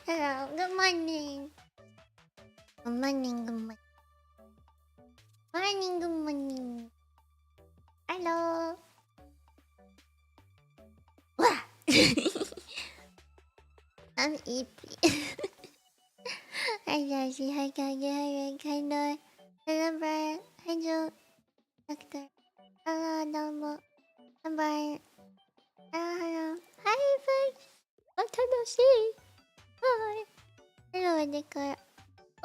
Hello, good morning. Good morning, good morning. Morning, good morning. Hello. Wah! I'm Eepy. Hi, Darcy. Hi, Kage. Hi, Rick. Hi, Noy. Hello, Brian. Hi, Joe. Doctor. Hello, Adobo. Hi, Brian. Hello, hello. Hi, Evan. Long time no see. Hi. Hello, Edgar.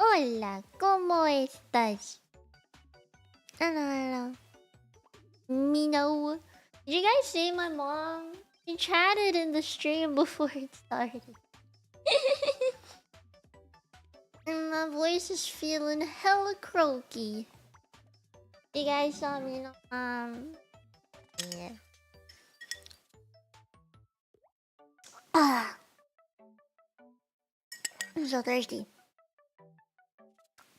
Hola, ¿cómo estás? Hello, hello. Mino. Did you guys see my mom? She chatted in the stream before it started. And my voice is feeling hella croaky. You guys saw me, yeah. Ah, I'm so thirsty.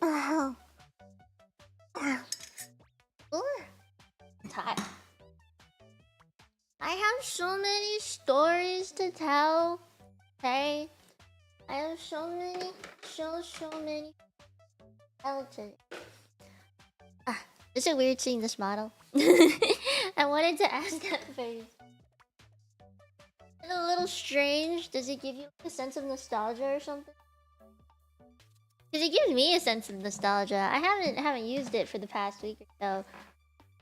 Oh, I'm tired. I have so many stories to tell. Okay, I have so many. Relative. Is it weird seeing this model? I wanted to ask that first. Is it a little strange? Does it give you a sense of nostalgia or something? Because it gives me a sense of nostalgia. I haven't used it for the past week or so,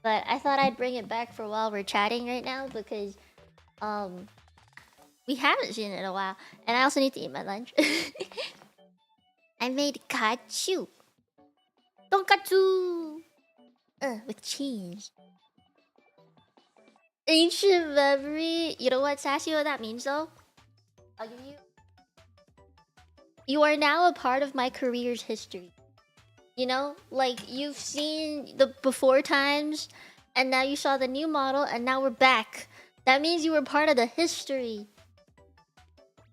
but I thought I'd bring it back for while we're chatting right now because we haven't seen it in a while, and I also need to eat my lunch. I made katsu. Tonkatsu! With cheese. Ancient memory. You know what, Sassy, what that means though? I'll give you. You are now a part of my career's history. You know? Like, you've seen the before times, and now you saw the new model, and now we're back. That means you were part of the history.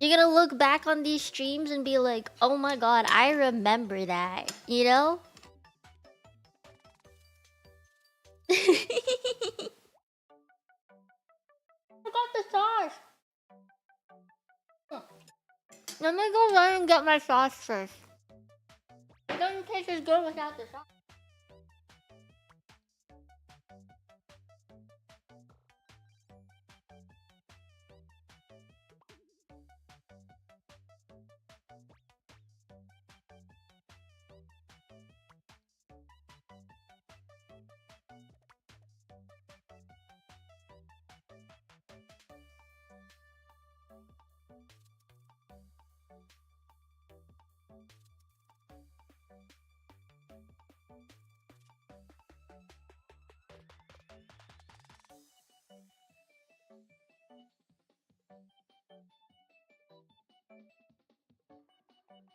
You're gonna look back on these streams and be like, oh my god, I remember that. You know? I got the sauce. Let me go run and get my sauce first. It doesn't taste as good without the sauce.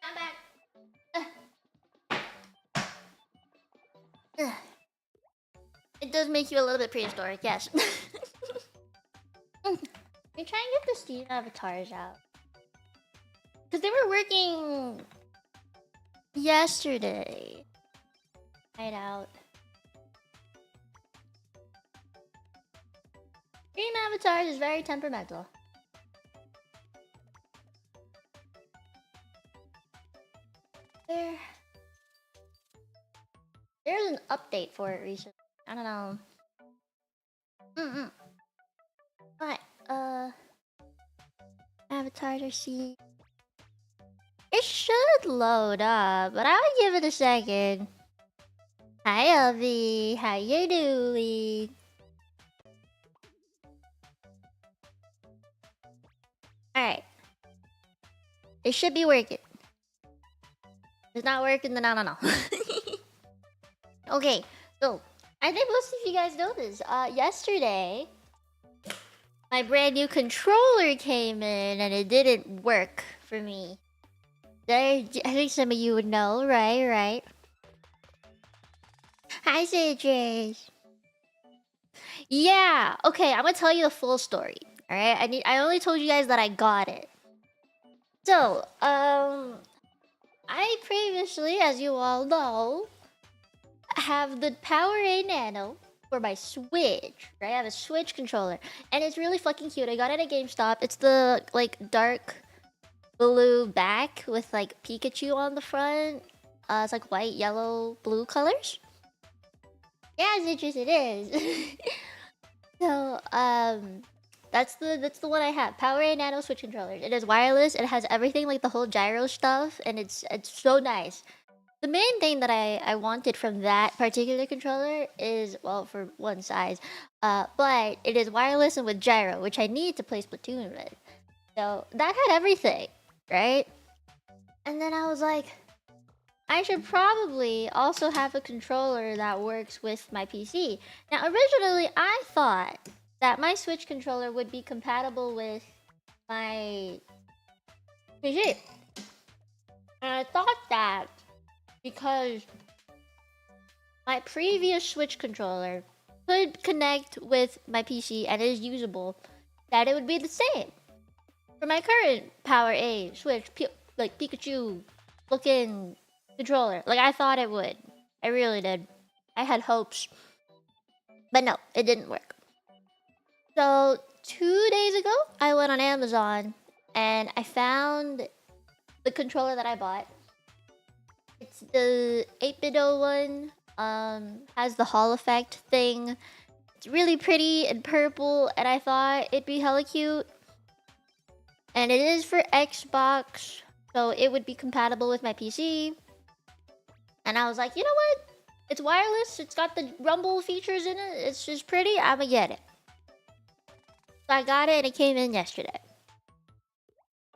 I'm back. It does make you a little bit prehistoric, yes. We try and get the Steam avatars out. Because they were working yesterday. Right out. Stream avatars is very temperamental. There's an update for it recently. I don't know. Alright, avatars are seen. It should load up, but I'll give it a second. Hi, Elvie. How you doing? Alright. It should be working. If it's not working, then I don't know. Okay, so I think most of you guys know this. Yesterday, my brand new controller came in and it didn't work for me. I think some of you would know, right? Hi, Citrus. Yeah, okay, I'm gonna tell you the full story. Alright, I only told you guys that I got it. So, I previously, as you all know, have the Power A Nano for my Switch, right? I have a Switch controller, and it's really fucking cute. I got it at GameStop. It's the like dark blue back with like Pikachu on the front. It's like white, yellow, blue colors. Yeah, Citrus, it is. So, that's the one I have. PowerA Nano Switch controller. It is wireless. It has everything like the whole gyro stuff, and it's so nice. The main thing that I wanted from that particular controller is, well, for one size, but it is wireless and with gyro, which I need to play Splatoon with. So that had everything, right? And then I was like, I should probably also have a controller that works with my PC. Now, originally, I thought that my Switch controller would be compatible with my PC. And I thought that because my previous Switch controller could connect with my PC and is usable, that it would be the same. For my current Power A Switch, like Pikachu looking controller, like I thought it would. I really did. I had hopes. But no, it didn't work. So 2 days ago, I went on Amazon and I found the controller that I bought. It's the 8BitO one. Has the Hall effect thing. It's really pretty and purple, and I thought it'd be hella cute. And it is for Xbox, so it would be compatible with my PC. And I was like, you know what? It's wireless. It's got the rumble features in it. It's just pretty. I'ma get it. So I got it, and it came in yesterday.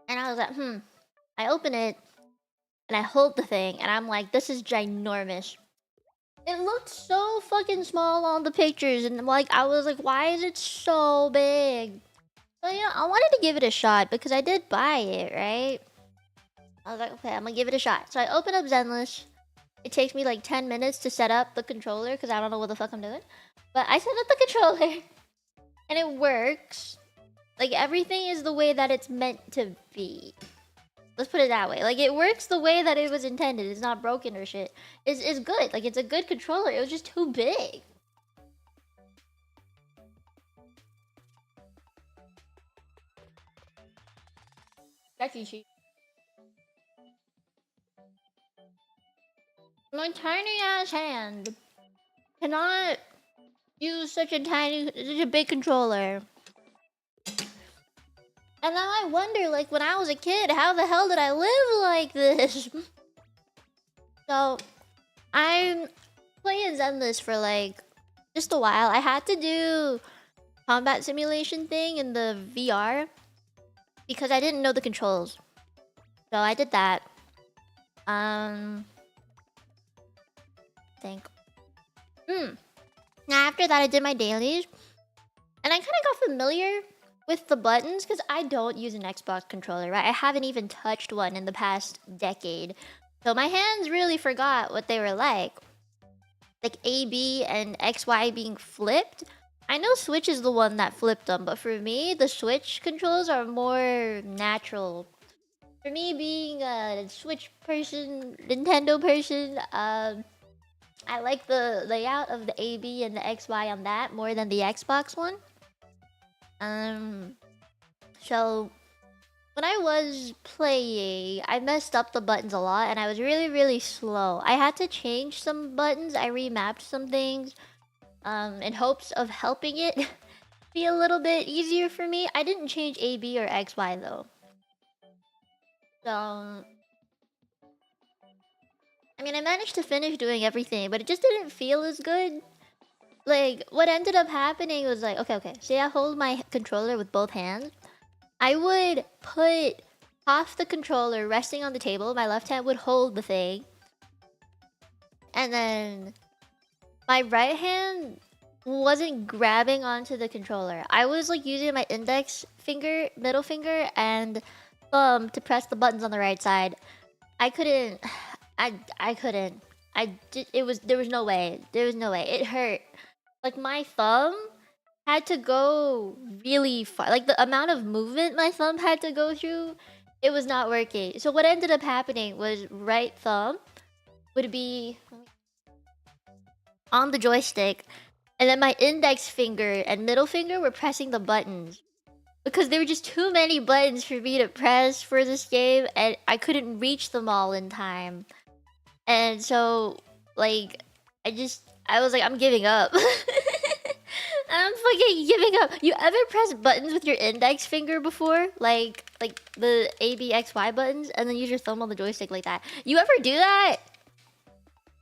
And I was like, I open it, and I hold the thing, and I'm like, this is ginormous. It looked so fucking small on the pictures, and like I was like, why is it so big? So yeah, I wanted to give it a shot because I did buy it, right? I was like, okay, I'm gonna give it a shot. So I open up Zenless. It takes me like 10 minutes to set up the controller because I don't know what the fuck I'm doing. But I set up the controller and it works. Like everything is the way that it's meant to be. Let's put it that way. Like it works the way that it was intended. It's not broken or shit. It's good. Like it's a good controller. It was just too big. That's cheap. My tiny ass hand cannot use such a big controller. And now I wonder, like, when I was a kid, how the hell did I live like this? So, I'm playing Zenless for, like, just a while. I had to do combat simulation thing in the VR because I didn't know the controls. So, I did that. Think. Now, after that, I did my dailies. And I kind of got familiar with the buttons because I don't use an Xbox controller, right? I haven't even touched one in the past decade. So my hands really forgot what they were like. Like AB and XY being flipped. I know Switch is the one that flipped them, but for me, the Switch controls are more natural. For me, being a Switch person, Nintendo person, I like the layout of the AB and the XY on that more than the Xbox one. So when I was playing, I messed up the buttons a lot and I was really slow. I had to change some buttons. I remapped some things in hopes of helping it be a little bit easier for me. I didn't change AB or XY though. So I mean, I managed to finish doing everything, but it just didn't feel as good. Like, what ended up happening was like, okay. Say I hold my controller with both hands. I would put half the controller resting on the table. My left hand would hold the thing. And then my right hand wasn't grabbing onto the controller. I was like using my index finger, middle finger, and thumb to press the buttons on the right side. I couldn't. I couldn't. There was no way. There was no way. It hurt. Like my thumb had to go really far. Like the amount of movement my thumb had to go through, it was not working. So what ended up happening was right thumb would be on the joystick, and then my index finger and middle finger were pressing the buttons. because there were just too many buttons for me to press for this game, and I couldn't reach them all in time. And so, like, I was like, I'm giving up. I'm fucking giving up. You ever press buttons with your index finger before? Like the A, B, X, Y buttons, and then use your thumb on the joystick like that? You ever do that?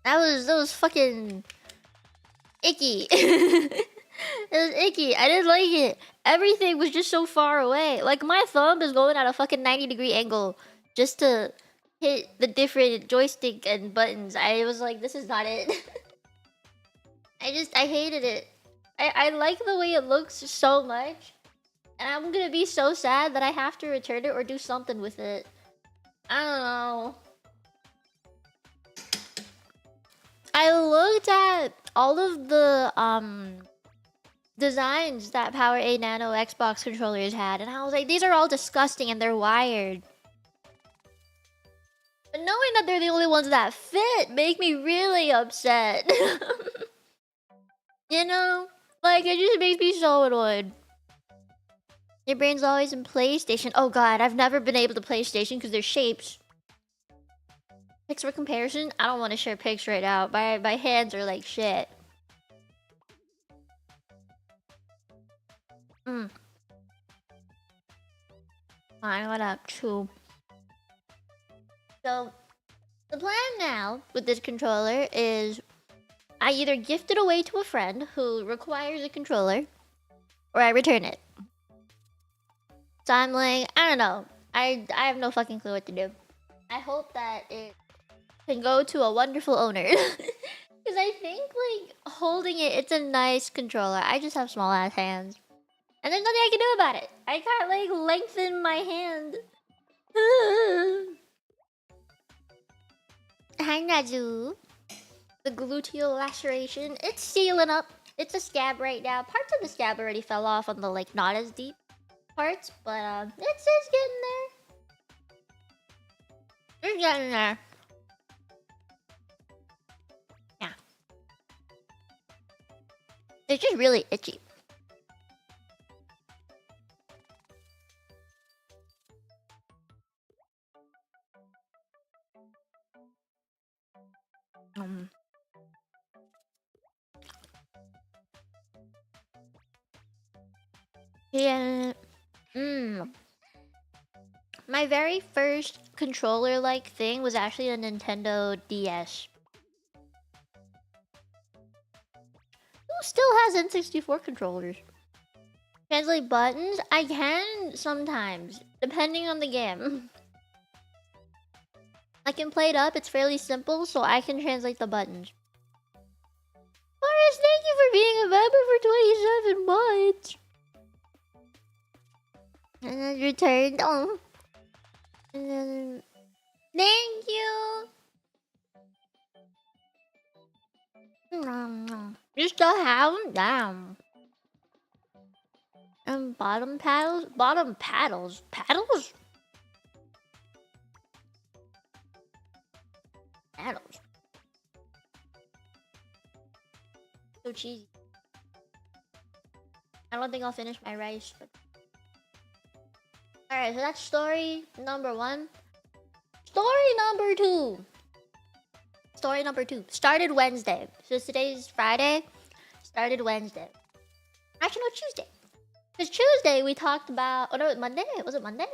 That was fucking icky. It was icky. I didn't like it. Everything was just so far away. Like, my thumb is going at a fucking 90-degree angle just to hit the different joystick and buttons. I was like, this is not it. I hated it. I like the way it looks so much. And I'm gonna be so sad that I have to return it or do something with it. I don't know. I looked at all of the designs that Power 8 Nano Xbox controllers had, and I was like, these are all disgusting and they're wired. But knowing that they're the only ones that fit make me really upset. You know? Like, it just makes me so annoyed. Your brain's always in PlayStation. Oh god, I've never been able to PlayStation because there's shapes. Pics for comparison? I don't want to share pics right now. My hands are like shit. I got up too. So, the plan now with this controller is I either gift it away to a friend who requires a controller, or I return it. So I'm like, I don't know. I have no fucking clue what to do. I hope that it can go to a wonderful owner. Because I think, like, holding it, it's a nice controller. I just have small ass hands. And there's nothing I can do about it. I can't, like, lengthen my hand. Hi, Naju. The gluteal laceration. It's sealing up. It's a scab right now. Parts of the scab already fell off on the, like, not as deep parts. But, it's getting there. It's getting there. Yeah. It's just really itchy. Yeah. My very first controller-like thing was actually a Nintendo DS. Who still has N64 controllers? Translate buttons? I can sometimes, depending on the game. I can play it up, it's fairly simple, so I can translate the buttons. Boris, thank you for being a member for 27 months. And then returned. Oh. And then... Thank you! You still have them? Damn. And bottom paddles? Bottom paddles? Paddles? Paddles. So cheesy. I don't think I'll finish my rice, but... Alright, so that's story number 1. Story number 2. Story number 2. Started Wednesday. So today's Friday. Started Wednesday. Actually, no, Tuesday. Because Tuesday we talked about... Oh no, Monday? Was it Monday?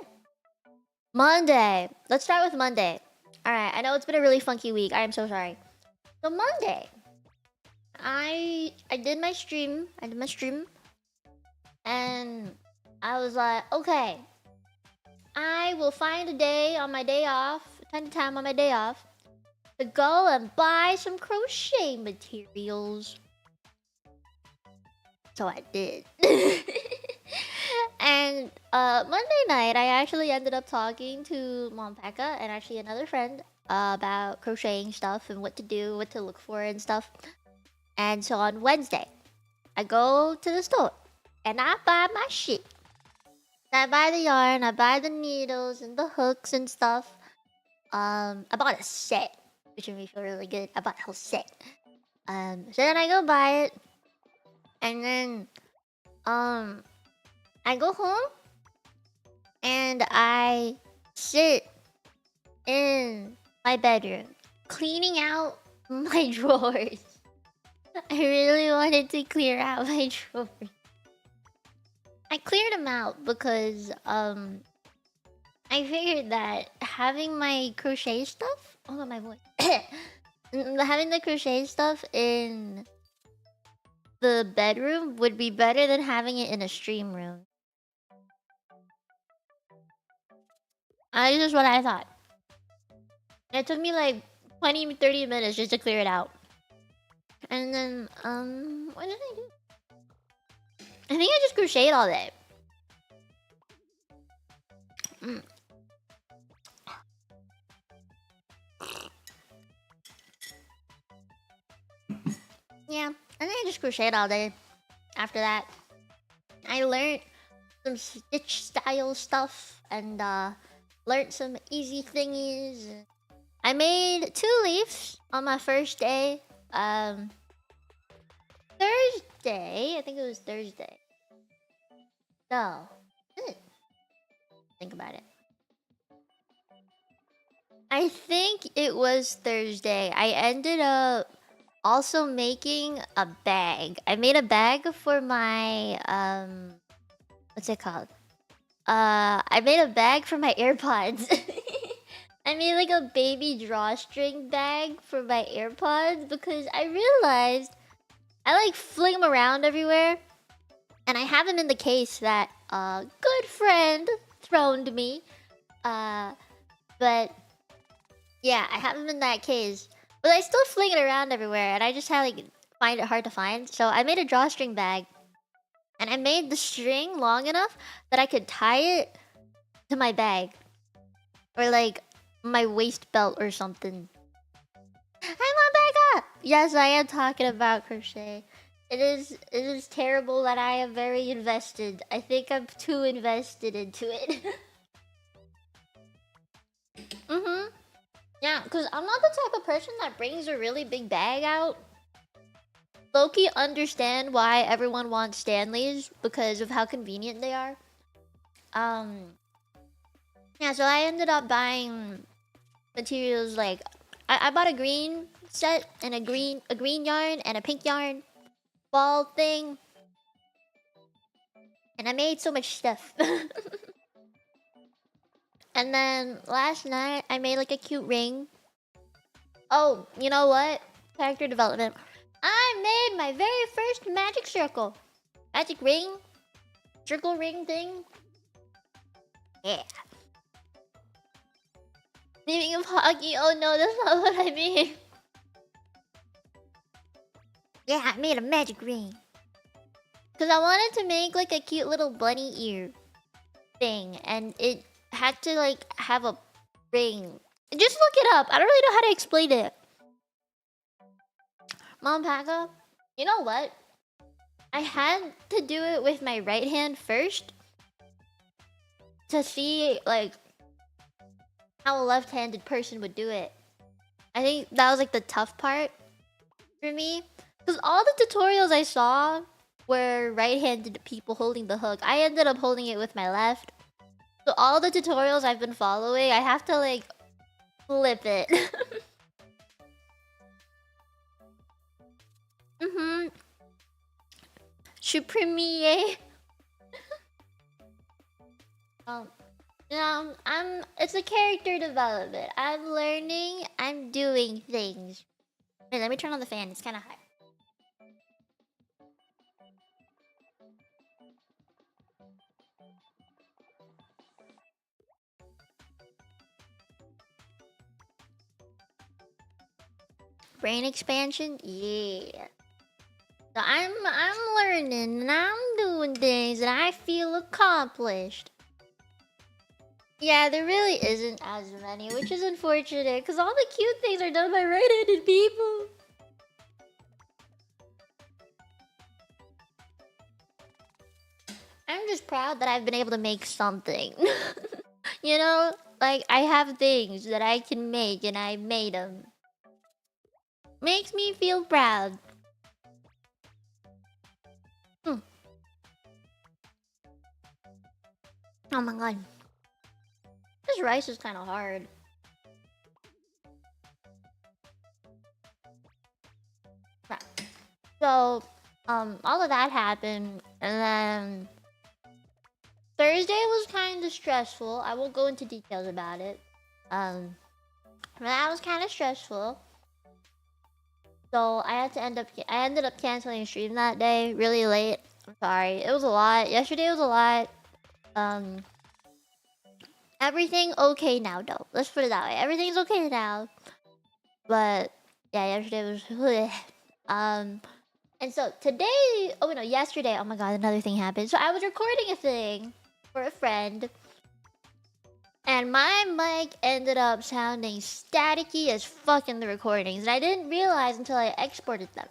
Monday. Let's start with Monday. Alright, I know it's been a really funky week. I am so sorry. So Monday, I did my stream. And I was like, okay, I will find a day on my day off, time to time on my day off, to go and buy some crochet materials. So I did. And Monday night, I actually ended up talking to Mom Pekka and actually another friend about crocheting stuff and what to do, what to look for and stuff. And so on Wednesday, I go to the store and I buy my shit. I buy the yarn, I buy the needles and the hooks and stuff. I bought a set, which made me feel really good. I bought a whole set. So then I go buy it, and then I go home and I sit in my bedroom cleaning out my drawers. I really wanted to clear out my drawers. I cleared them out because I figured that having my crochet stuff, hold on my voice. Having the crochet stuff in the bedroom would be better than having it in a stream room. That's just what I thought. It took me like 20-30 minutes just to clear it out. And then, what did I do? I think I just crocheted all day. Yeah, I think I just crocheted all day. After that, I learned some stitch style stuff and learned some easy thingies. I made 2 leaves on my first day. Thursday, I think it was Thursday. No, think about it. I think it was Thursday. I ended up also making a bag. I made a bag for my what's it called? I made a bag for my AirPods. I made like a baby drawstring bag for my AirPods because I realized I like fling them around everywhere, and I have them in the case that a good friend throwned me. But yeah, I have them in that case, but I still fling it around everywhere, and I just had like find it hard to find. So I made a drawstring bag, and I made the string long enough that I could tie it to my bag, or like my waist belt or something. I'm on back up. Yes, I am talking about crochet. It is terrible that I am very invested. I think I'm too invested into it. Yeah, because I'm not the type of person that brings a really big bag out. Loki understand why everyone wants Stanleys because of how convenient they are. Yeah, so I ended up buying materials like I bought a green set and a green yarn and a pink yarn ball thing. And I made so much stuff. And then last night I made like a cute ring. Oh, you know what? Character development. I made my very first magic circle. Magic ring. Circle ring thing. Yeah. Speaking of hockey, oh no, that's not what I mean. Yeah, I made a magic ring. Because I wanted to make like a cute little bunny ear thing. And it had to like have a ring. Just look it up. I don't really know how to explain it. Mom, pack up. You know what? I had to do it with my right hand first to see like how a left-handed person would do it. I think that was like the tough part for me, because all the tutorials I saw were right-handed people holding the hook. I ended up holding it with my left. So all the tutorials I've been following, I have to like flip it. Supremier. It's a character development. I'm learning, I'm doing things. Wait, let me turn on the fan, it's kinda hot. Brain expansion? Yeah. So I'm learning and I'm doing things and I feel accomplished. Yeah, there really isn't as many, which is unfortunate, because all the cute things are done by right-handed people. I'm just proud that I've been able to make something. You know, like I have things that I can make and I made them. Makes me feel proud. Oh my god. this rice is kind of hard. So, all of that happened, and then Thursday was kind of stressful. I won't go into details about it. But that was kind of stressful. So I ended up canceling a stream that day, really late. I'm sorry. It was a lot. Yesterday was a lot. Everything okay now, though. Let's put it that way. Everything's okay now. But yeah, yesterday was and so today, oh no, yesterday, oh my god, another thing happened. So I was recording a thing for a friend, and my mic ended up sounding staticky as fuck in the recordings, and I didn't realize until I exported them.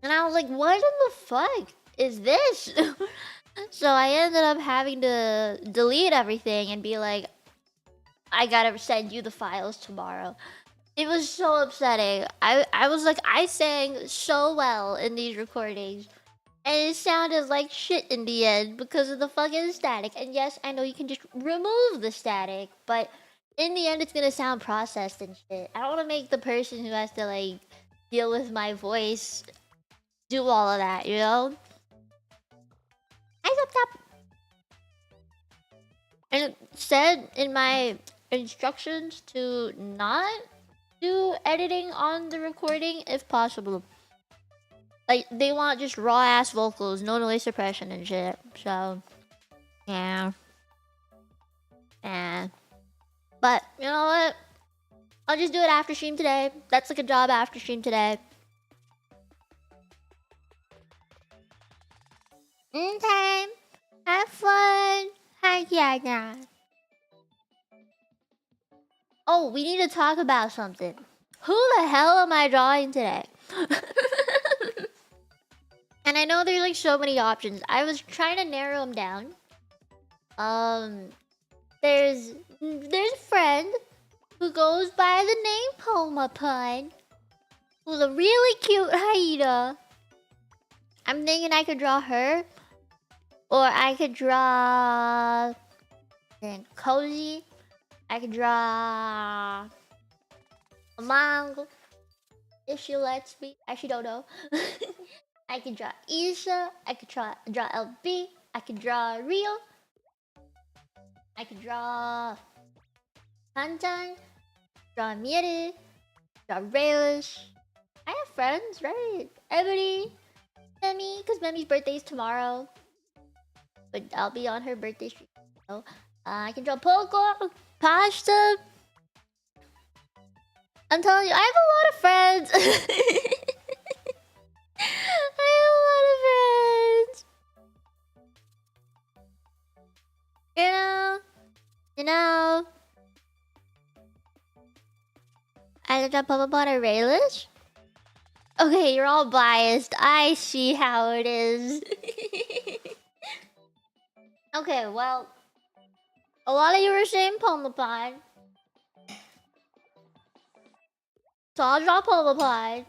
And I was like, what in the fuck is this? So I ended up having to delete everything and be like, I gotta send you the files tomorrow. It was so upsetting. I was like, I sang so well in these recordings, and it sounded like shit in the end because of the fucking static. And yes, I know you can just remove the static, but in the end, it's gonna sound processed and shit. I don't want to make the person who has to like deal with my voice do all of that, you know? Up. And it said in my instructions to not do editing on the recording if possible. Like, they want just raw ass vocals, no noise suppression and shit. So, yeah. But, you know what? I'll just do it after stream today. That's like a job after stream today. Okay. Have fun. Hi, oh, we need to talk about something. Who the hell am I drawing today? And I know there's like so many options. I was trying to narrow them down. There's a friend who goes by the name Pomuppet, who's a really cute hyena. I'm thinking I could draw her, or I could draw Cozy. I could draw a Mongo if she lets me. I actually don't know. I could draw Isha. I could draw LB. I could draw Rio. I could draw Hantan. Draw Miere. Draw Relish. I have friends, right? Ebony. Memi, because Memi's birthday is tomorrow. But I'll be on her birthday stream. So, I can draw Poco. Pasta. I'm telling you, I have a lot of friends. I have a lot of friends. You know. I can draw Papa a Relish. Okay, you're all biased. I see how it is. Okay, well, a lot of you were saying Pomuppet. So I'll draw Pomuppet.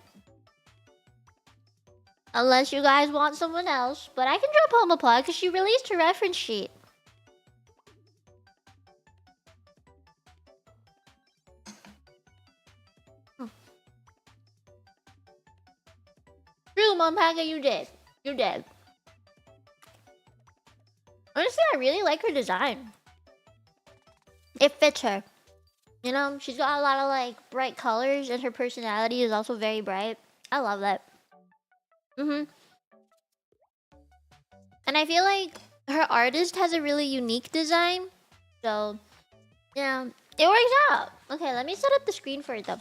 Unless you guys want someone else. But I can draw Pomuppet because she released her reference sheet. True, Mompaga, you did. You did. Honestly, I really like her design. It fits her. You know, she's got a lot of like bright colors, and her personality is also very bright. I love that. And I feel like her artist has a really unique design. So, yeah, it works out. Okay, let me set up the screen for it though.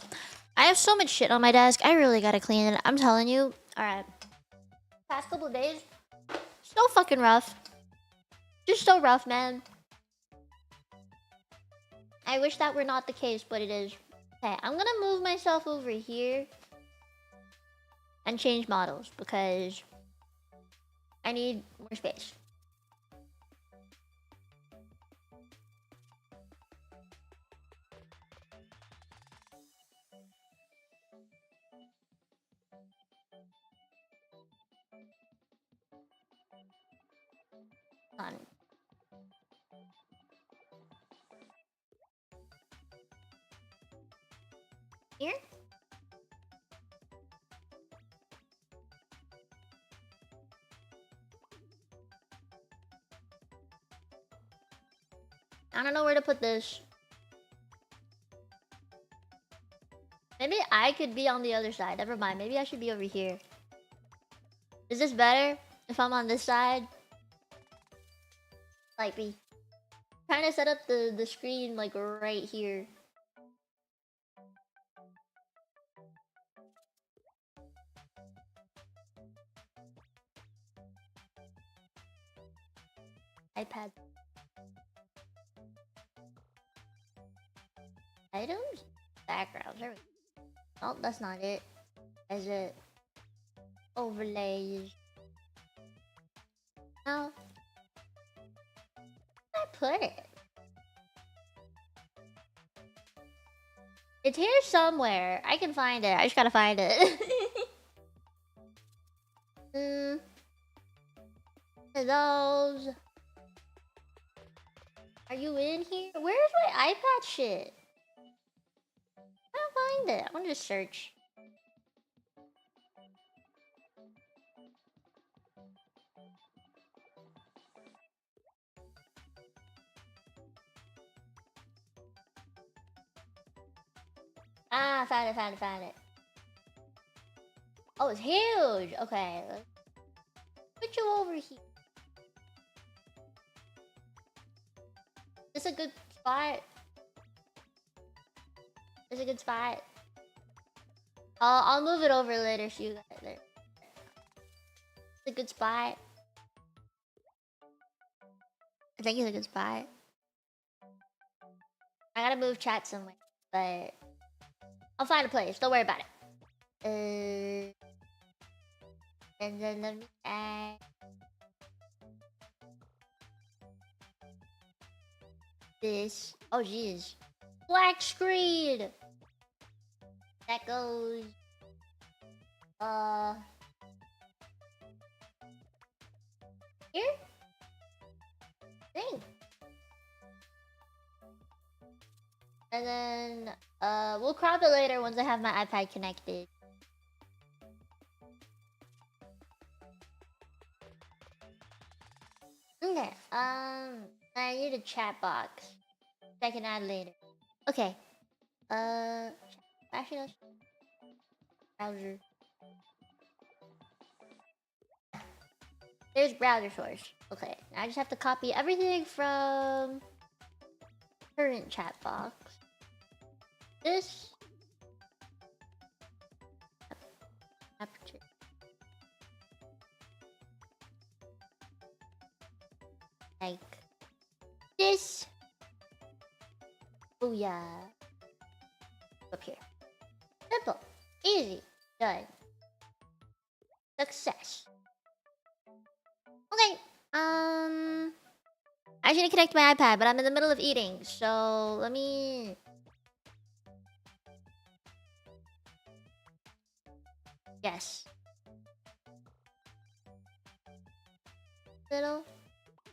I have so much shit on my desk. I really gotta clean it. I'm telling you. Alright. Past couple of days, so fucking rough. Just so rough, man. I wish that were not the case, but it is. Okay, I'm gonna move myself over here and change models because I need more space. Here? I don't know where to put this. Maybe I could be on the other side. Never mind. Maybe I should be over here. Is this better if I'm on this side? Like be trying to set up the screen like right here. iPad. Items? Backgrounds. There we go. Oh, that's not it. Is it? Overlays. No. Where did I put it? It's here somewhere. I can find it. I just gotta find it. Those. Are you in here? Where's my iPad shit? I can't find it. I want to just search. Ah, found it. Oh, it's huge. Okay, let's put you over here. This a good spot? This a good spot? I'll move it over later so you got it there. It's a good spot. I think it's a good spot. I gotta move chat somewhere, but I'll find a place. Don't worry about it. And then let me add this. Oh jeez, black screen. That goes. Here. Thing. And then we'll crop it later once I have my iPad connected. Okay. I need a chat box I can add later. Okay. Actually, let's browser. There's browser source. Okay. Now I just have to copy everything from current chat box. This aperture. Like this. Oh yeah. Up here. Simple. Easy. Done. Success. Okay. I should connect my iPad, but I'm in the middle of eating, so let me. Yes. Middle.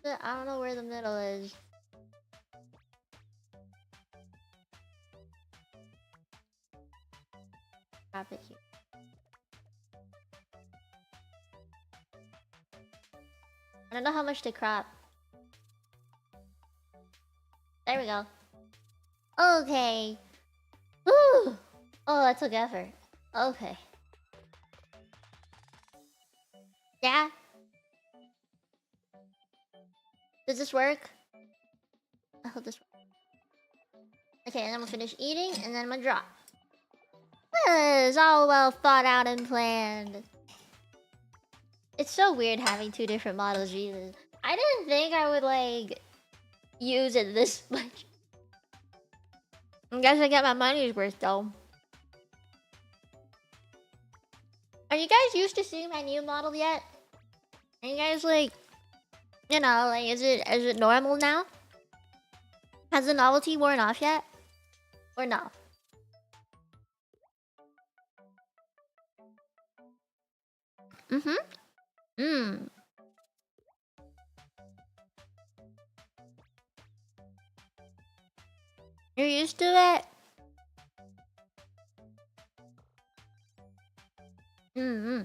I don't know where the middle is. Drop it here. I don't know how much to crop. There we go. Okay. Woo! Oh, that took effort. Okay. Yeah? Does this work? I hope this works. Okay, and then we'll finish eating, and then I'm gonna drop. It's all well thought out and planned. It's so weird having two different models, Jesus. I didn't think I would, like, use it this much. I guess I get my money's worth, though. Are you guys used to seeing my new model yet? Are you guys, like, you know, like, is it normal now? Has the novelty worn off yet? Or no? You're used to it? Mm-hmm.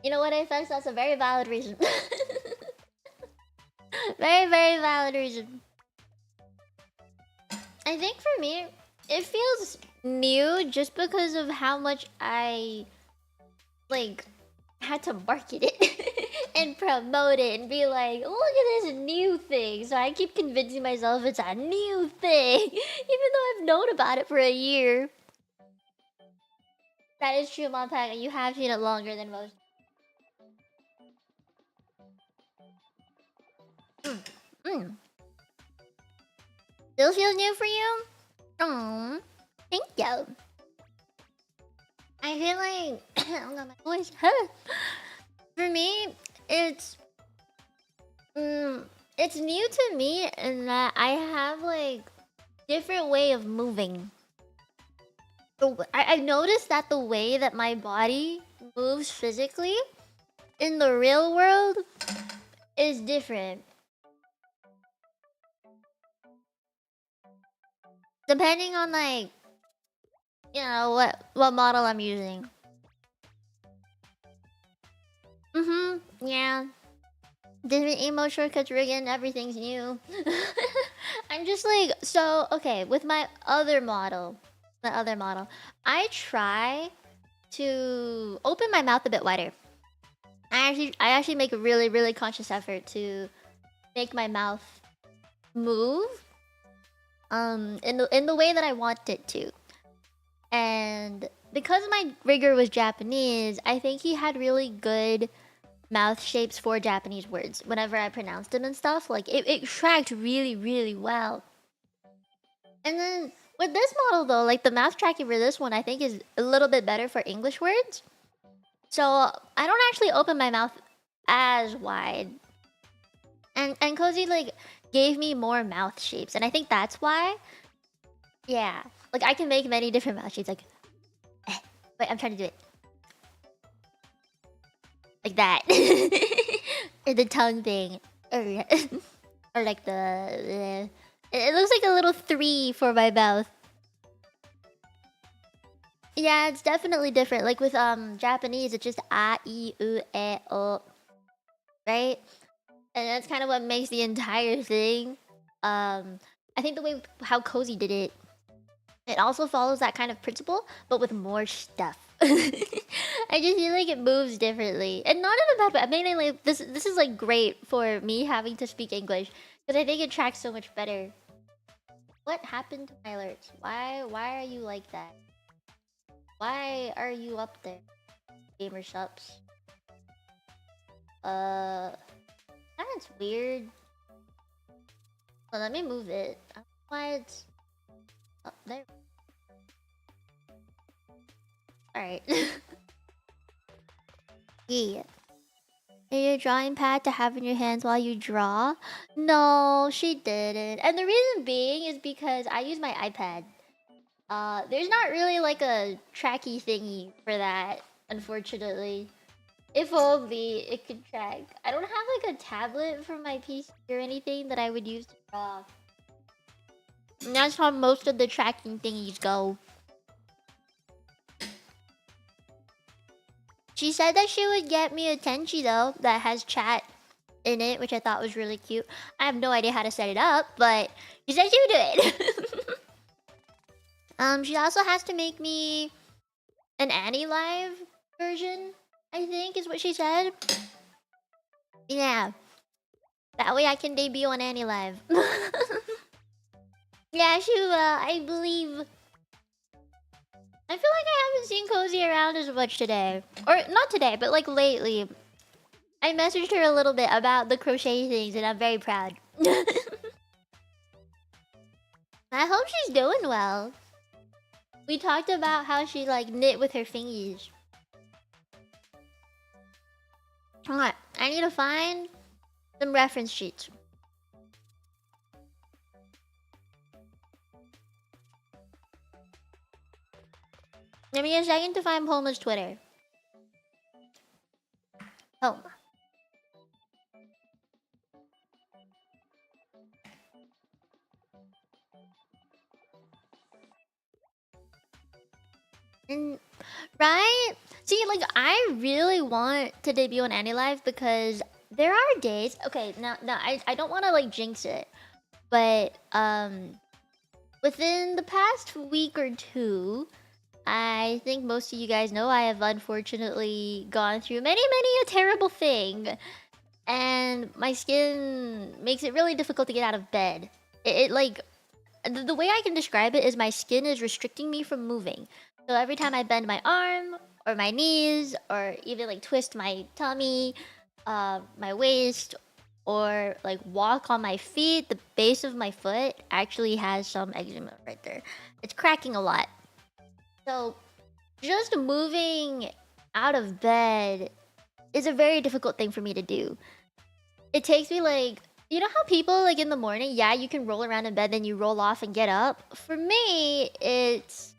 You know what I sense? That's a very valid reason. Very, very valid reason. I think for me, it feels new just because of how much I like had to market it and promote it and be like, look at this new thing. So I keep convincing myself it's a new thing, even though I've known about it for a year. That is true, Monpack. You have seen it longer than most. Mm. Still feels new for you? Oh, thank you. I feel like oh god, my voice. For me, it's it's new to me in that I have like different way of moving. I noticed that the way that my body moves physically in the real world is different. Depending on like, you know, what model I'm using. Yeah. Different emo shortcuts rigging, everything's new. I'm just like, so okay, with my other model, I try to open my mouth a bit wider. I actually make a really, really conscious effort to make my mouth move in the way that I want it to. And because my rigger was Japanese, I think he had really good mouth shapes for Japanese words whenever I pronounced them and stuff. Like it tracked really, really well. And then with this model though, like the mouth tracking for this one I think is a little bit better for English words. So I don't actually open my mouth as wide. And Cozy like gave me more mouth shapes, and I think that's why. Yeah. Like I can make many different mouth shapes like wait, I'm trying to do it. Like that. Or the tongue thing. Or like the it looks like a little 3 for my mouth. Yeah, it's definitely different. Like with Japanese, it's just a, I, u, e, o. Right? And that's kind of what makes the entire thing. I think the way how Cozy did it, it also follows that kind of principle, but with more stuff. I just feel like it moves differently, and not in a bad way. I mean, like this is like great for me having to speak English because I think it tracks so much better. What happened to my alerts? Why are you like that? Why are you up there, gamer subs? That's weird. Well, let me move it. I don't know why it's up there. Alright. Yeah. Is your drawing pad to have in your hands while you draw? No, she didn't. And the reason being is because I use my iPad. There's not really like a tracky thingy for that, unfortunately. If only it could track. I don't have like a tablet for my PC or anything that I would use to draw. And that's how most of the tracking thingies go. She said that she would get me a Tenchi though that has chat in it, which I thought was really cute. I have no idea how to set it up, but she said she would do it. She also has to make me an Annie-Live version, I think is what she said. Yeah. That way I can debut on Annie-Live. Yeah, I believe... I feel like I haven't seen Cozy around as much today. Or, not today, but like lately. I messaged her a little bit about the crochet things and I'm very proud. I hope she's doing well. We talked about how she like knit with her fingies. Alright, I need to find some reference sheets. Give me a second to find Poma's Twitter. Poma. like I really want to debut on Minowlive because there are days. Okay, now I don't want to like jinx it, but within the past week or two, I think most of you guys know I have unfortunately gone through many a terrible thing, and my skin makes it really difficult to get out of bed. It like the way I can describe it is my skin is restricting me from moving. So every time I bend my arm or my knees or even like twist my tummy, my waist, or like walk on my feet, the base of my foot actually has some eczema right there. It's cracking a lot. So just moving out of bed is a very difficult thing for me to do. It takes me like, you know how people like in the morning, yeah, you can roll around in bed, then you roll off and get up? For me, it's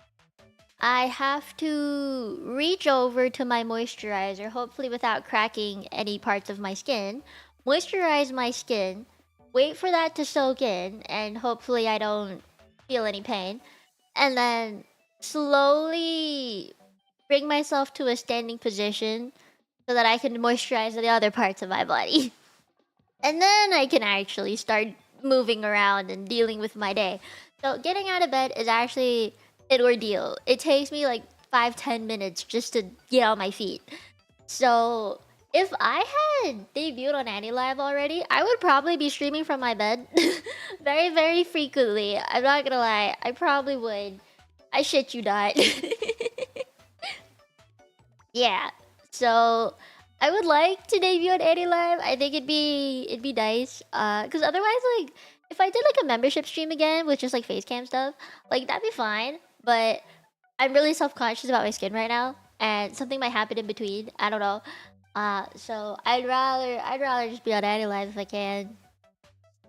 I have to reach over to my moisturizer, hopefully without cracking any parts of my skin, moisturize my skin, wait for that to soak in, and hopefully I don't feel any pain, and then slowly bring myself to a standing position so that I can moisturize the other parts of my body. And then I can actually start moving around and dealing with my day. So getting out of bed is actually an ordeal. It takes me like 5-10 minutes just to get on my feet. So if I had debuted on Minowlive already, I would probably be streaming from my bed very frequently. I'm not gonna lie, I probably would. I shit you not. Yeah. So I would like to debut on Minowlive. I think it'd be nice. Cause otherwise, like, if I did like a membership stream again with just like face cam stuff, like that'd be fine. But I'm really self-conscious about my skin right now, and something might happen in between. I don't know. So I'd rather just be on Minowlive if I can.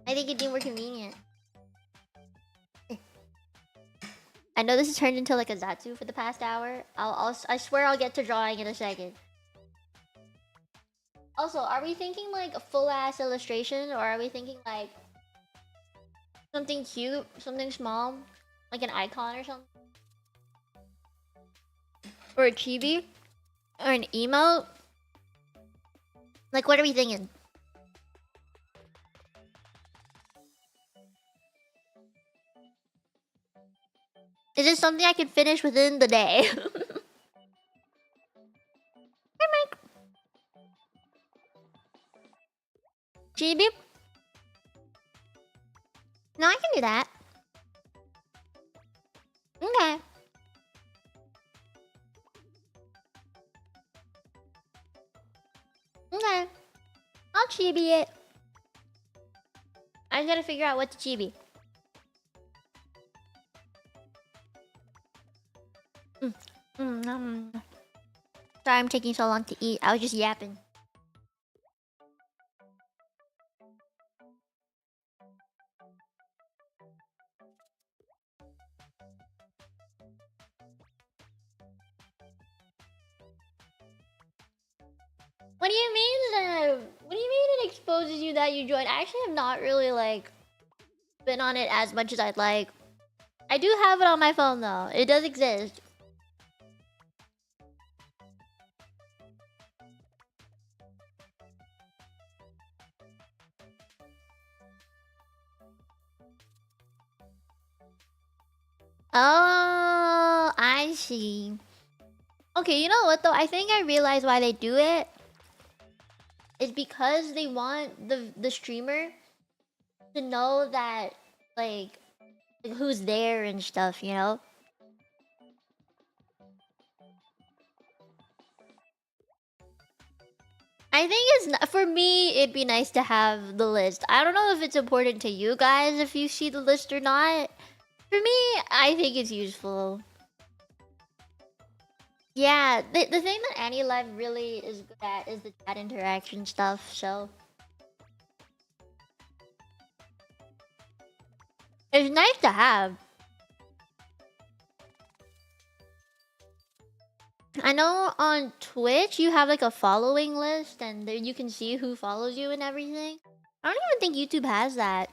I think it'd be more convenient. I know this has turned into like a Zatsu for the past hour. I swear I'll get to drawing in a second. Also, are we thinking like a full ass illustration, or are we thinking like something cute, something small, like an icon or something, or a chibi, or an emote? Like, what are we thinking? Is this something I can finish within the day? Hi, Mike. Chibi? No, I can do that. Okay. Okay. I'll chibi it. I just gotta figure out what to chibi. Sorry I'm taking so long to eat. I was just yapping. What do you mean, what do you mean it exposes you that you joined? I actually have not really, like, been on it as much as I'd like. I do have it on my phone, though. It does exist. Oh, I see. Okay, you know what, though? I think I realized why they do it. It's because they want the streamer to know that, like who's there and stuff, you know? I think for me, it'd be nice to have the list. I don't know if it's important to you guys if you see the list or not. For me, I think it's useful. Yeah, the thing that Minowlive really is good at is the chat interaction stuff, so it's nice to have. I know on Twitch you have like a following list, and there you can see who follows you and everything. I don't even think YouTube has that.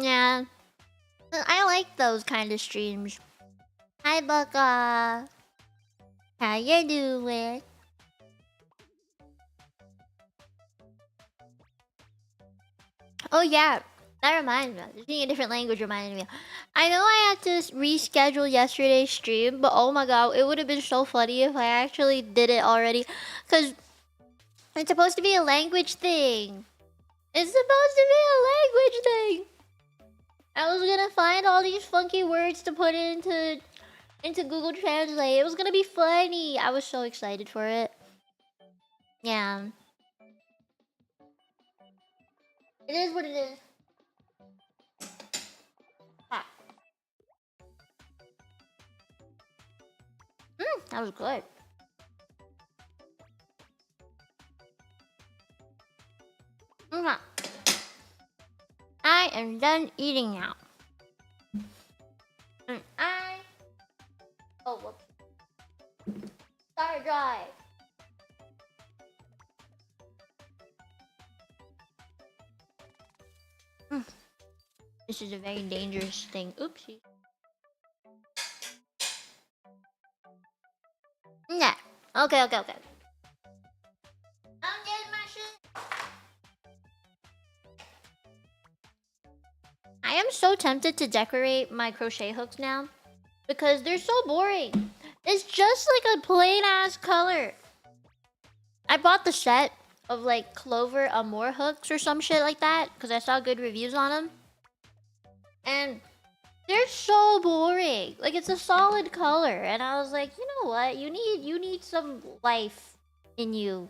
Yeah. I like those kind of streams. Hi, Baka. How you doing? Oh yeah, that reminds me. Speaking a different language reminded me. I know I had to reschedule yesterday's stream, but oh my god, it would have been so funny if I actually did it already. Cause it's supposed to be a language thing. It's supposed to be a language thing. I was gonna find all these funky words to put into Google Translate. It was gonna be funny. I was so excited for it. Yeah. It is what it is. Ah. That was good. Mhm. I am done eating now. And oh, whoops. Start dry. This is a very dangerous thing. Oopsie. Yeah. Okay. I'm getting my shit. I am so tempted to decorate my crochet hooks now because they're so boring. It's just like a plain ass color. I bought the set of like Clover Amour hooks or some shit like that because I saw good reviews on them. And they're so boring. Like it's a solid color, and I was like, you know what? You need some life in you.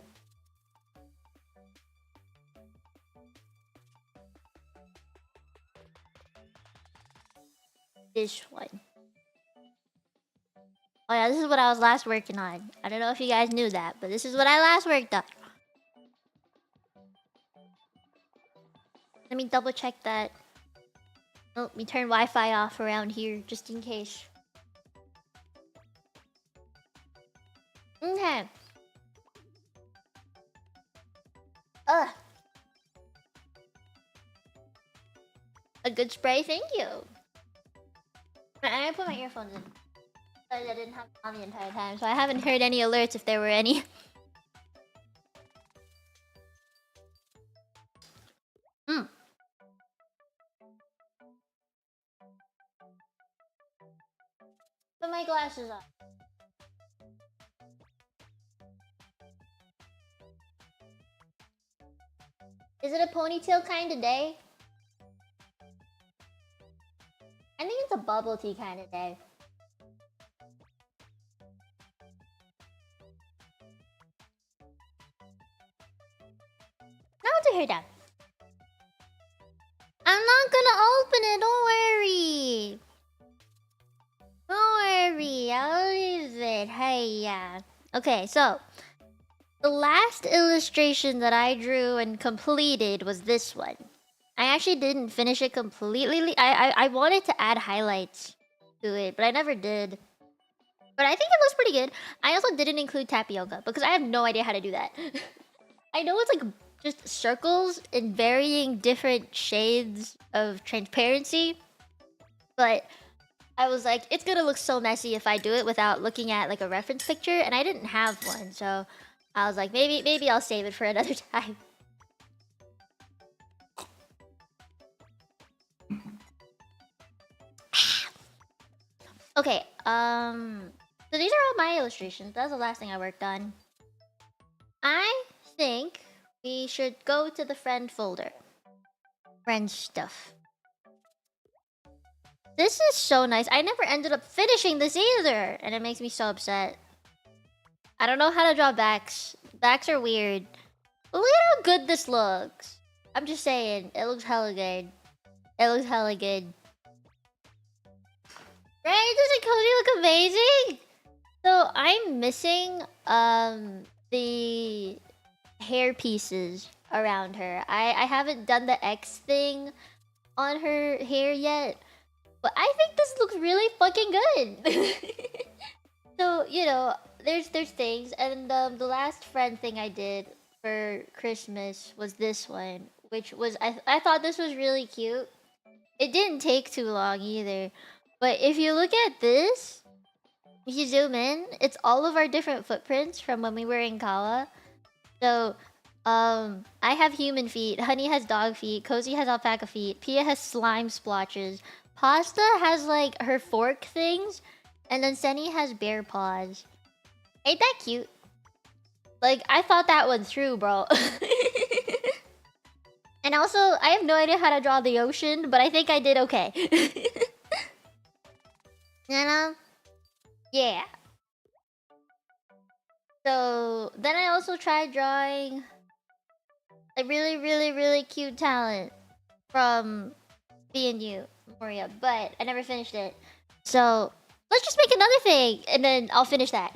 This one. Oh yeah, this is what I was last working on. I don't know if you guys knew that, but this is what I last worked on. Let me double check that. Oh, let me turn Wi-Fi off around here just in case. Okay. Ugh. A good spray, thank you. I put my earphones in. I didn't have it on the entire time, so I haven't heard any alerts if there were any. Put my glasses on. Is it a ponytail kind of day? I think it's a bubble tea kind of day. Now to her down. I'm not gonna open it, don't worry. Don't worry, I'll leave it. Hey, yeah. Okay, so the last illustration that I drew and completed was this one. I actually didn't finish it completely. I wanted to add highlights to it, but I never did. But I think it looks pretty good. I also didn't include tapioca because I have no idea how to do that. I know it's like just circles in varying different shades of transparency, but I was like, it's gonna look so messy if I do it without looking at like a reference picture, and I didn't have one, so I was like, maybe I'll save it for another time. Okay, so these are all my illustrations. That's the last thing I worked on. I think we should go to the friend folder. Friend stuff. This is so nice. I never ended up finishing this either, and it makes me so upset. I don't know how to draw backs. Backs are weird. Look at how good this looks. I'm just saying, it looks hella good. It looks hella good. Right? Doesn't Cody look amazing? So I'm missing the hair pieces around her. I haven't done the X thing on her hair yet, but I think this looks really fucking good. So, you know, there's things, and the last friend thing I did for Christmas was this one, which was I thought this was really cute. It didn't take too long either. But if you look at this, If you zoom in, it's all of our different footprints from when we were in Kawa. So, I have human feet, Honey has dog feet, Cozy has alpaca feet, Pia has slime splotches, Pasta has like her fork things, and then Senny has bear paws. Ain't that cute? Like, I thought that one through, bro. And also, I have no idea how to draw the ocean, but I think I did okay. You know? Yeah. So, then I also tried drawing a really cute talent from B&U, Moria, but I never finished it. So, let's just make another thing, and then I'll finish that.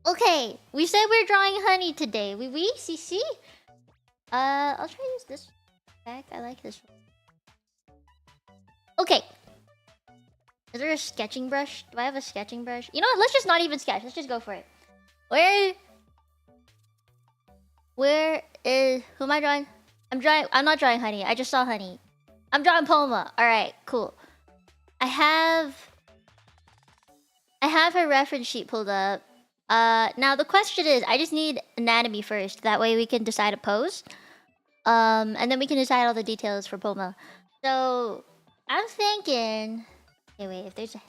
Okay, we said we're drawing Honey today. Oui, see? I'll try to use this back. I like this one. Okay. Is there a sketching brush? Do I have a sketching brush? You know what? Let's just not even sketch. Let's just go for it. Where is... Who am I drawing? I'm not drawing Honey. I just saw Honey. I'm drawing Poma. Alright, cool. I have her reference sheet pulled up. Now the question is, I just need anatomy first. That way we can decide a pose. And then we can decide all the details for Poma. So, I'm thinking... Okay, wait, if there's a...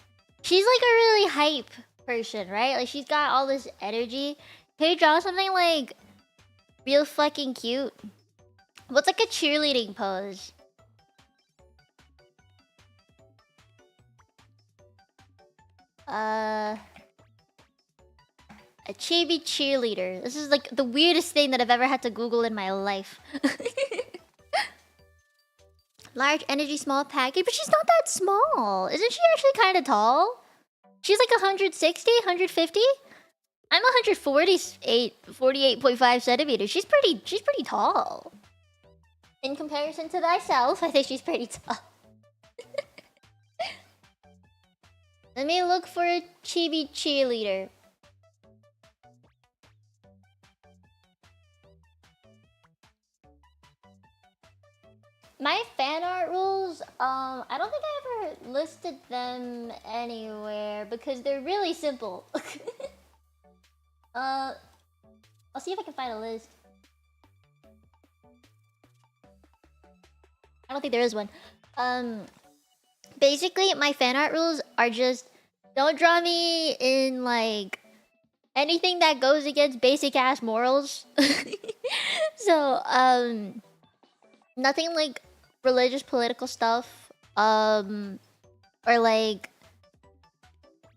She's like a really hype person, right? Like, she's got all this energy. Can you draw something, like, real fucking cute? What's, like, a cheerleading pose? A chibi cheerleader. This is, like, the weirdest thing that I've ever had to Google in my life. Large energy, small package, but she's not that small. Isn't she actually kind of tall? She's like 160, 150? I'm 48.5 centimeters. She's pretty tall. In comparison to thyself, I think she's pretty tall. Let me look for a chibi cheerleader. My fan art rules, I don't think I ever listed them anywhere because they're really simple. I'll see if I can find a list. I don't think there is one. Basically, my fan art rules are just don't draw me in like anything that goes against basic ass morals. So, nothing like religious political stuff, or like,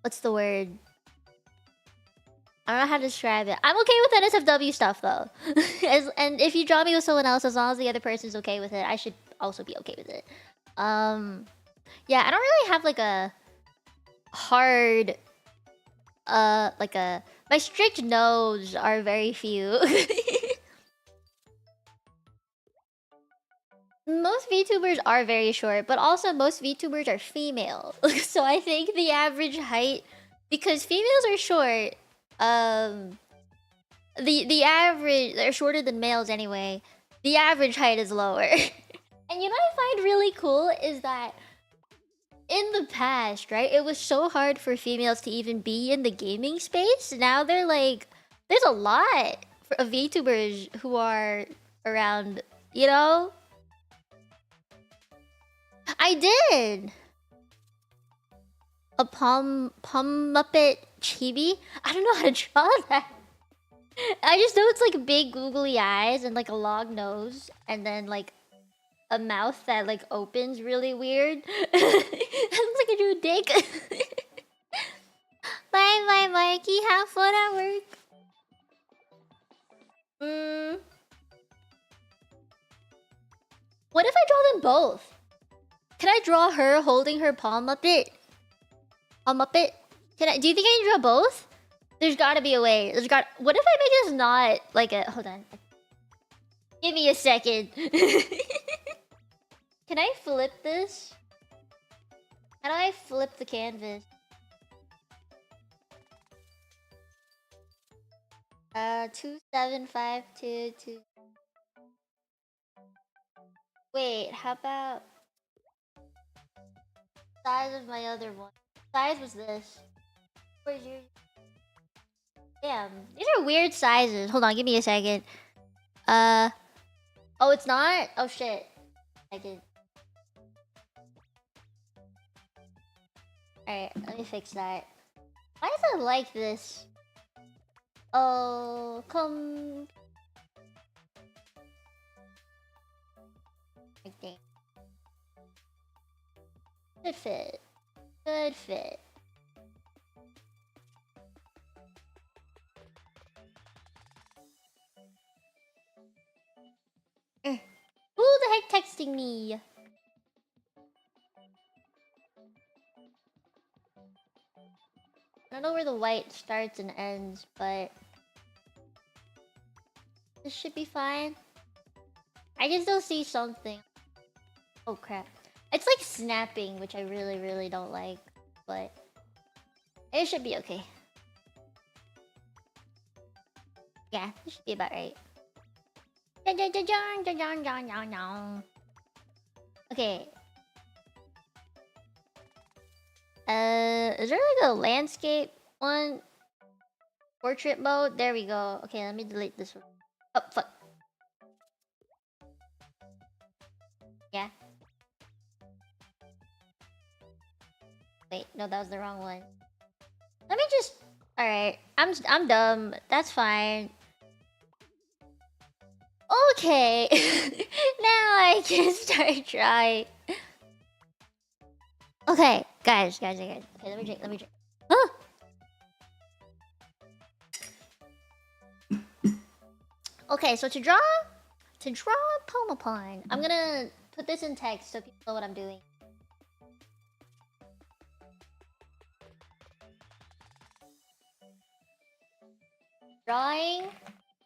what's the word? I don't know how to describe it. I'm okay with NSFW stuff though. And if you draw me with someone else, as long as the other person's okay with it, I should also be okay with it. Yeah, I don't really have like a hard, my strict no's are very few. Most VTubers are very short, but also most VTubers are female. So I think the average height, because females are short, the average, they're shorter than males anyway. The average height is lower. And you know what I find really cool is that in the past, right, it was so hard for females to even be in the gaming space. Now they're like, there's a lot of VTubers who are around, you know? I did! A Pomuppet chibi? I don't know how to draw that. I just know it's like big googly eyes and like a long nose and then like a mouth that like opens really weird. It looks like I drew a dick. Bye, Mikey. Have fun at work. What if I draw them both? Can I draw her holding her Pomuppet? Pomuppet? Do you think I can draw both? There's gotta be a way. What if I make this not like a... Hold on. Give me a second. Can I flip this? How do I flip the canvas? 27522. Wait, how about size of my other one? size was this? Where's your... Damn, these are weird sizes. Hold on, give me a second. Oh, it's not? Oh shit. Second. Alright, let me fix that. Why is it like this? Oh, come... Okay. Good fit. Good fit. Who the heck texting me? I don't know where the white starts and ends, but this should be fine. I can still see something. Oh crap. It's like snapping, which I really, really don't like, but it should be okay. Yeah, this should be about right. Okay. Is there like a landscape one? Portrait mode? There we go. Okay, let me delete this one. Oh, fuck. Yeah. Wait, no, that was the wrong one. Let me just... Alright, I'm dumb. That's fine. Okay. Now I can start trying. Okay, guys. Okay, let me drink. Huh? Okay, so to draw Pomuppet, I'm gonna put this in text so people know what I'm doing. Drawing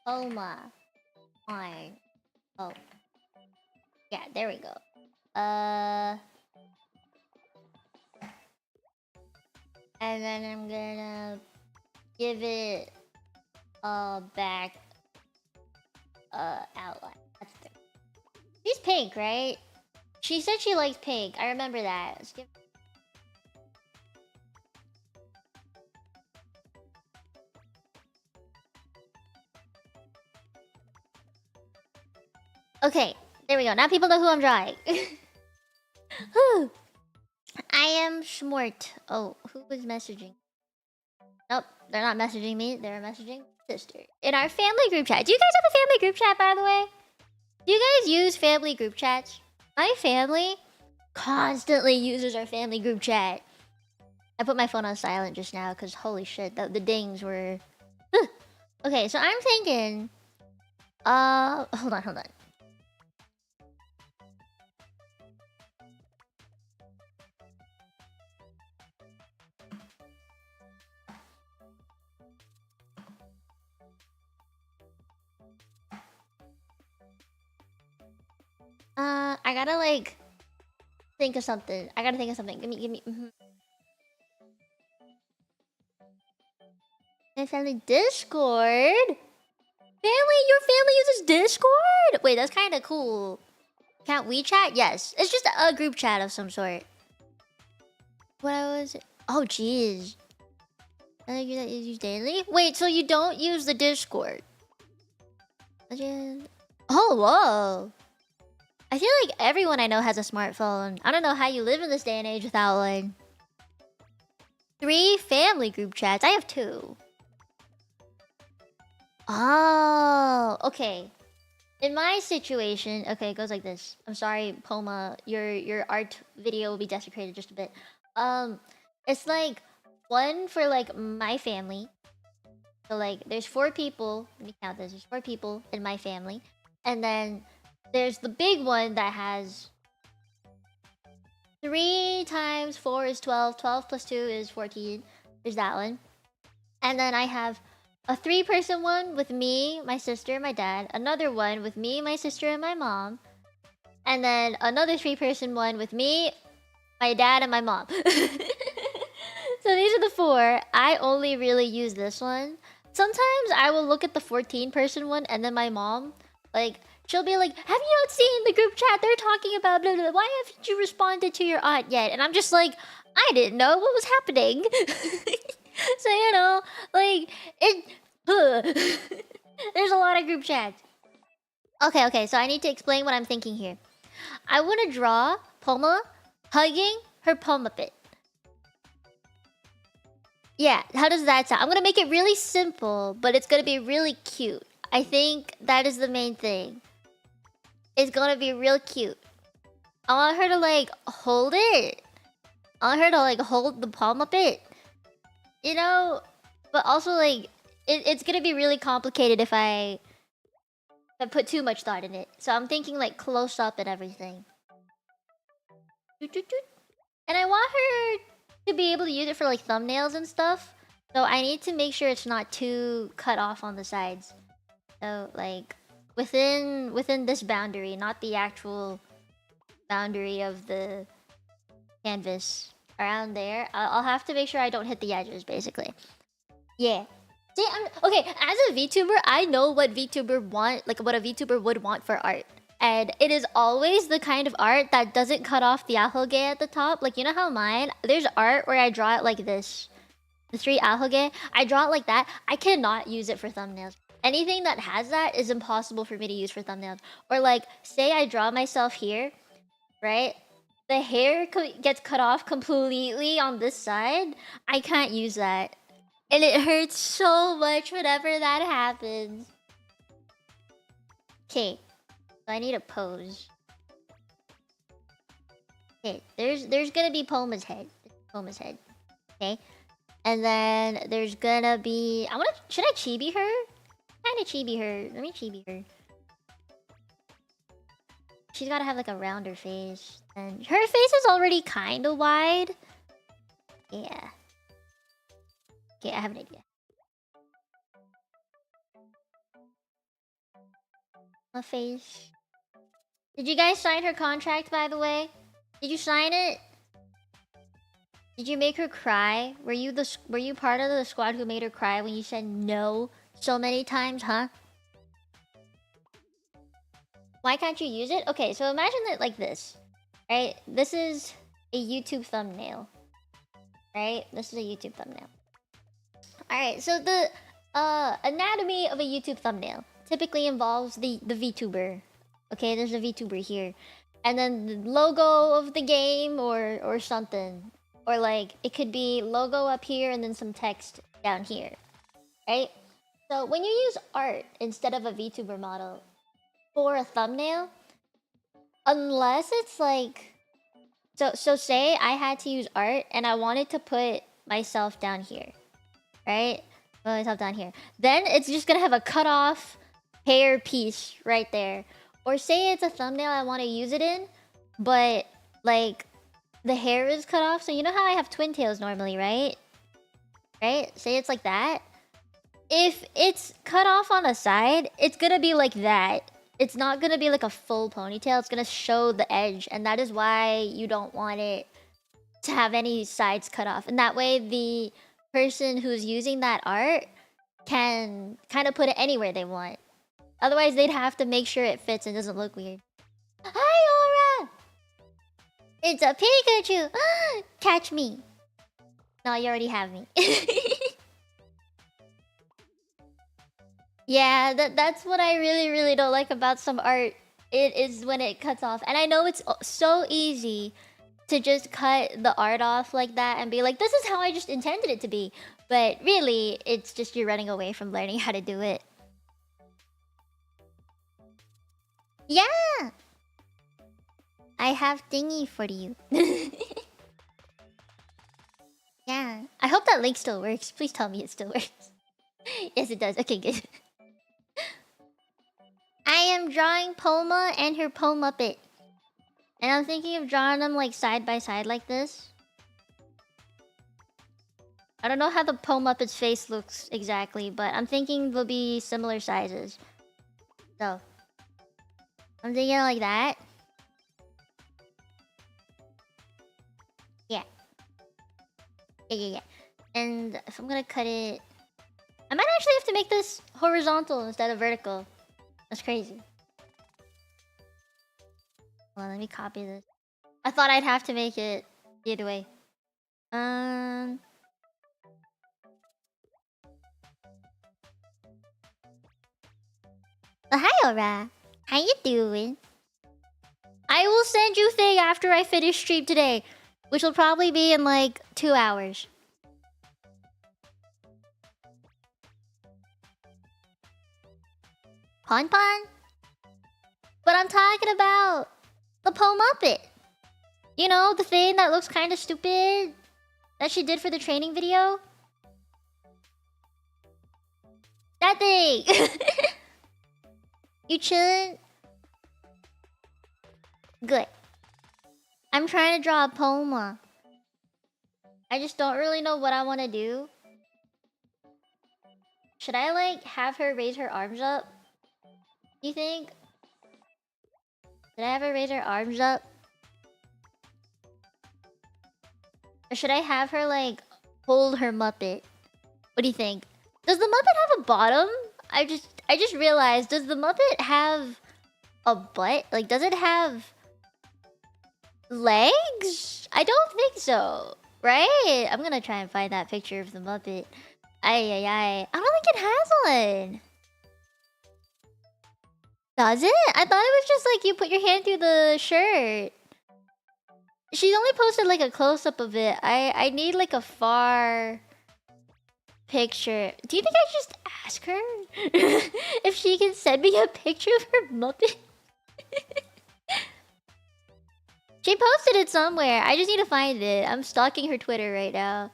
Pomuppet. Oh. Yeah, there we go. And then I'm gonna give it a back outline. That's it. She's pink, right? She said she likes pink. I remember that. Let's give... Okay, there we go. Now people know who I'm drawing. I am smart. Oh, who was messaging? Nope, they're not messaging me. They're messaging sister. In our family group chat. Do you guys have a family group chat, by the way? Do you guys use family group chats? My family constantly uses our family group chat. I put my phone on silent just now because holy shit, the dings were... Okay, so I'm thinking... Hold on. I gotta like think of something. Give me. My family Discord. Your family uses Discord? Wait, that's kind of cool. Can't we chat? Yes, it's just a group chat of some sort. What was it? Oh, jeez. I think you use daily. Wait, so you don't use the Discord? Oh, whoa. I feel like everyone I know has a smartphone. I don't know how you live in this day and age without one. 3 family group chats. I have 2. Oh, okay. In my situation, okay, it goes like this. I'm sorry, Poma, your art video will be desecrated just a bit. It's like one for like my family. So like there's 4 people. Let me count this. There's 4 people in my family. And then there's the big one that has 3 times 4 is 12. 12 plus 2 is 14. There's that one. And then I have a 3-person one with me, my sister, and my dad. Another one with me, my sister, and my mom. And then another 3-person one with me, my dad, and my mom. So these are the 4. I only really use this one. Sometimes I will look at the 14-person one and then my mom, like, she'll be like, have you not seen the group chat? They're talking about blah, blah, blah. Why haven't you responded to your aunt yet? And I'm just like, I didn't know what was happening. So, you know, like, it... There's a lot of group chats. Okay, so I need to explain what I'm thinking here. I want to draw Poma hugging her Pomuppet. Yeah, how does that sound? I'm gonna make it really simple, but it's gonna be really cute. I think that is the main thing. It's gonna be real cute. I want her to, like, hold it. I want her to, like, hold the Pomuppet. You know? But also, like, it's gonna be really complicated if I put too much thought in it. So I'm thinking, like, close up and everything. And I want her to be able to use it for, like, thumbnails and stuff. So I need to make sure it's not too cut off on the sides. So, like, within this boundary, not the actual boundary of the canvas. Around there. I'll have to make sure I don't hit the edges, basically. Yeah. See, okay, as a VTuber, I know what VTuber want, like, what a VTuber would want for art. And it is always the kind of art that doesn't cut off the ahoge at the top. Like, you know how mine? There's art where I draw it like this. The 3 ahoge. I draw it like that. I cannot use it for thumbnails. Anything that has that is impossible for me to use for thumbnails. Or, like, say I draw myself here, right? The hair gets cut off completely on this side. I can't use that. And it hurts so much whenever that happens. Okay. So I need a pose. Okay, there's gonna be Poma's head. Poma's head. Okay. And then there's gonna be... Should I chibi her? Kinda chibi her. Let me chibi her. She's gotta have, like, a rounder face. And her face is already kinda wide. Yeah. Okay, I have an idea. A face. Did you guys sign her contract, by the way? Did you sign it? Did you make her cry? Were you part of the squad who made her cry when you said no so many times, huh? Why can't you use it? Okay, so imagine it like this. Right? This is a YouTube thumbnail. Right? This is a YouTube thumbnail. Alright, so the anatomy of a YouTube thumbnail typically involves the VTuber. Okay, there's a VTuber here. And then the logo of the game or something. Or, like, it could be logo up here and then some text down here. Right? So when you use art instead of a VTuber model for a thumbnail, unless it's like... So say I had to use art and I wanted to put myself down here. Right? Put myself down here. Then it's just gonna have a cut off hair piece right there. Or say it's a thumbnail I want to use it in, but, like, the hair is cut off. So you know how I have twin tails normally, right? Right? Say it's like that. If it's cut off on the side, it's gonna be like that. It's not gonna be like a full ponytail. It's gonna show the edge. And that is why you don't want it to have any sides cut off. And that way the person who's using that art can kind of put it anywhere they want. Otherwise, they'd have to make sure it fits and doesn't look weird. Hi, Aura! It's a Pikachu! Catch me. No, you already have me. Yeah, that's what I really don't like about some art. It is when it cuts off. And I know it's so easy to just cut the art off like that and be like, this is how I just intended it to be. But really, it's just you're running away from learning how to do it. Yeah! I have thingy for you. Yeah. I hope that link still works. Please tell me it still works. Yes, it does. Okay, good. I am drawing Poma and her Pomuppet. And I'm thinking of drawing them, like, side by side like this. I don't know how the Pomuppet's face looks exactly, but I'm thinking they'll be similar sizes. So, I'm thinking like that. Yeah. Yeah. And if I'm gonna cut it... I might actually have to make this horizontal instead of vertical. That's crazy. Well, let me copy this. I thought I'd have to make it the other way. Um. Oh, hi, Aura. How you doing? I will send you thing after I finish stream today, which will probably be in like 2 hours. Pon Pon? But I'm talking about the Pomuppet. You know, the thing that looks kind of stupid that she did for the training video? That thing! You chillin'? Good. I'm trying to draw a Poma. I just don't really know what I want to do. Should I, like, have her raise her arms up? You think? Should I have her raise her arms up? Or should I have her, like, hold her Muppet? What do you think? Does the Muppet have a bottom? I just realized, does the Muppet have a butt? Like, does it have legs? I don't think so. Right? I'm gonna try and find that picture of the Muppet. I don't think it has one. Does it? I thought it was just like you put your hand through the shirt. She's only posted like a close-up of it. I need like a far picture. Do you think I should just ask her if she can send me a picture of her Muppet? She posted it somewhere. I just need to find it. I'm stalking her Twitter right now.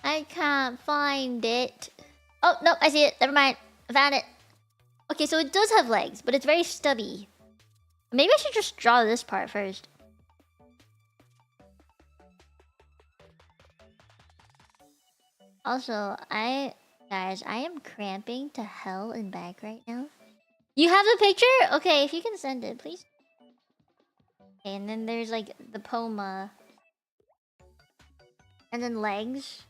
I can't find it. Oh, no, I see it. Never mind. I found it. Okay, so it does have legs, but it's very stubby. Maybe I should just draw this part first. Also, guys, I am cramping to hell and back right now. You have the picture? Okay, if you can send it, please. Okay, and then there's like the Poma. And then legs.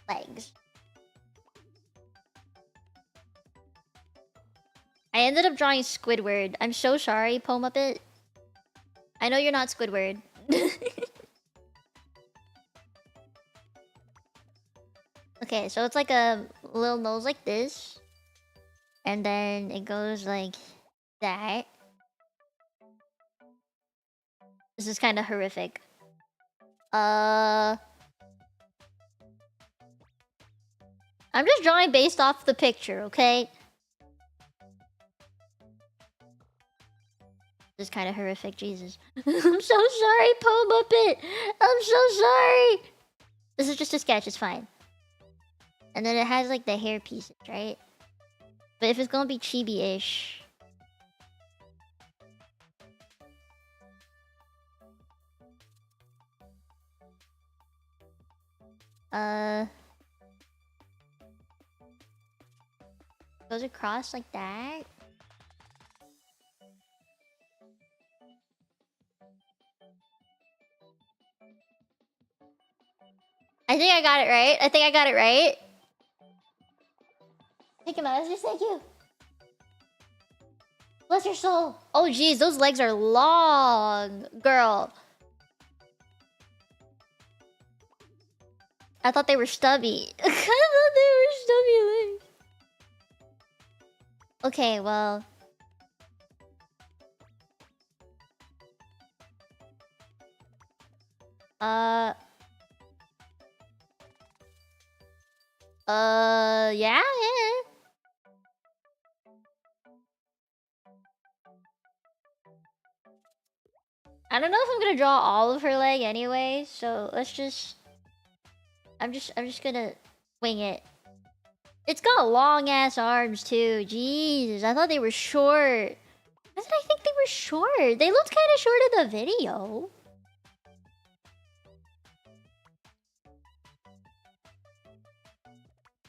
Legs. I ended up drawing Squidward. I'm so sorry, Pomuppet. I know you're not Squidward. Okay, so it's like a little nose like this. And then it goes like that. This is kind of horrific. I'm just drawing based off the picture, okay? This is kind of horrific, Jesus. I'm so sorry, Pomuppet. I'm so sorry. This is just a sketch, it's fine. And then it has like the hair pieces, right? But if it's gonna be chibi-ish... Goes across like that. I think I got it right. I think I got it right. Thank you, my message. Thank you. Bless your soul. Oh, jeez, those legs are long, girl. I thought they were stubby. I thought they were stubby legs. Okay, well. Yeah. I don't know if I'm gonna draw all of her leg anyway, so let's just... I'm just gonna wing it. It's got long ass arms too. Jesus, I thought they were short. Why did I think they were short? They looked kind of short in the video.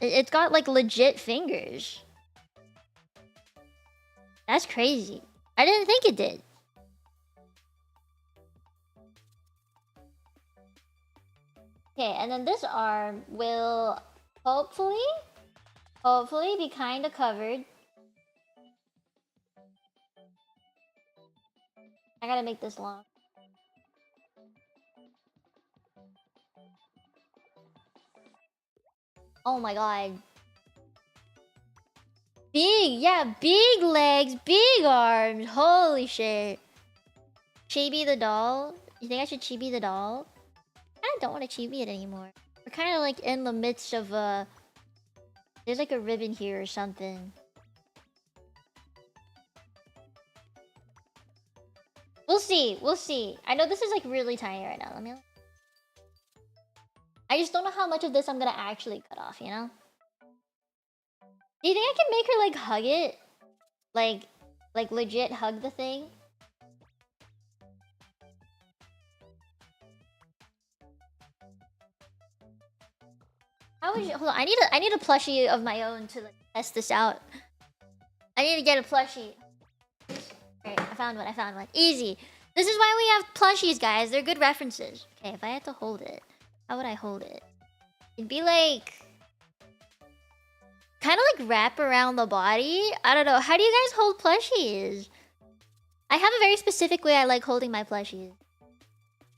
It's got like legit fingers. That's crazy. I didn't think it did. Okay, and then this arm will Hopefully be kinda covered. I gotta make this long. Oh my god. Big, yeah, big legs, big arms. Holy shit. Chibi the doll? You think I should chibi the doll? I don't want to chibi it anymore. We're kind of like in the midst of there's like a ribbon here or something. We'll see. We'll see. I know this is like really tiny right now. Let me. I just don't know how much of this I'm gonna actually cut off. You know. Do you think I can make her like hug it? Like legit hug the thing? How would you? Hold on. I need a plushie of my own to like test this out. I need to get a plushie. Alright, I found one. Easy. This is why we have plushies, guys. They're good references. Okay, if I had to hold it, how would I hold it? It'd be like kind of like wrap around the body. I don't know. How do you guys hold plushies? I have a very specific way I like holding my plushies,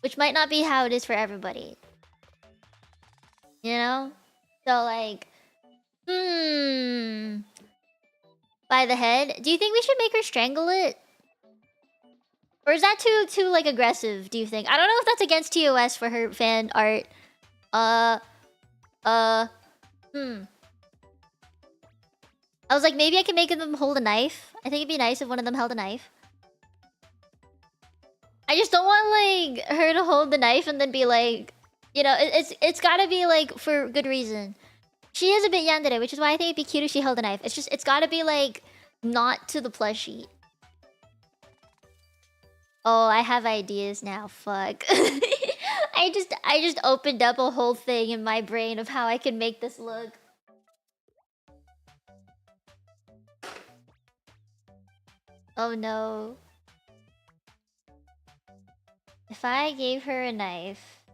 which might not be how it is for everybody. You know? So like, by the head. Do you think we should make her strangle it? Or is that too like aggressive, do you think? I don't know if that's against TOS for her fan art. I was like, maybe I can make them hold a knife. I think it'd be nice if one of them held a knife. I just don't want like her to hold the knife and then be like, you know, it's gotta be like for good reason. She is a bit yandere, which is why I think it'd be cute if she held a knife. It's gotta be like not to the plushie. Oh, I have ideas now. Fuck. I just opened up a whole thing in my brain of how I can make this look. Oh no. If I gave her a knife,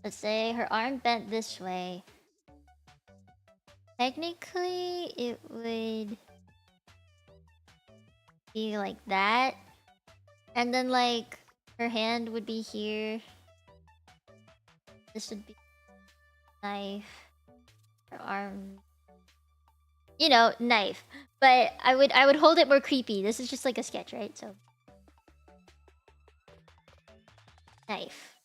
let's say her arm bent this way, technically it would be like that. And then like her hand would be here. This would be knife. Her arm. You know, knife. But I would hold it more creepy. This is just like a sketch, right? So knife.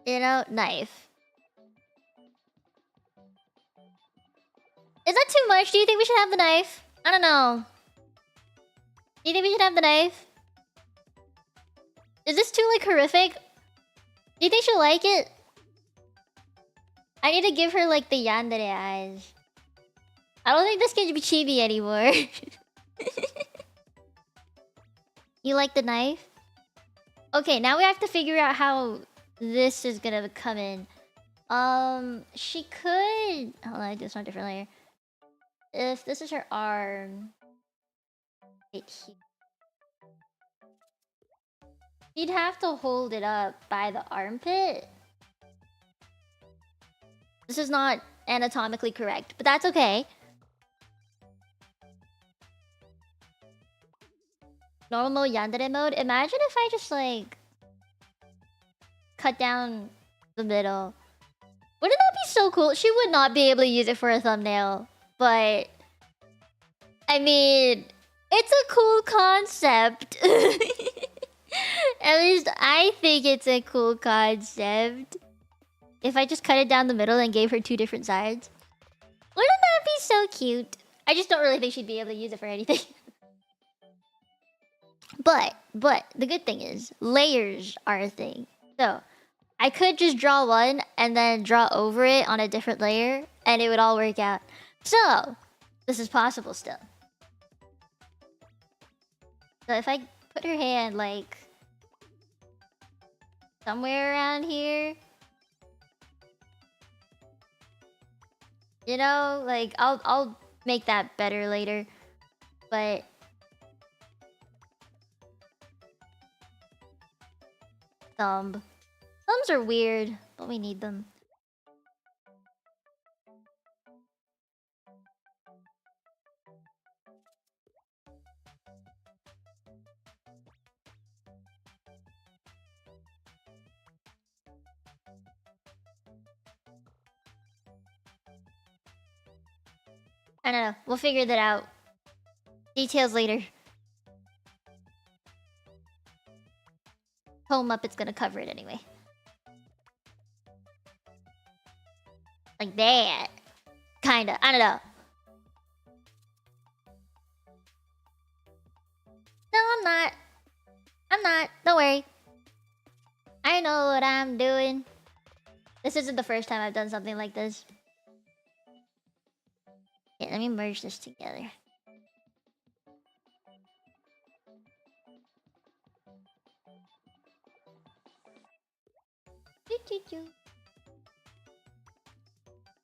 You know, knife. Is that too much? Do you think we should have the knife? I don't know. Do you think we should have the knife? Is this too like horrific? Do you think she'll like it? I need to give her like the yandere eyes. I don't think this can be chibi anymore. You like the knife? Okay, now we have to figure out how this is gonna come in. She could... Hold on, I do this on a different layer. If this is her arm... Right here. You'd have to hold it up by the armpit. This is not anatomically correct, but that's okay. Normal yandere mode. Imagine if I just like cut down the middle. Wouldn't that be so cool? She would not be able to use it for a thumbnail, but I mean, it's a cool concept. At least I think it's a cool concept. If I just cut it down the middle and gave her two different sides. Wouldn't that be so cute? I just don't really think she'd be able to use it for anything. But the good thing is, layers are a thing. So, I could just draw one and then draw over it on a different layer, and it would all work out. So, this is possible still. So if I put her hand, like, somewhere around here... You know, like, I'll make that better later. But... thumb. Thumbs are weird, but we need them. I don't know. We'll figure that out. Details later. Pomuppet's gonna cover it anyway. Like that. Kinda. I don't know. No, I'm not. I'm not. Don't worry. I know what I'm doing. This isn't the first time I've done something like this. Okay, let me merge this together.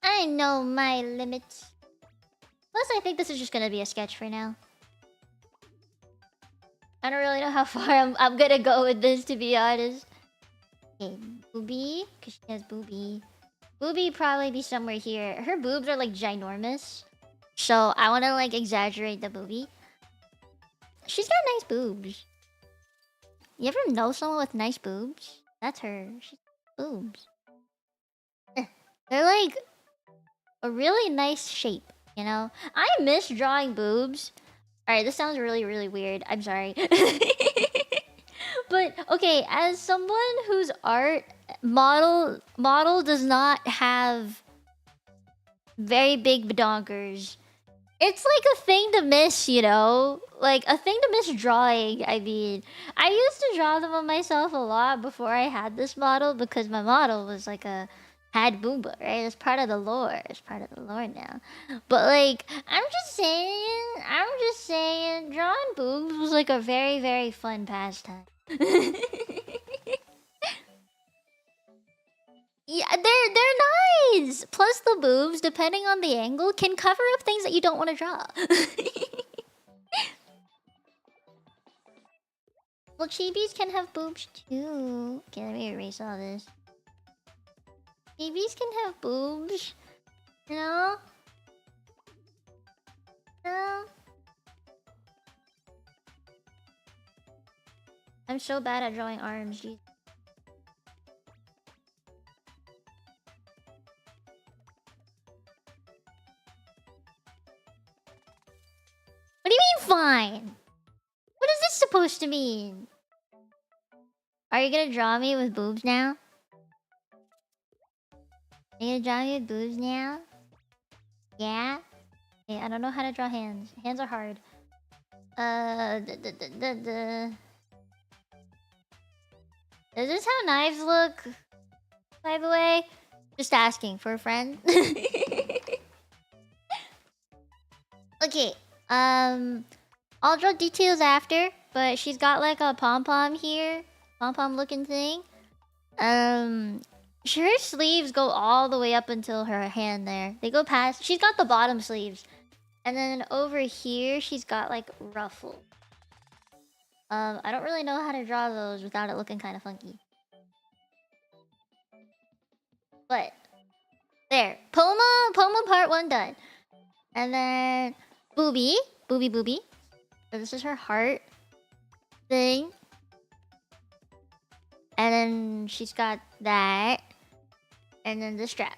I know my limits. Plus, I think this is just gonna be a sketch for now. I don't really know how far I'm gonna go with this, to be honest. Okay, Booby, because she has Booby. Booby probably be somewhere here. Her boobs are like ginormous, so I want to like exaggerate the Booby. She's got nice boobs. You ever know someone with nice boobs? That's her. She's boobs. They're like a really nice shape, you know? I miss drawing boobs. Alright, this sounds really, really weird. I'm sorry. But, okay, as someone whose art model does not have very big badonkers, it's like a thing to miss, you know? Like, a thing to miss drawing, I mean. I used to draw them on myself a lot before I had this model because my model was like a... had booba, right? It's part of the lore. It's part of the lore now. But, like, I'm just saying, drawing boobs was like a very, very fun pastime. Yeah, they're nice. Plus the boobs, depending on the angle, can cover up things that you don't want to draw. Well, chibis can have boobs too. Okay, let me erase all this. Chibis can have boobs, you know? No. I'm so bad at drawing arms. Jeez. What do you mean fine? What is this supposed to mean? Are you gonna draw me with boobs now? Are you gonna draw me with boobs now? Yeah? Okay, I don't know how to draw hands. Hands are hard. Is this how knives look? By the way? Just asking for a friend. Okay, I'll draw details after, but she's got like a pom-pom here. Pom-pom looking thing. Her sleeves go all the way up until her hand there. They go past... She's got the bottom sleeves. And then over here, she's got like ruffle. I don't really know how to draw those without it looking kind of funky. But there. Poma part 1 done. And then Booby. Booby. So this is her heart thing. And then she's got that. And then the strap.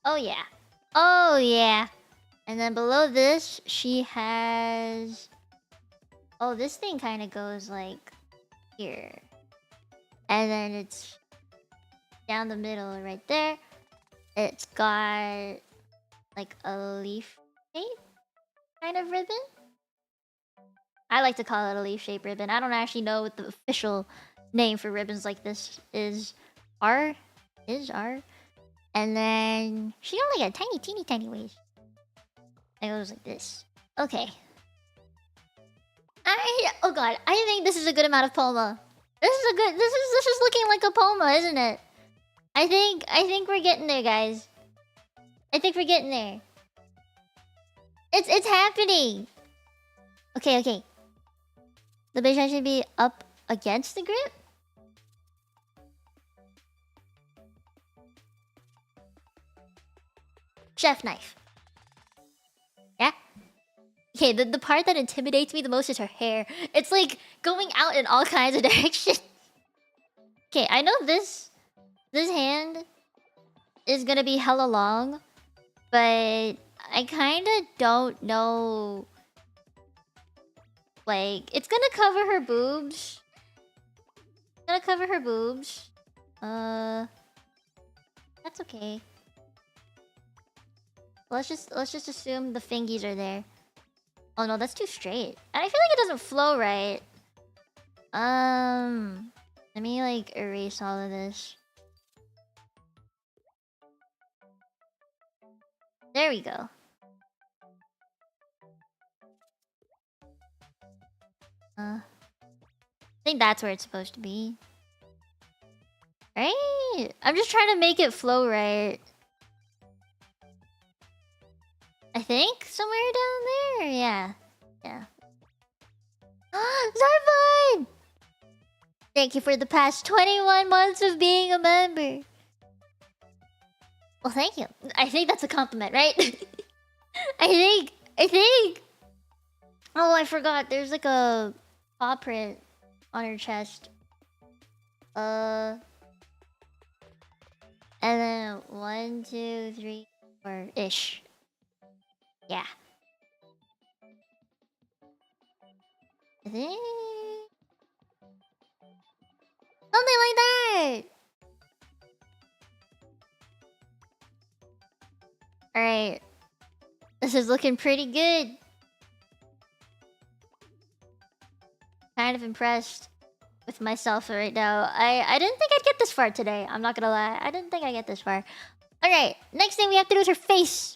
Oh yeah. Oh yeah. And then below this, she has... Oh, this thing kind of goes like here. And then it's down the middle right there. It's got like a leaf shape kind of ribbon. I like to call it a leaf shape ribbon. I don't actually know what the official name for ribbons like this is. R? And then she got like a teeny tiny waist. It goes like this. Okay. Oh god, I think this is a good amount of Poma. This is looking like a Poma, isn't it? I think we're getting there, guys. I think we're getting there. It's happening. Okay. The bitch should be up against the grip. Chef knife. Yeah? Okay, the part that intimidates me the most is her hair. It's like going out in all kinds of directions. Okay, I know this hand is gonna be hella long, but I kinda don't know. Like, it's gonna cover her boobs. It's gonna cover her boobs. That's okay. Let's just assume the fingies are there. Oh no, that's too straight. And I feel like it doesn't flow right. Let me like erase all of this. There we go. I think that's where it's supposed to be. Right? I'm just trying to make it flow right. I think somewhere down there. Yeah. Yeah. Zarvine! Thank you for the past 21 months of being a member. Well, thank you. I think that's a compliment, right? I think. Oh, I forgot. There's like a paw print on her chest. And then 1, 2, 3, 4-ish. Yeah. I think something like that. All right. This is looking pretty good. Kind of impressed with myself right now. I didn't think I'd get this far today. I'm not gonna lie. I didn't think I'd get this far. Alright, next thing we have to do is her face.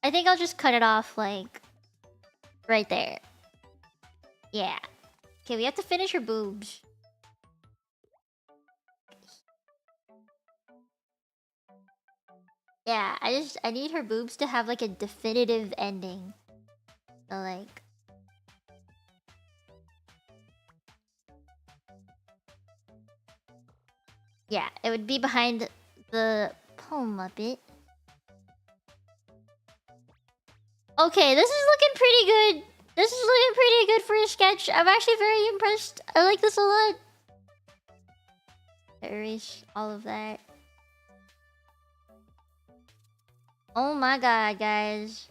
I think I'll just cut it off, like, right there. Yeah. Okay, we have to finish her boobs. Yeah, I need her boobs to have, like, a definitive ending. So, like... Yeah, it would be behind the Pomuppet. Okay, this is looking pretty good. This is looking pretty good for a sketch. I'm actually very impressed. I like this a lot. Erase all of that. Oh my god, guys.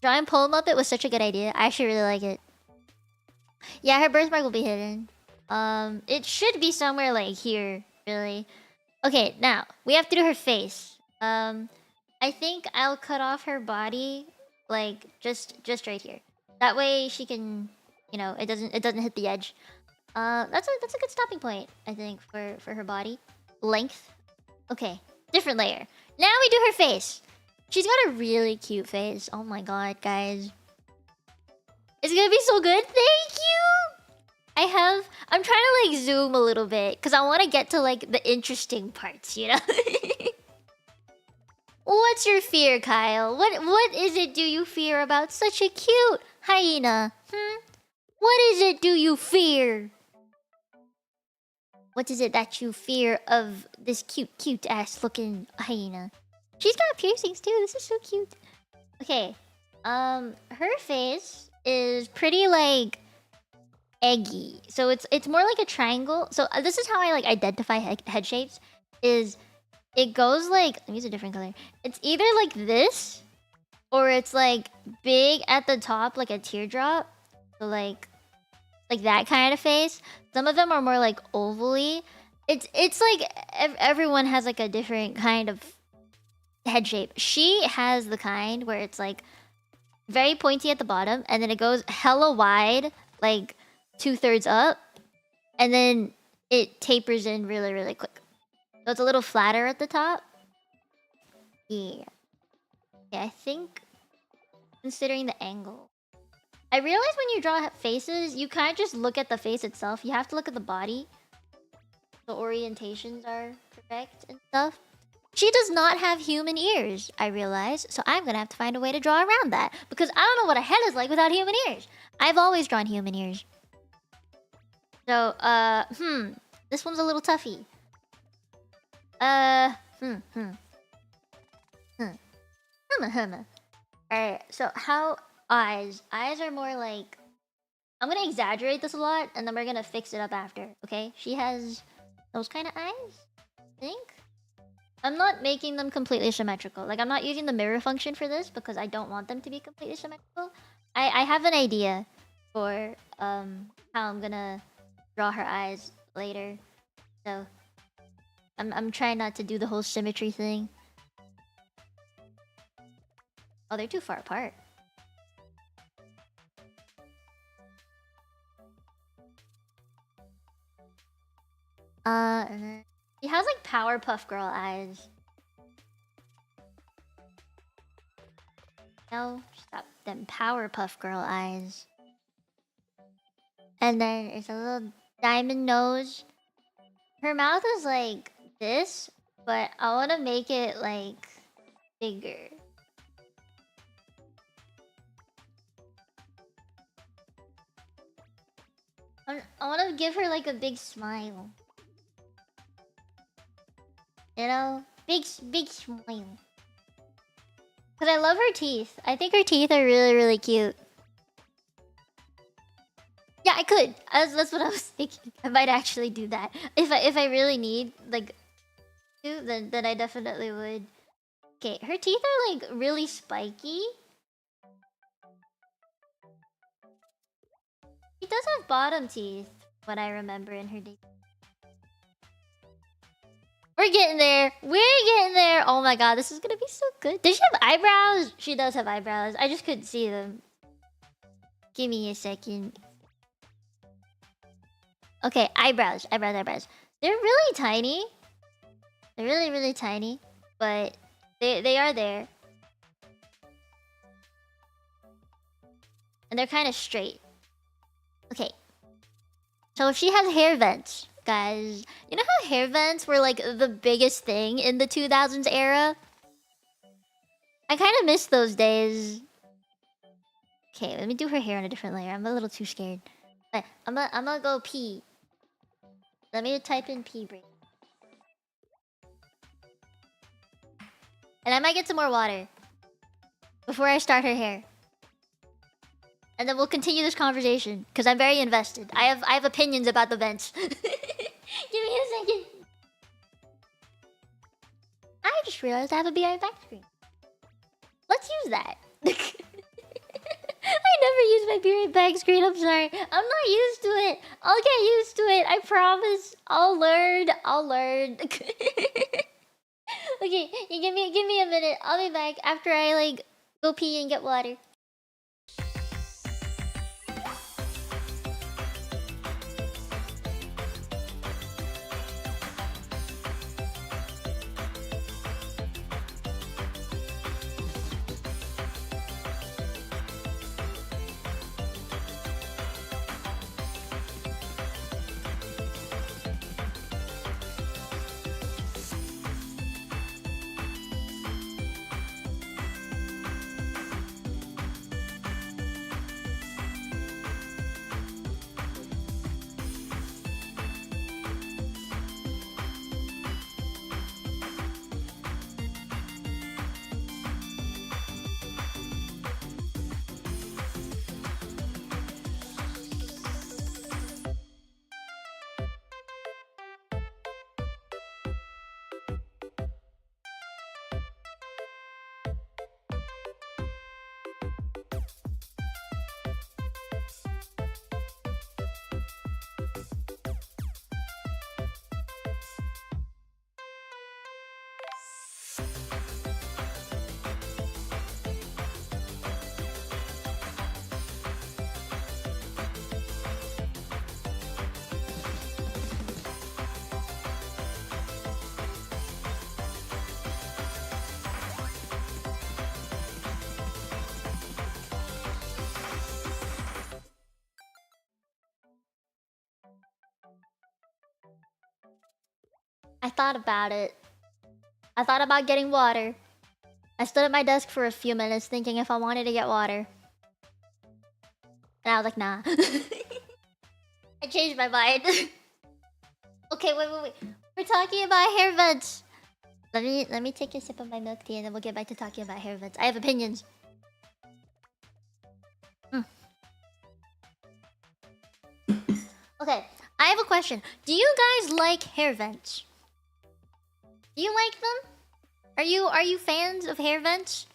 Drawing Pomuppet was such a good idea. I actually really like it. Yeah, her birthmark will be hidden. It should be somewhere like here, really. Okay, now we have to do her face. I think I'll cut off her body, like just right here. That way she can, you know, it doesn't hit the edge. That's a good stopping point, I think, for her body length. Okay, different layer. Now we do her face. She's got a really cute face. Oh my god, guys. It's gonna be so good. Thank you! I'm trying to like zoom a little bit because I want to get to like the interesting parts, you know? What's your fear, Kyle? What is it do you fear about such a cute hyena? What is it do you fear? What is it that you fear of this cute ass looking hyena? She's got piercings too. This is so cute. Okay. Her face is pretty like eggy. So it's more like a triangle. So this is how I like identify head shapes. Is it goes like, let me use a different color. It's either like this, or it's like big at the top, like a teardrop. So like that kind of face. Some of them are more like ovally. It's like everyone has like a different kind of head shape. She has the kind where it's like very pointy at the bottom, and then it goes hella wide, like 2/3 up, and then it tapers in really, really quick. So it's a little flatter at the top. Yeah. Yeah, I think considering the angle. I realize when you draw faces, you can't just look at the face itself. You have to look at the body. The orientations are correct and stuff. She does not have human ears, I realize. So I'm gonna have to find a way to draw around that. Because I don't know what a head is like without human ears. I've always drawn human ears. So, this one's a little toughy. Alright, so how eyes? Eyes are more like... I'm gonna exaggerate this a lot, and then we're gonna fix it up after, okay? She has those kind of eyes, I think? I'm not making them completely symmetrical. Like, I'm not using the mirror function for this because I don't want them to be completely symmetrical. I have an idea for how I'm gonna draw her eyes later. So I'm trying not to do the whole symmetry thing. Oh, they're too far apart. And then she has like Powerpuff Girl eyes. No, stop them Powerpuff Girl eyes. And then it's a little diamond nose. Her mouth is like this, but I want to make it like bigger. I want to give her like a big smile. You know? Big smile. Cause I love her teeth. I think her teeth are really cute. Yeah, I could. That's what I was thinking. I might actually do that. If I really need like to, then I definitely would. Okay, her teeth are like really spiky. She does have bottom teeth, what I remember in her day. We're getting there. We're getting there. Oh my god, this is gonna be so good. Does she have eyebrows? She does have eyebrows. I just couldn't see them. Give me a second. Okay, eyebrows. They're really tiny. They're really tiny. But they are there. And they're kind of straight. Okay. So if she has hair vents, guys, you know how hair vents were like the biggest thing in the 2000s era? I kind of miss those days. Okay, let me do her hair on a different layer. I'm a little too scared. But I'm gonna go pee. Let me type in pee break. And I might get some more water before I start her hair. And then we'll continue this conversation because I'm very invested. I have opinions about the vents. Give me a second. I just realized I have a BI back screen. Let's use that. I never use my BI back screen. I'm sorry. I'm not used to it. I'll get used to it. I promise. I'll learn. Okay, you give me a minute. I'll be back after I like go pee and get water. I thought about it. I thought about getting water. I stood at my desk for a few minutes thinking if I wanted to get water. And I was like, nah. I changed my mind. Okay, wait. We're talking about hair vents. Let me take a sip of my milk tea and then we'll get back to talking about hair vents. I have opinions. Okay, I have a question. Do you guys like hair vents? Do you like them? Are you fans of hair vents?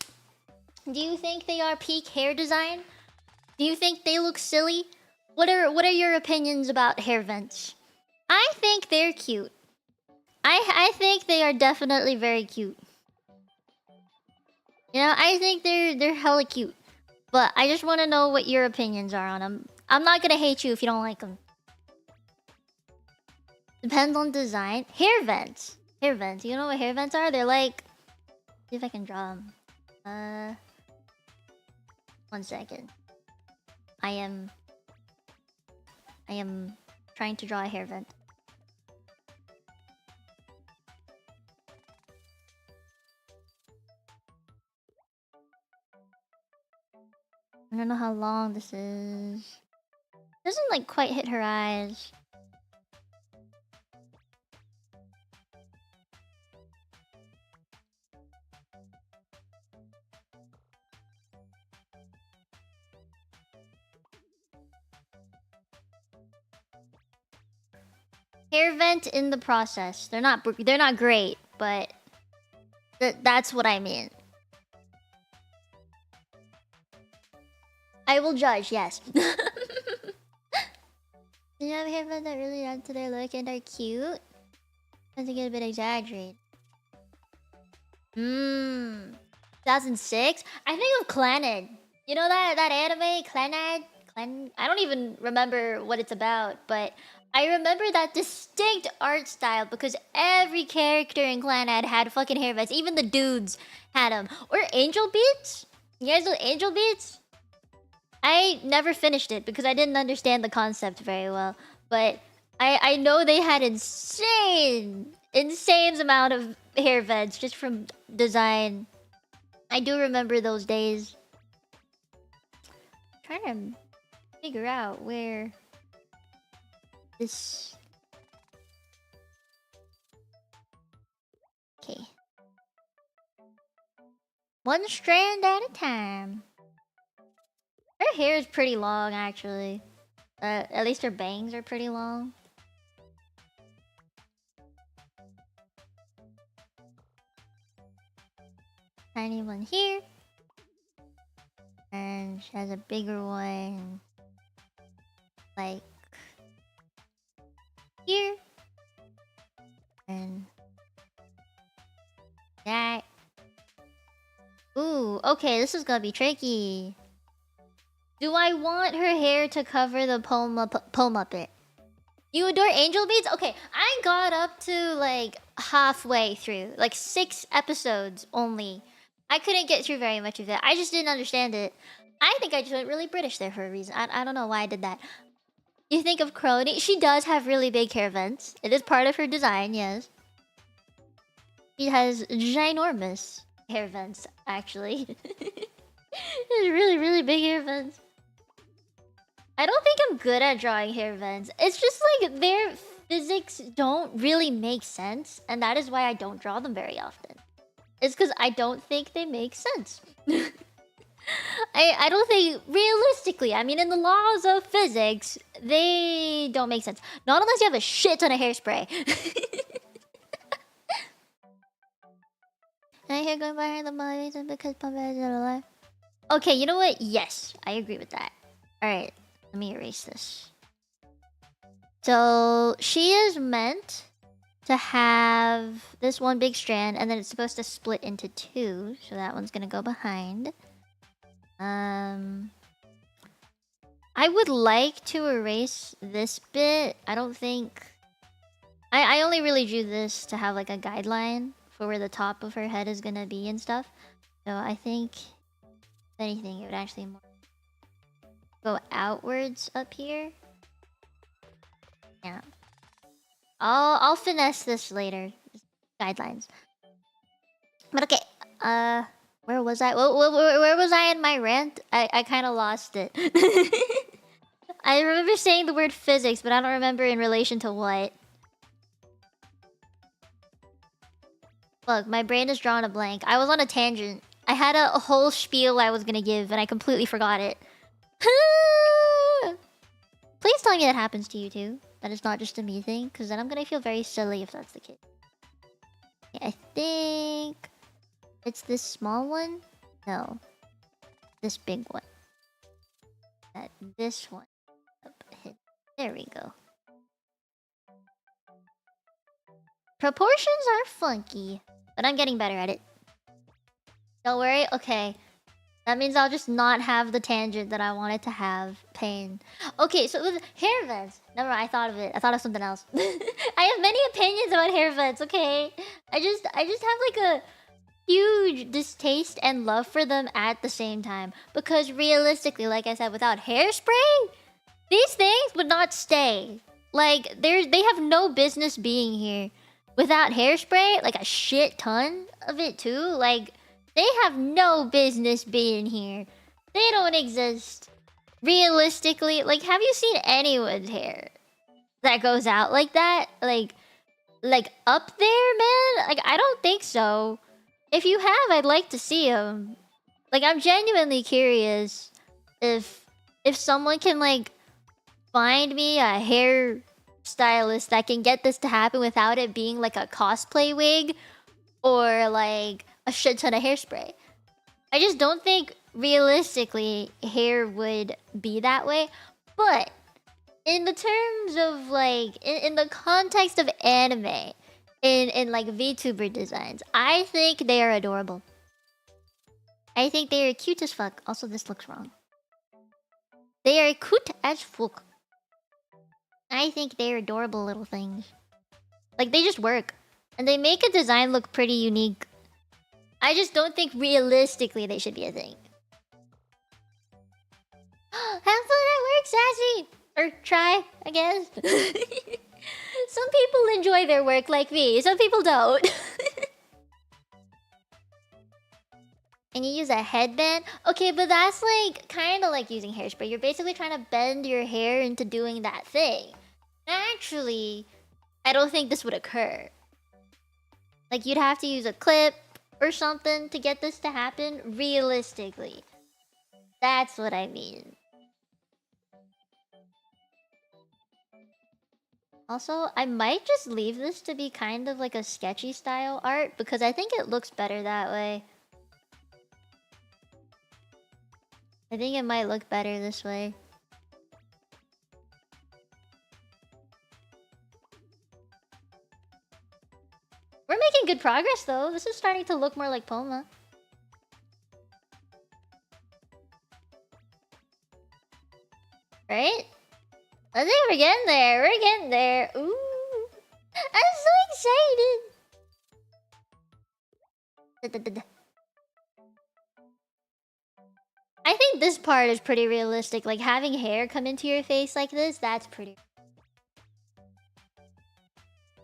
Do you think they are peak hair design? Do you think they look silly? What are your opinions about hair vents? I think they're cute. I think they are definitely very cute. You know, I think they're hella cute. But I just want to know what your opinions are on them. I'm not gonna hate you if you don't like them. Depends on design. Hair vents. Hair vents. You know what hair vents are? They're like... See if I can draw them. 1 second. I am trying to draw a hair vent. I don't know how long this is. Doesn't like quite hit her eyes. Hair vent in the process. They're not great, but that's what I mean. I will judge, yes. Do you have hair vents that really add to their look and are cute? Tends to get a bit exaggerated. 2006? I think of Clannad. You know that anime, Clannad? I don't even remember what it's about, but I remember that distinct art style because every character in Clannad had fucking hair vents. Even the dudes had them. Or Angel Beats? You guys know Angel Beats? I never finished it because I didn't understand the concept very well. But I know they had insane amount of hair vents just from design. I do remember those days. I'm trying to figure out where this... Okay. One strand at a time. Her hair is pretty long, actually. At least her bangs are pretty long. Tiny one here. And she has a bigger one. Like... here. And... that. Ooh, okay, this is gonna be tricky. Do I want her hair to cover the Pomuppet? You adore Angel Beats? Okay, I got up to like halfway through. Like 6 episodes only. I couldn't get through very much of it. I just didn't understand it. I think I just went really British there for a reason. I don't know why I did that. You think of Crony? She does have really big hair vents. It is part of her design, yes. She has ginormous hair vents, actually. There's really big hair vents. I don't think I'm good at drawing hair vents. It's just like their physics don't really make sense, and that is why I don't draw them very often. It's because I don't think they make sense. I don't think, realistically, I mean, in the laws of physics, they don't make sense. Not unless you have a shit ton of hairspray. I hear going behind the body because Pomuppet is alive. Okay, you know what? Yes, I agree with that. Alright, let me erase this. So, she is meant to have this one big strand, and then it's supposed to split into 2. So that one's gonna go behind. I would like to erase this bit. I don't think... I only really drew this to have like a guideline for where the top of her head is gonna be and stuff. So I think, if anything, it would actually more go outwards up here. Yeah. I'll finesse this later. Guidelines. But okay. Where was I? Where was I in my rant? I kind of lost it. I remember saying the word physics, but I don't remember in relation to what. Fuck, my brain is drawing a blank. I was on a tangent. I had a whole spiel I was gonna give, and I completely forgot it. Please tell me that happens to you too. That it's not just a me thing, because then I'm gonna feel very silly if that's the case. Okay, I think it's this small one. No, this big one. This one. There we go. Proportions are funky, but I'm getting better at it. Don't worry. Okay. That means I'll just not have the tangent that I wanted to have. Pain. Okay, so with hair vents. Never mind, I thought of it. I thought of something else. I have many opinions about hair vents, okay? I just have like a huge distaste and love for them at the same time. Because realistically, like I said, without hairspray, these things would not stay. Like, they have no business being here. Without hairspray, like a shit ton of it too, like, they have no business being here. They don't exist. Realistically, like, have you seen anyone's hair that goes out like that? Like up there, man? Like, I don't think so. If you have, I'd like to see them. Like, I'm genuinely curious if someone can, like, find me a hair stylist that can get this to happen without it being like a cosplay wig or like a shit ton of hairspray. I just don't think realistically hair would be that way. But in the terms of like in the context of anime, in like VTuber designs, I think they are adorable. I think they are cute as fuck. Also, this looks wrong. They are cute as fuck. I think they're adorable little things. Like, they just work. And they make a design look pretty unique. I just don't think realistically they should be a thing. Have fun at work, Sassy! Or try, I guess. Some people enjoy their work like me. Some people don't. And you use a headband? Okay, but that's like kind of like using hairspray. You're basically trying to bend your hair into doing that thing. Actually, I don't think this would occur. Like, you'd have to use a clip or something to get this to happen realistically. That's what I mean. Also, I might just leave this to be kind of like a sketchy style art because I think it looks better that way. I think it might look better this way. We're making good progress though. This is starting to look more like Poma. Right? I think we're getting there. We're getting there. Ooh. I'm so excited. I think this part is pretty realistic. Like, having hair come into your face like this, that's pretty...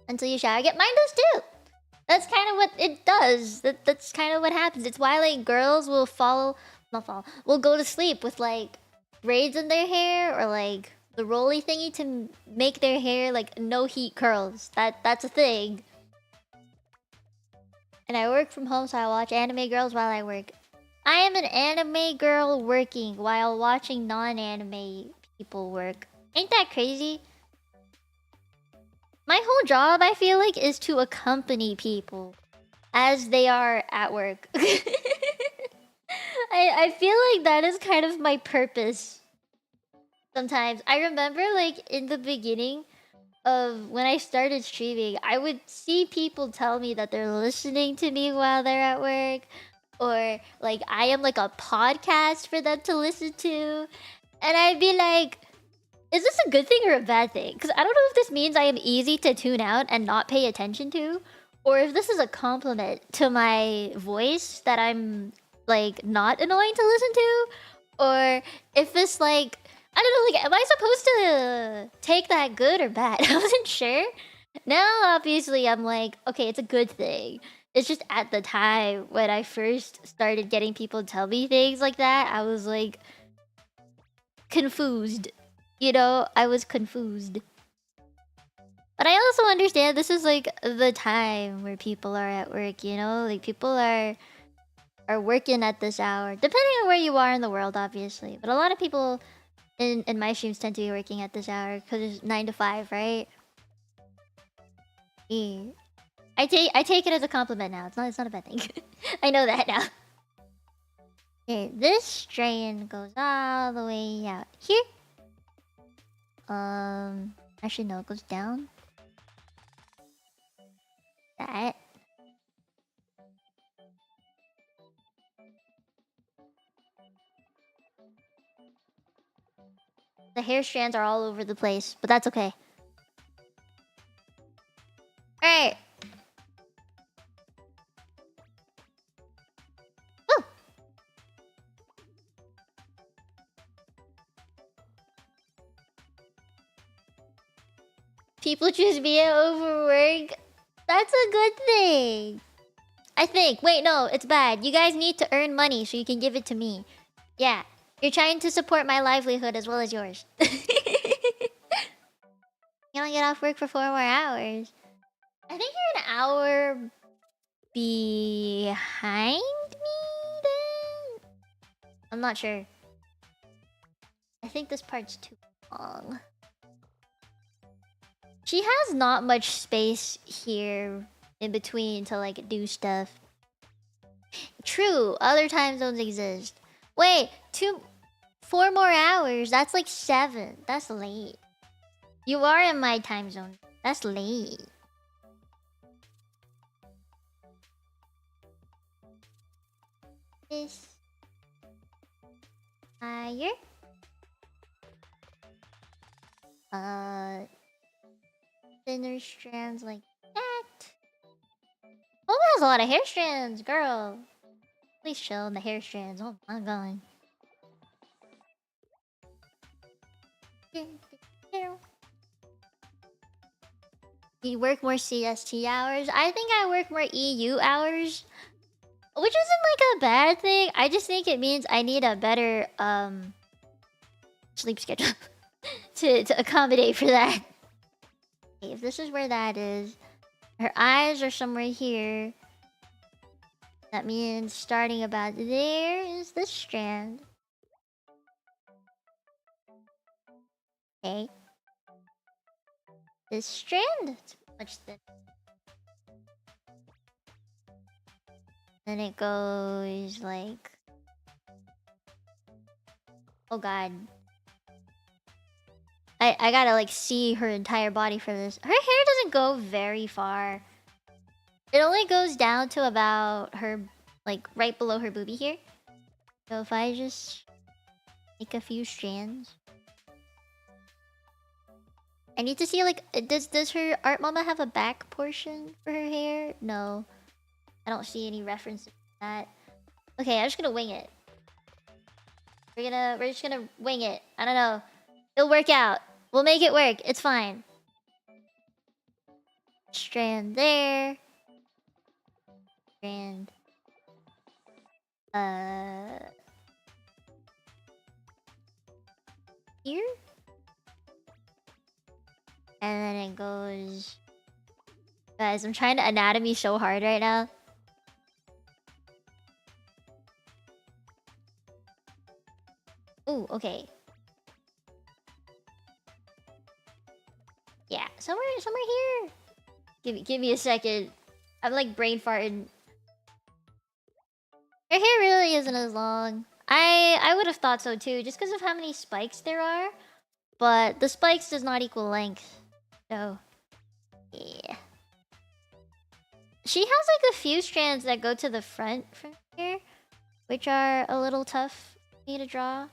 Until you shower. Mine does too! That's kind of what it does. That's kind of what happens. It's why, like, girls will will go to sleep with, like, braids in their hair or, like, the rolly thingy to make their hair, like, no heat curls. That's a thing. And I work from home, so I watch anime girls while I work. I am an anime girl working while watching non-anime people work. Ain't that crazy? My whole job, I feel like, is to accompany people as they are at work. I feel like that is kind of my purpose. Sometimes. I remember, like, in the beginning of when I started streaming, I would see people tell me that they're listening to me while they're at work. Or, like, I am, like, a podcast for them to listen to. And I'd be like... Is this a good thing or a bad thing? Because I don't know if this means I am easy to tune out and not pay attention to, or if this is a compliment to my voice that I'm, like, not annoying to listen to, or if this, like, I don't know, like, am I supposed to take that good or bad? I wasn't sure. Now, obviously, I'm like, okay, it's a good thing. It's just at the time when I first started getting people tell me things like that, I was, like, confused. You know, I was confused. But I also understand this is like the time where people are at work, you know? Like people are working at this hour. Depending on where you are in the world, obviously. But a lot of people in my streams tend to be working at this hour because it's 9 to 5, right? Yeah. I take it as a compliment now. It's not a bad thing. I know that now. Okay, this strand goes all the way out here. Actually no, it goes down. That. The hair strands are all over the place, but that's okay. Alright. Woo! People choose me over work. That's a good thing. I think. Wait, no, it's bad. You guys need to earn money so you can give it to me. Yeah. You're trying to support my livelihood as well as yours. You don't get off work for 4 more hours. I think you're an hour behind me then? I'm not sure. I think this part's too long. She has not much space here in between to like do stuff. True, other time zones exist. Wait, 4 more hours? That's like 7. That's late. You are in my time zone. That's late. This higher. Thinner strands like that. Oh, has a lot of hair strands, girl. Please chill in the hair strands. Oh my god. You work more CST hours? I think I work more EU hours. Which isn't like a bad thing. I just think it means I need a better sleep schedule to accommodate for that. Okay, if this is where that is, her eyes are somewhere here. That means starting about there is this strand. Okay. This strand? It's much thin. Then it goes like... Oh god. I gotta like see her entire body for this. Her hair doesn't go very far. It only goes down to about her, like right below her boobie here. So if I just make a few strands. I need to see like, does her art mama have a back portion for her hair? No. I don't see any reference to that. Okay, I'm just gonna wing it. We're just gonna wing it. I don't know. It'll work out. We'll make it work. It's fine. Strand there. Strand. Here? And then it goes... Guys, I'm trying to anatomy so hard right now. Ooh, okay. Yeah, somewhere here. Give me a second. I'm like brain farting. Her hair really isn't as long. I would have thought so too, just because of how many spikes there are. But the spikes does not equal length. So, yeah. She has like a few strands that go to the front from here, which are a little tough for me to draw.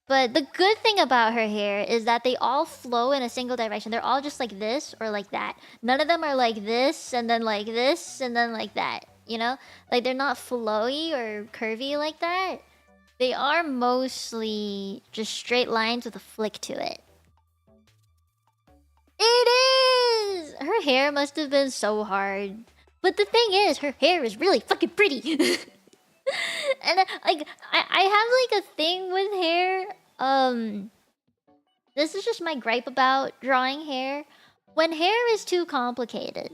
But the good thing about her hair is that they all flow in a single direction. They're all just like this or like that. None of them are like this and then like this and then like that. You know? Like they're not flowy or curvy like that. They are mostly just straight lines with a flick to it. It is! Her hair must have been so hard. But the thing is, her hair is really fucking pretty. And like, I have like a thing with hair. This is just my gripe about drawing hair. when hair is too complicated,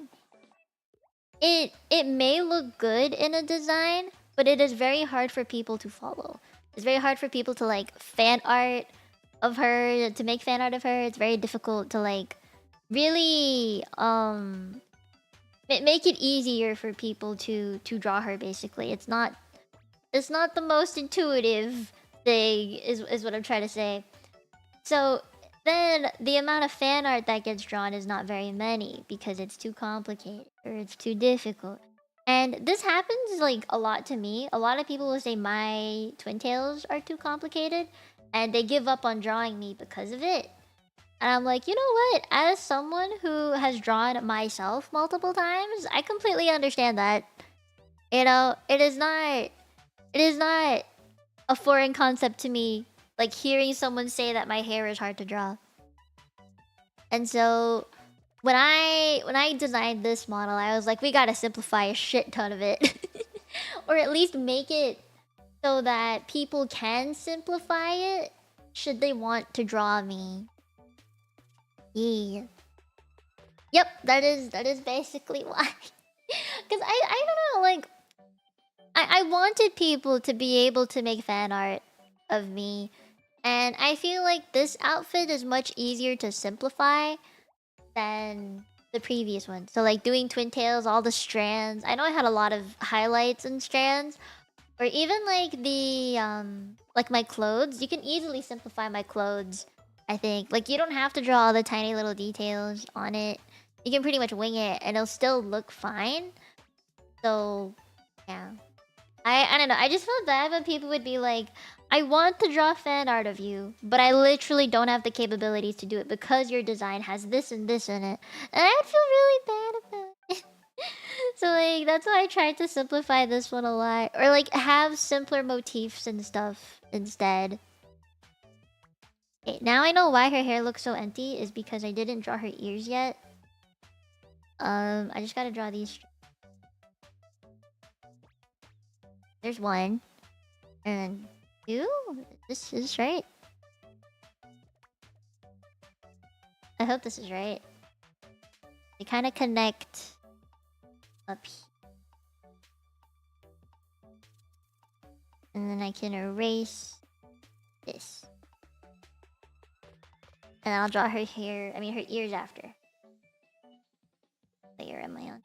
it may look good in a design, but it is very hard for people to follow. It's very hard for people to like fan art of her, to make fan art of her. It's very difficult to like really make it easier for people to draw her. Basically, it's not the most intuitive thing, is what I'm trying to say. So then the amount of fan art that gets drawn is not very many because it's too complicated or it's too difficult. And this happens like a lot to me. A lot of people will say my twin tails are too complicated and they give up on drawing me because of it. And I'm like, you know what? As someone who has drawn myself multiple times, I completely understand that. You know, it is not a foreign concept to me, like hearing someone say that my hair is hard to draw. And so when I designed this model, I was like, we gotta simplify a shit ton of it. Or at least make it so that people can simplify it should they want to draw me. Yeah. Yep, that is basically why. Cause I don't know, like I wanted people to be able to make fan art of me. And I feel like this outfit is much easier to simplify than the previous one. So like doing twin tails, all the strands. I know I had a lot of highlights and strands. Or even like the like my clothes. You can easily simplify my clothes, I think. Like you don't have to draw all the tiny little details on it. You can pretty much wing it and it'll still look fine. So yeah. I don't know. I just felt bad when people would be like, I want to draw fan art of you, but I literally don't have the capabilities to do it because your design has this and this in it. And I'd feel really bad about it. So like that's why I tried to simplify this one a lot. Or like have simpler motifs and stuff instead. Okay, now I know why her hair looks so empty is because I didn't draw her ears yet. I just gotta draw these. There's one. And two? This is right. I hope this is right. They kind of connect up here. And then I can erase this. And I'll draw her hair, her ears after. What layer am I on?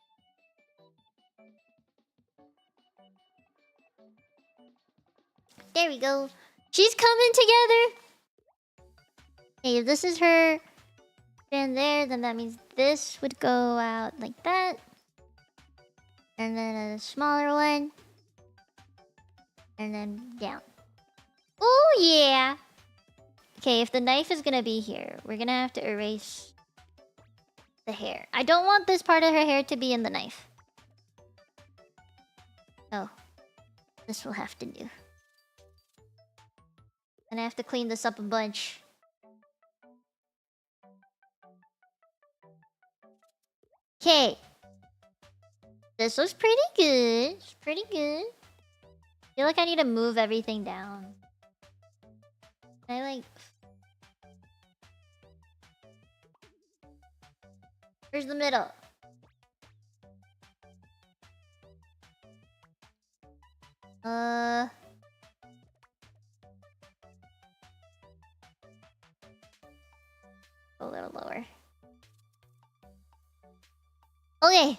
There we go. She's coming together. Okay, if this is her strand there, then that means this would go out like that. And then a smaller one. And then down. Oh yeah. Okay, if the knife is gonna be here, we're gonna have to erase the hair. I don't want this part of her hair to be in the knife. Oh. This will have to do. And I have to clean this up a bunch. Okay. This looks pretty good. It's pretty good. I feel like I need to move everything down. Can I like... Where's the middle? A little lower. Okay.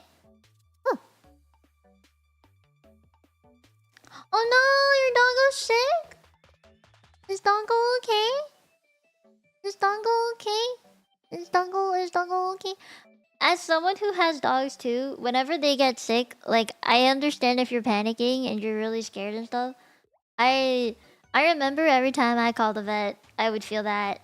Huh. Oh no, your doggo's sick? Is doggo okay? Is doggo okay? Is doggo okay? As someone who has dogs too, whenever they get sick, like I understand if you're panicking and you're really scared and stuff. I remember every time I called the vet, I would feel that.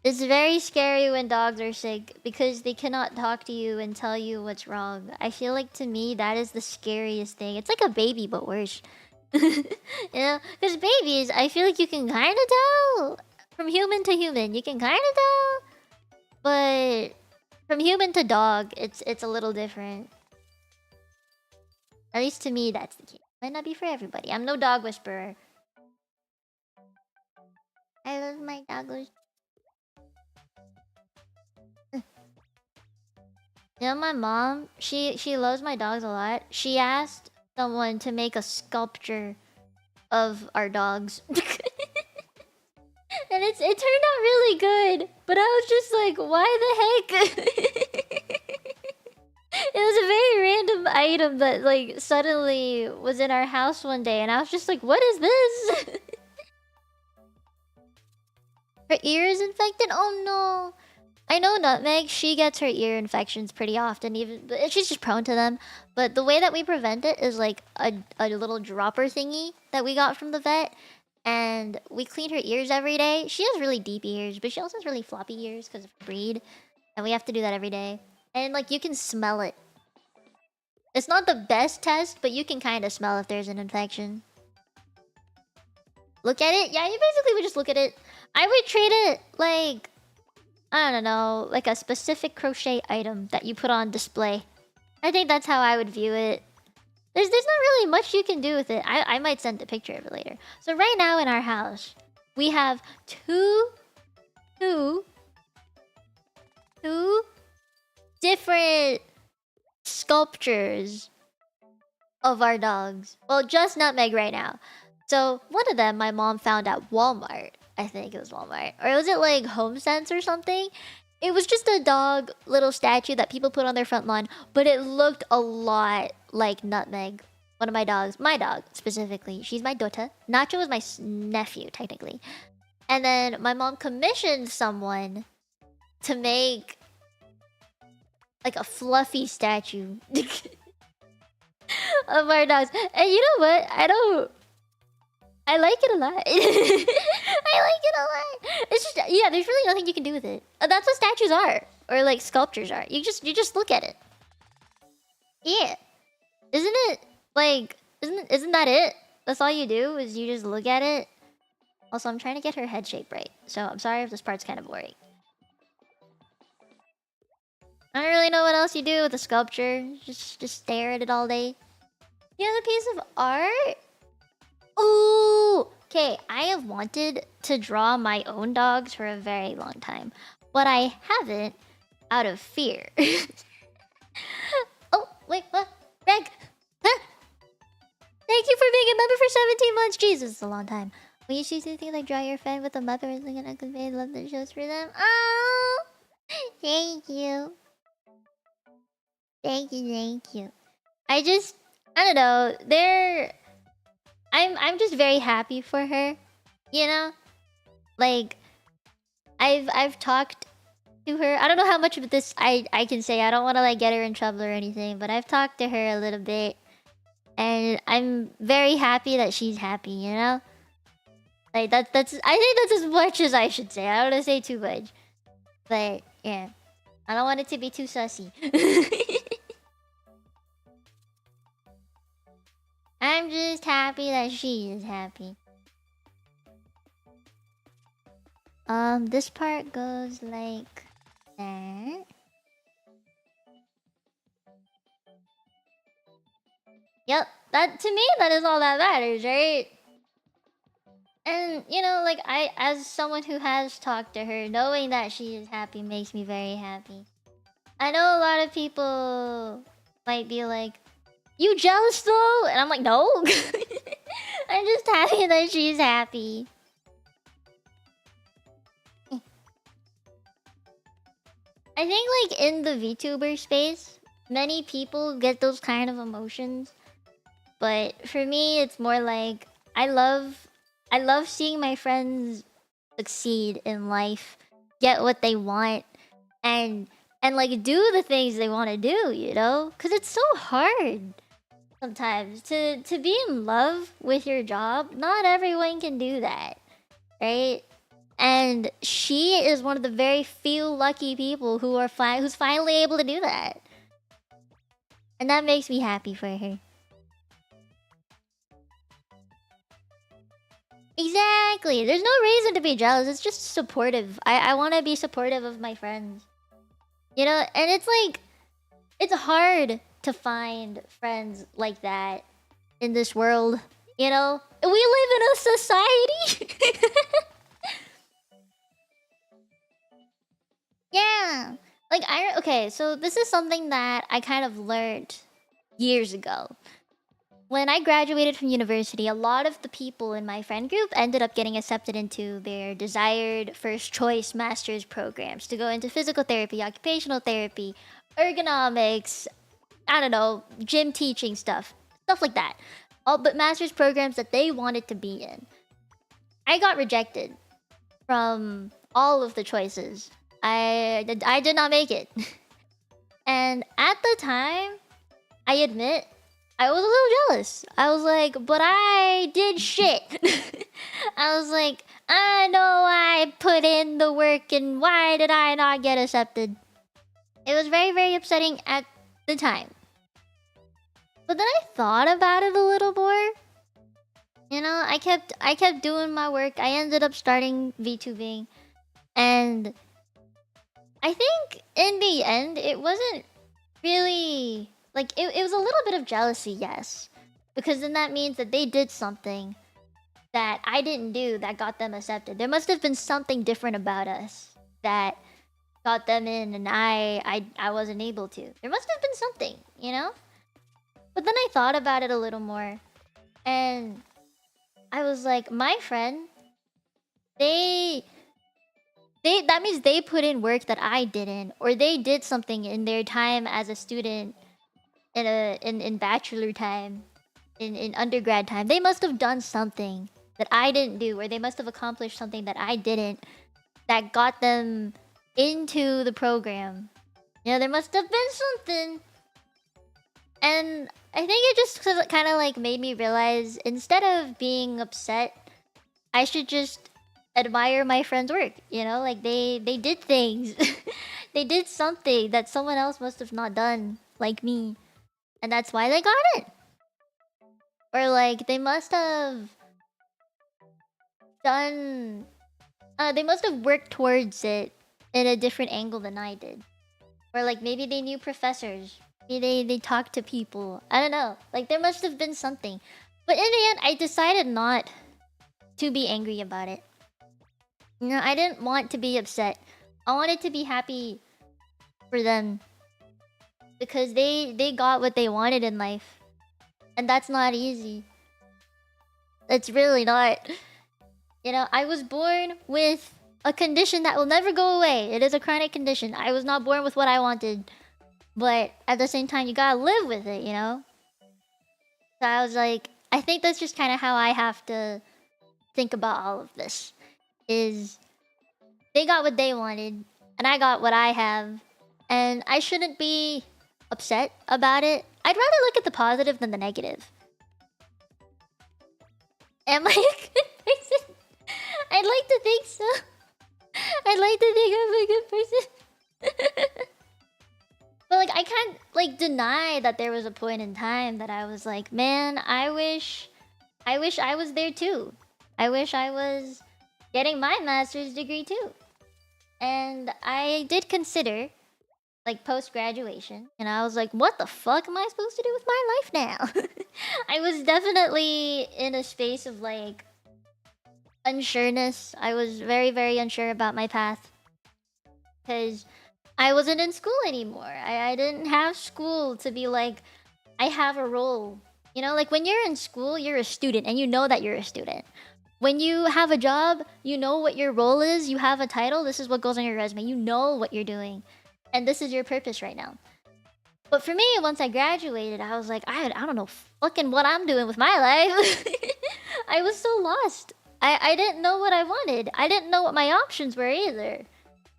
It's very scary when dogs are sick because they cannot talk to you and tell you what's wrong. I feel like to me that is the scariest thing. It's like a baby but worse. You know, because babies, I feel like you can kind of tell from human to human. You can kind of tell, but from human to dog, it's a little different. At least to me, that's the case. Might not be for everybody. I'm no dog whisperer. I love my doggos. You know, my mom, she loves my dogs a lot. She asked someone to make a sculpture of our dogs. And it turned out really good. But I was just like, why the heck? It was a very random item that like suddenly was in our house one day, and I was just like, what is this? Her ear is infected? Oh no. I know Nutmeg, she gets her ear infections pretty often, but she's just prone to them. But the way that we prevent it is like a little dropper thingy that we got from the vet. And we clean her ears every day. She has really deep ears, but she also has really floppy ears because of her breed. And we have to do that every day. And like you can smell it. It's not the best test, but you can kind of smell if there's an infection. Look at it? Yeah, you basically would just look at it. I would treat it like, I don't know, like a specific crochet item that you put on display. I think that's how I would view it. There's not really much you can do with it. I might send a picture of it later. So right now in our house, we have two different sculptures of our dogs. Well, just Nutmeg right now. So one of them my mom found at Walmart. I think it was Walmart. Or was it like HomeSense or something? It was just a dog little statue that people put on their front lawn, but it looked a lot like Nutmeg. One of my dogs. My dog, specifically. She's my daughter. Nacho is my nephew, technically. And then my mom commissioned someone to make like a fluffy statue of our dogs. And you know what? I like it a lot. I like it a lot. It's just, yeah, there's really nothing you can do with it. That's what statues are. Or like sculptures are. You just look at it. Yeah. Isn't it like isn't that it? That's all you do is you just look at it. Also, I'm trying to get her head shape right. So I'm sorry if this part's kind of boring. I don't really know what else you do with a sculpture. Just stare at it all day. You have a piece of art? Ooh! Okay, I have wanted to draw my own dogs for a very long time. But I haven't out of fear. Oh, wait, what? Greg! Huh? Thank you for being a member for 17 months. Jesus, it's a long time. When you choose to think like draw your friend with a Muppet or something and I convey love that shows for them. Oh! Thank you. Thank you. I don't know. I'm just very happy for her. You know? Like I've talked to her. I don't know how much of this I can say. I don't want to like get her in trouble or anything, but I've talked to her a little bit. And I'm very happy that she's happy, you know? Like I think that's as much as I should say. I don't want to say too much. But yeah. I don't want it to be too sussy. I'm just happy that she is happy. This part goes like that. Yep, that to me that is all that matters, right? And you know, like as someone who has talked to her, knowing that she is happy makes me very happy. I know a lot of people might be like, "You jealous though?" And I'm like, "No." I'm just happy that she's happy. I think like in the VTuber space, many people get those kind of emotions. But for me, it's more like I love seeing my friends succeed in life, get what they want, and like do the things they want to do, you know? Cuz it's so hard sometimes to be in love with your job. Not everyone can do that, right? And she is one of the very few lucky people who are who's finally able to do that. And that makes me happy for her. Exactly. There's no reason to be jealous. It's just supportive. I want to be supportive of my friends. You know, and it's like it's hard to find friends like that in this world, you know? We live in a society. Yeah. Like, okay, so this is something that I kind of learned years ago. When I graduated from university, a lot of the people in my friend group ended up getting accepted into their desired first choice master's programs to go into physical therapy, occupational therapy, ergonomics, I don't know, gym teaching stuff like that. All but master's programs that they wanted to be in. I got rejected from all of the choices. I did not make it. And at the time, I admit, I was a little jealous. I was like, but I did shit. I was like, I know I put in the work and why did I not get accepted? It was very, very upsetting at the time. But then I thought about it a little more. You know, I kept doing my work. I ended up starting VTubing. And I think in the end, it wasn't really... Like, it was a little bit of jealousy, yes. Because then that means that they did something that I didn't do that got them accepted. There must have been something different about us that got them in and I wasn't able to. There must have been something, you know? But then I thought about it a little more. And I was like, my friend, that means they put in work that I didn't. Or they did something in their time as a student in bachelor time, in undergrad time. They must have done something that I didn't do, or they must have accomplished something that I didn't, that got them into the program. You know, there must have been something. And I think it just kind of like made me realize, instead of being upset, I should just admire my friend's work. You know, like they did things. They did something that someone else must have not done, like me. And that's why they got it. Or like they must have done... they must have worked towards it in a different angle than I did. Or like maybe they knew professors. Maybe they talked to people. I don't know. Like there must have been something. But in the end, I decided not to be angry about it. You know, I didn't want to be upset. I wanted to be happy for them. Because they got what they wanted in life. And that's not easy. It's really not. You know, I was born with a condition that will never go away. It is a chronic condition. I was not born with what I wanted. But at the same time, you gotta live with it, you know? So I was like, I think that's just kind of how I have to think about all of this. Is they got what they wanted, and I got what I have. And I shouldn't be upset about it. I'd rather look at the positive than the negative. Am I a good person? I'd like to think so. I'd like to think I'm a good person. But like I can't like deny that there was a point in time that I was like, man, I wish I was there too. I wish I was getting my master's degree too. And I did consider like post-graduation, and I was like, what the fuck am I supposed to do with my life now? I was definitely in a space of like unsureness. I was very, very unsure about my path. Because I wasn't in school anymore. I didn't have school to be like, I have a role. You know, like when you're in school, you're a student and you know that you're a student. When you have a job, you know what your role is. You have a title. This is what goes on your resume. You know what you're doing. And this is your purpose right now. But for me, once I graduated, I was like, I don't know fucking what I'm doing with my life. I was so lost. I didn't know what I wanted. I didn't know what my options were either.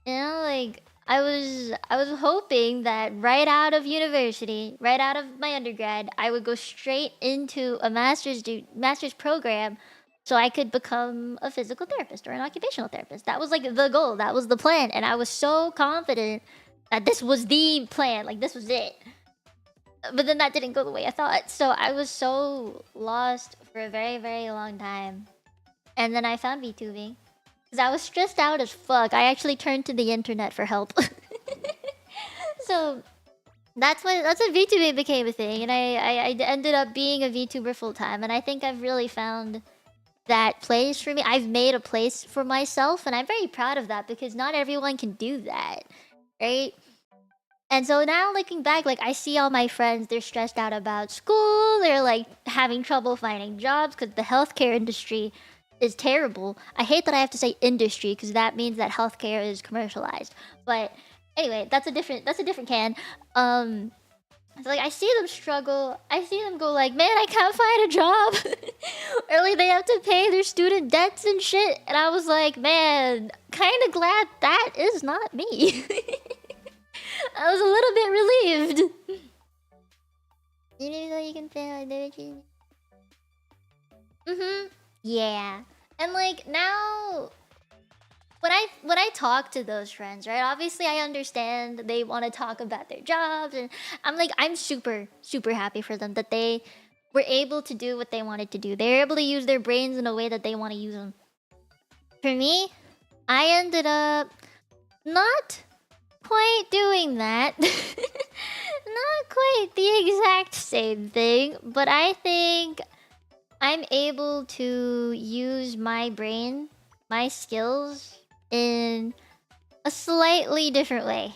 You know, like I was hoping that right out of university, right out of my undergrad, I would go straight into a master's program so I could become a physical therapist or an occupational therapist. That was like the goal. That was the plan. And I was so confident that this was the plan. Like this was it. But then that didn't go the way I thought. So I was so lost for a very, very long time. And then I found VTubing. Because I was stressed out as fuck. I actually turned to the internet for help. So that's when VTubing became a thing. And I ended up being a VTuber full time. And I think I've really found that place for me. I've made a place for myself. And I'm very proud of that because not everyone can do that. Right? And so now looking back, like I see all my friends, they're stressed out about school, they're like having trouble finding jobs because the healthcare industry is terrible. I hate that I have to say industry because that means that healthcare is commercialized. But anyway, that's a different can. So like I see them struggle. I see them go like, man, I can't find a job. Or like they have to pay their student debts and shit. And I was like, man, kind of glad that is not me. I was a little bit relieved. You need to go, you can fail. Yeah. And like now when I talk to those friends, right? Obviously I understand they want to talk about their jobs, and I'm super happy for them that they were able to do what they wanted to do. They're able to use their brains in a way that they want to use them. For me, I ended up not quite doing that. Not quite the exact same thing, but I think I'm able to use my brain, my skills, in a slightly different way.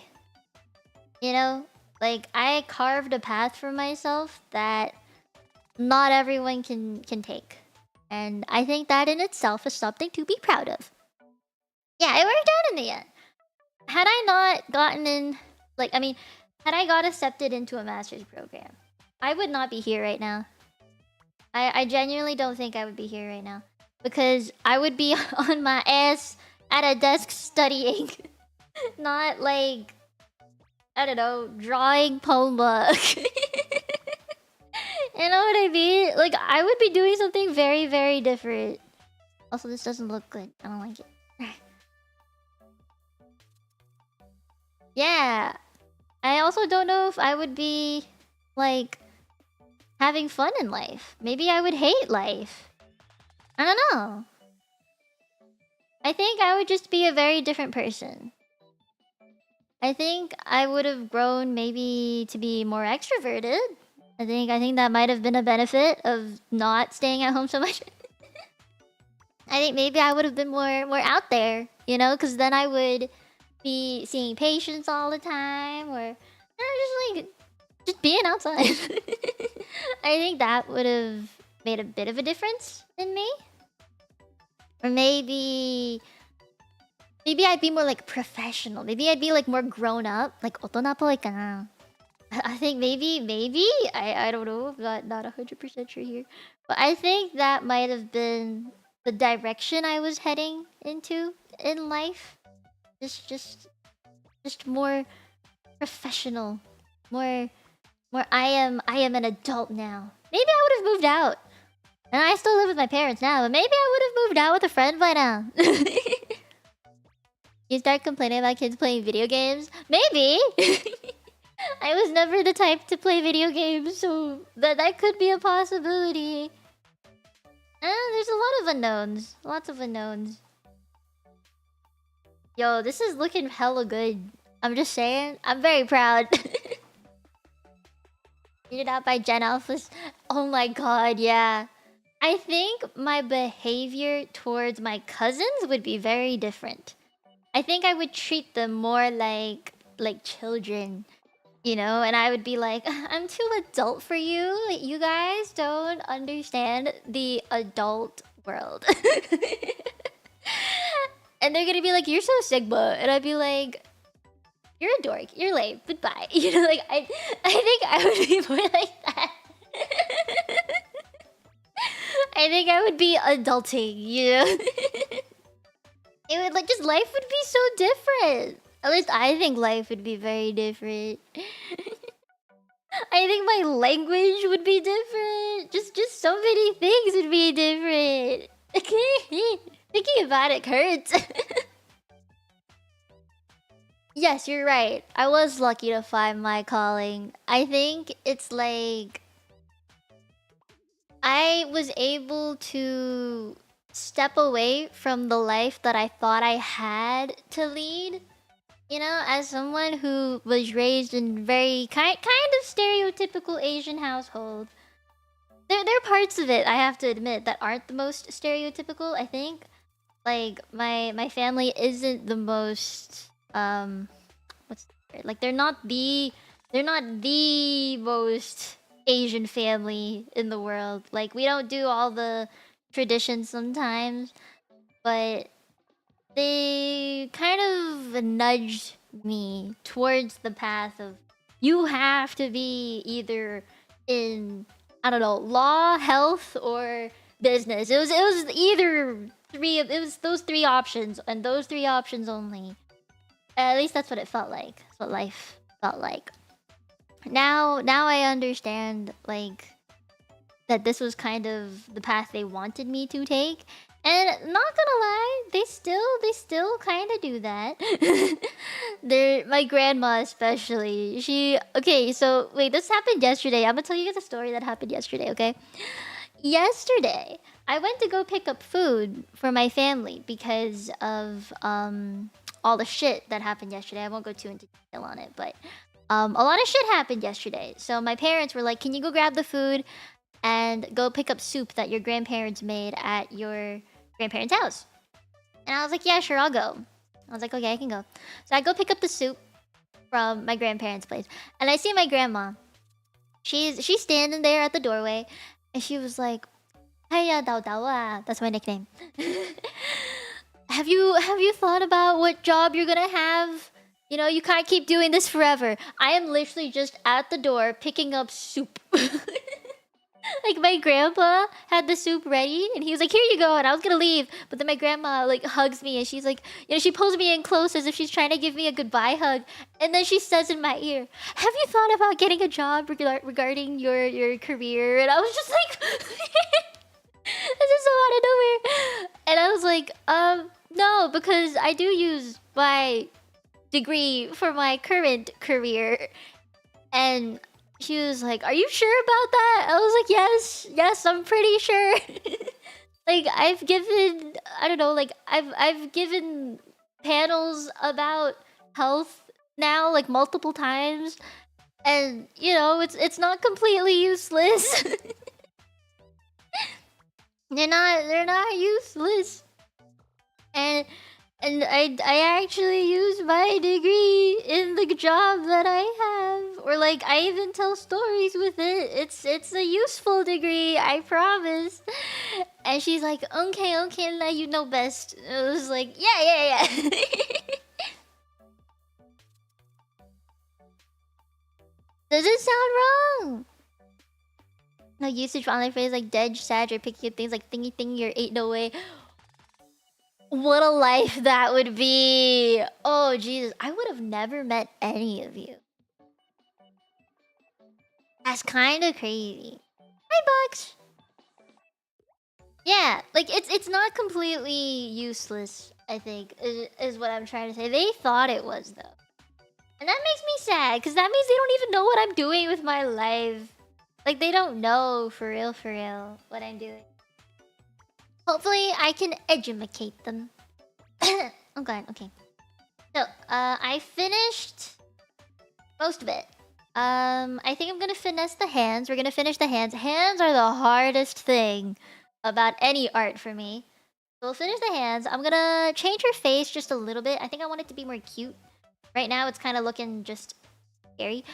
You know? Like, I carved a path for myself that not everyone can take. And I think that in itself is something to be proud of. Yeah, it worked out in the end. Had I not gotten in... had I got accepted into a master's program, I would not be here right now. I genuinely don't think I would be here right now. Because I would be on my ass at a desk studying. Not like, I don't know, drawing Poma. You know what I mean? Like, I would be doing something very, very different. Also, this doesn't look good. I don't like it. Yeah. I also don't know if I would be, like, having fun in life. Maybe I would hate life. I don't know. I think I would just be a very different person. I think I would have grown maybe to be more extroverted. I think that might have been a benefit of not staying at home so much. I think maybe I would have been more out there, you know, because then I would be seeing patients all the time, or just being outside. I think that would have made a bit of a difference in me. Or maybe I'd be more like professional. Maybe I'd be like more grown up, like 大人っぽいかな. I think maybe I don't know. I'm not 100% sure here, but I think that might have been the direction I was heading into in life. Just more professional, more I am an adult now. Maybe I would have moved out. And I still live with my parents now, but maybe I would have moved out with a friend by now. You start complaining about kids playing video games? Maybe! I was never the type to play video games, so that could be a possibility. There's a lot of unknowns. Lots of unknowns. Yo, this is looking hella good. I'm just saying. I'm very proud. Figured out by Gen Alphas. Oh my god, yeah. I think my behavior towards my cousins would be very different. I think I would treat them more like children, you know? And I would be like, I'm too adult for you. You guys don't understand the adult world. And they're gonna be like, you're so Sigma. And I'd be like, you're a dork. You're lame. Goodbye. You know, like, I think I would be more like that. I think I would be adulting, you know? It would, like, just life would be so different. At least I think life would be very different. I think my language would be different. Just so many things would be different. Thinking about it hurts. Yes, you're right. I was lucky to find my calling. I think it's like I was able to step away from the life that I thought I had to lead. You know, as someone who was raised in very kind of stereotypical Asian household. There are parts of it, I have to admit, that aren't the most stereotypical, I think. Like, my family isn't the most Like they're not the most Asian family in the world. Like we don't do all the traditions sometimes, but they kind of nudged me towards the path of you have to be either in, I don't know, law, health, or business. It was either three. It was those three options, and those three options only. At least that's what it felt like. That's what life felt like. Now I understand like that this was kind of the path they wanted me to take. And not gonna lie, they still kind of do that. My grandma especially. Okay, so wait, this happened yesterday. I'm gonna tell you guys a story that happened yesterday, okay? Yesterday, I went to go pick up food for my family because of all the shit that happened yesterday. I won't go too into detail on it, but a lot of shit happened yesterday. So my parents were like, "Can you go grab the food and go pick up soup that your grandparents made at your grandparents' house?" And I was like, "Yeah, sure, I'll go." I was like, "Okay, I can go." So I go pick up the soup from my grandparents' place, and I see my grandma. She's standing there at the doorway, and she was like, "Hiya, Dao Dao ah." That's my nickname. Have you thought about what job you're gonna have? You know, you can't keep doing this forever. I am literally just at the door picking up soup. Like my grandpa had the soup ready and he was like, "Here you go," and I was gonna leave, but then my grandma like hugs me and she's like, you know, she pulls me in close as if she's trying to give me a goodbye hug, and then she says in my ear, "Have you thought about getting a job regarding your career?" And I was just like, this is so out of nowhere, and I was like, no, because I do use my degree for my current career. And she was like, "Are you sure about that?" I was like, yes, I'm pretty sure." Like I've given, I don't know, like I've given panels about health now like multiple times, and you know, it's not completely useless. They're not useless. And I actually use my degree in the job that I have, or like I even tell stories with it. It's a useful degree, I promise. And she's like, "Okay, now you know best." I was like, yeah. Does it sound wrong? Like usage for online phrase like dead, sad, or picking up things like thingy or 808. What a life that would be! Oh Jesus, I would have never met any of you. That's kind of crazy. Hi, Bucks. Yeah, like it's not completely useless. I think is what I'm trying to say. They thought it was though, and that makes me sad because that means they don't even know what I'm doing with my life. Like they don't know for real what I'm doing. Hopefully, I can educate them. Oh god, okay. So, I finished most of it. I think I'm gonna finesse the hands. We're gonna finish the hands. Hands are the hardest thing about any art for me. So we'll finish the hands. I'm gonna change her face just a little bit. I think I want it to be more cute. Right now, it's kind of looking just scary,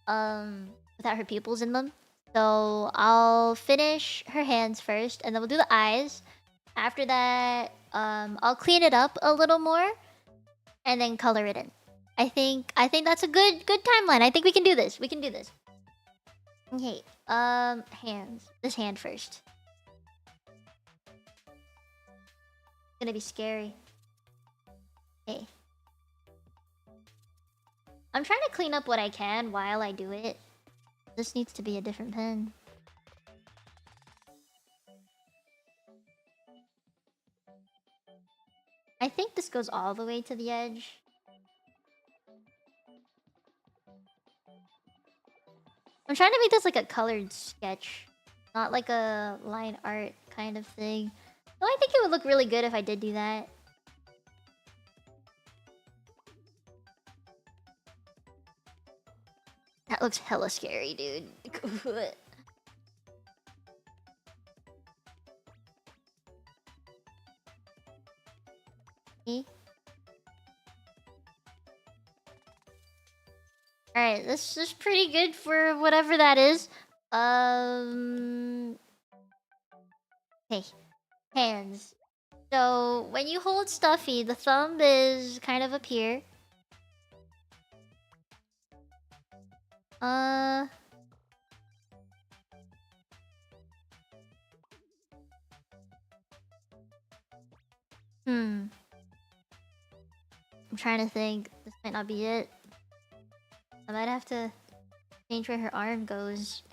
without her pupils in them. So I'll finish her hands first, and then we'll do the eyes. After that, I'll clean it up a little more, and then color it in. I think that's a good timeline. I think we can do this. We can do this. Okay. Hands. This hand first. It's gonna be scary. Okay. I'm trying to clean up what I can while I do it. This needs to be a different pen. I think this goes all the way to the edge. I'm trying to make this like a colored sketch, not like a line art kind of thing. No, I think it would look really good if I did do that. That looks hella scary, dude. Alright, this is pretty good for whatever that is. Okay, hands. So when you hold Stuffy, the thumb is kind of up here. I'm trying to think. This might not be it. I might have to change where her arm goes.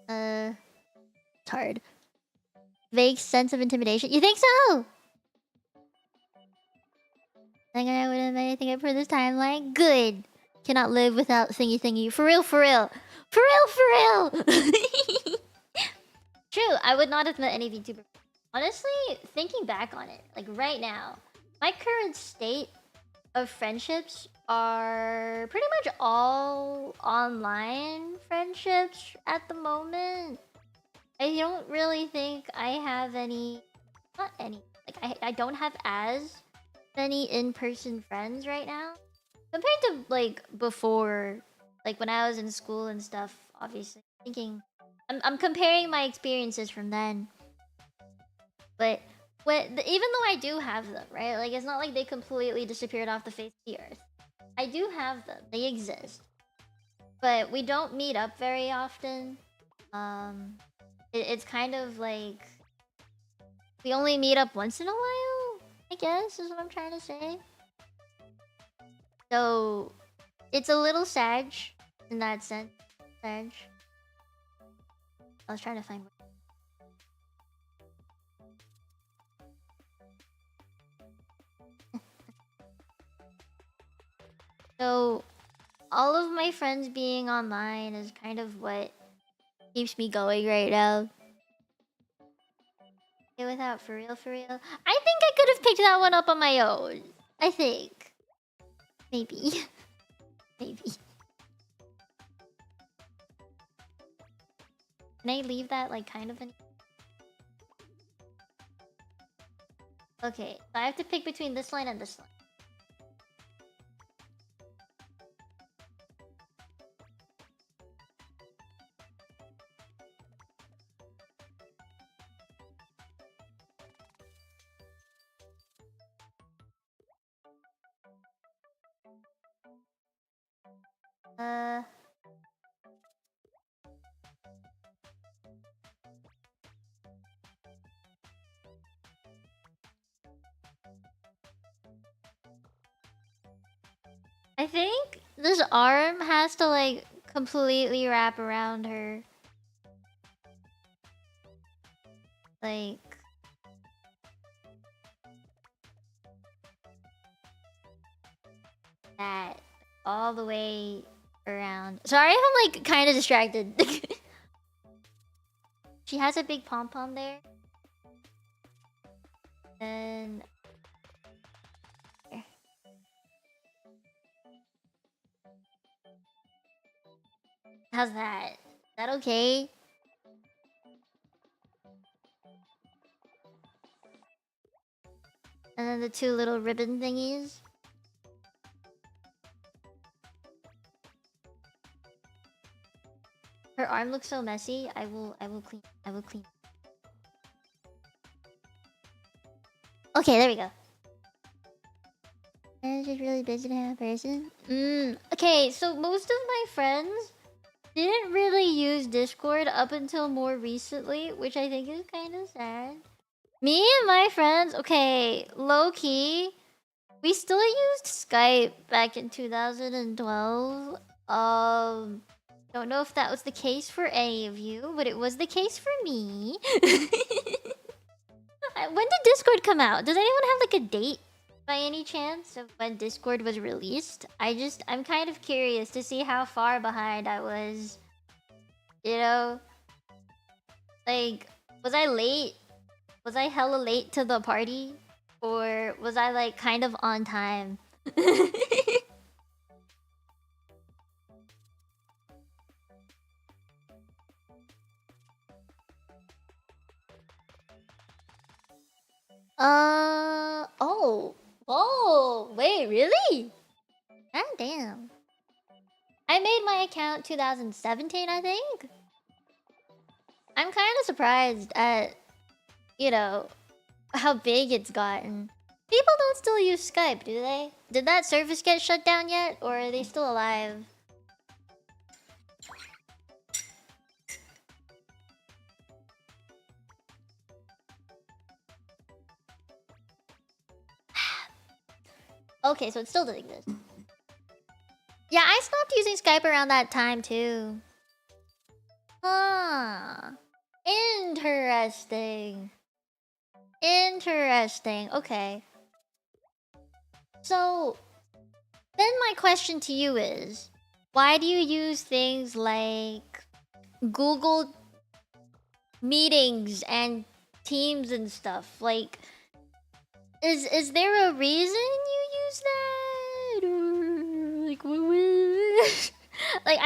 It's hard. Vague sense of intimidation. You think so? Think I wouldn't have anything up for this timeline? Good. Cannot live without thingy thingy. For real, for real. For real, for real! True, I would not have met any VTuber. Honestly, thinking back on it, like right now, my current state of friendships are pretty much all online friendships at the moment. I don't really think I have any... Not any. Like, I don't have as many in-person friends right now. Compared to, like, before. Like, when I was in school and stuff, obviously. I'm comparing my experiences from then. But... even though I do have them, right? Like, it's not like they completely disappeared off the face of the earth. I do have them. They exist. But we don't meet up very often. It's kind of like... We only meet up once in a while, I guess, is what I'm trying to say. So... It's a little sag in that sense. Sag. I was trying to find... So... All of my friends being online is kind of what keeps me going right now. Without for real, for real. I think I could have picked that one up on my own. I think. Maybe. Maybe. Can I leave that like kind of an... Okay, so I have to pick between this line and this line. I think this arm has to like completely wrap around her. Like... that. All the way around. Sorry if I'm like kind of distracted. She has a big pom-pom there. Then... How's that? Is that okay? And then the two little ribbon thingies. Her arm looks so messy. I will clean. Okay, there we go. I'm just really busy to have a person. Okay, so most of my friends didn't really use Discord up until more recently, which I think is kind of sad. Me and my friends, okay, low-key, we still used Skype back in 2012. Don't know if that was the case for any of you, but it was the case for me. When did Discord come out? Does anyone have like a date by any chance of when Discord was released? I'm kind of curious to see how far behind I was. You know? Like, was I late? Was I hella late to the party? Or was I like kind of on time? Oh. Oh, wait, really? God damn. I made my account 2017, I think. I'm kind of surprised at, you know, how big it's gotten. People don't still use Skype, do they? Did that service get shut down yet? Or are they still alive? Okay, so it still doesn't exist. Yeah, I stopped using Skype around that time too. Huh. Interesting. Interesting. Okay. So, then my question to you is, why do you use things like Google Meetings and Teams and stuff? Like, is there a reason you use that? Or like, like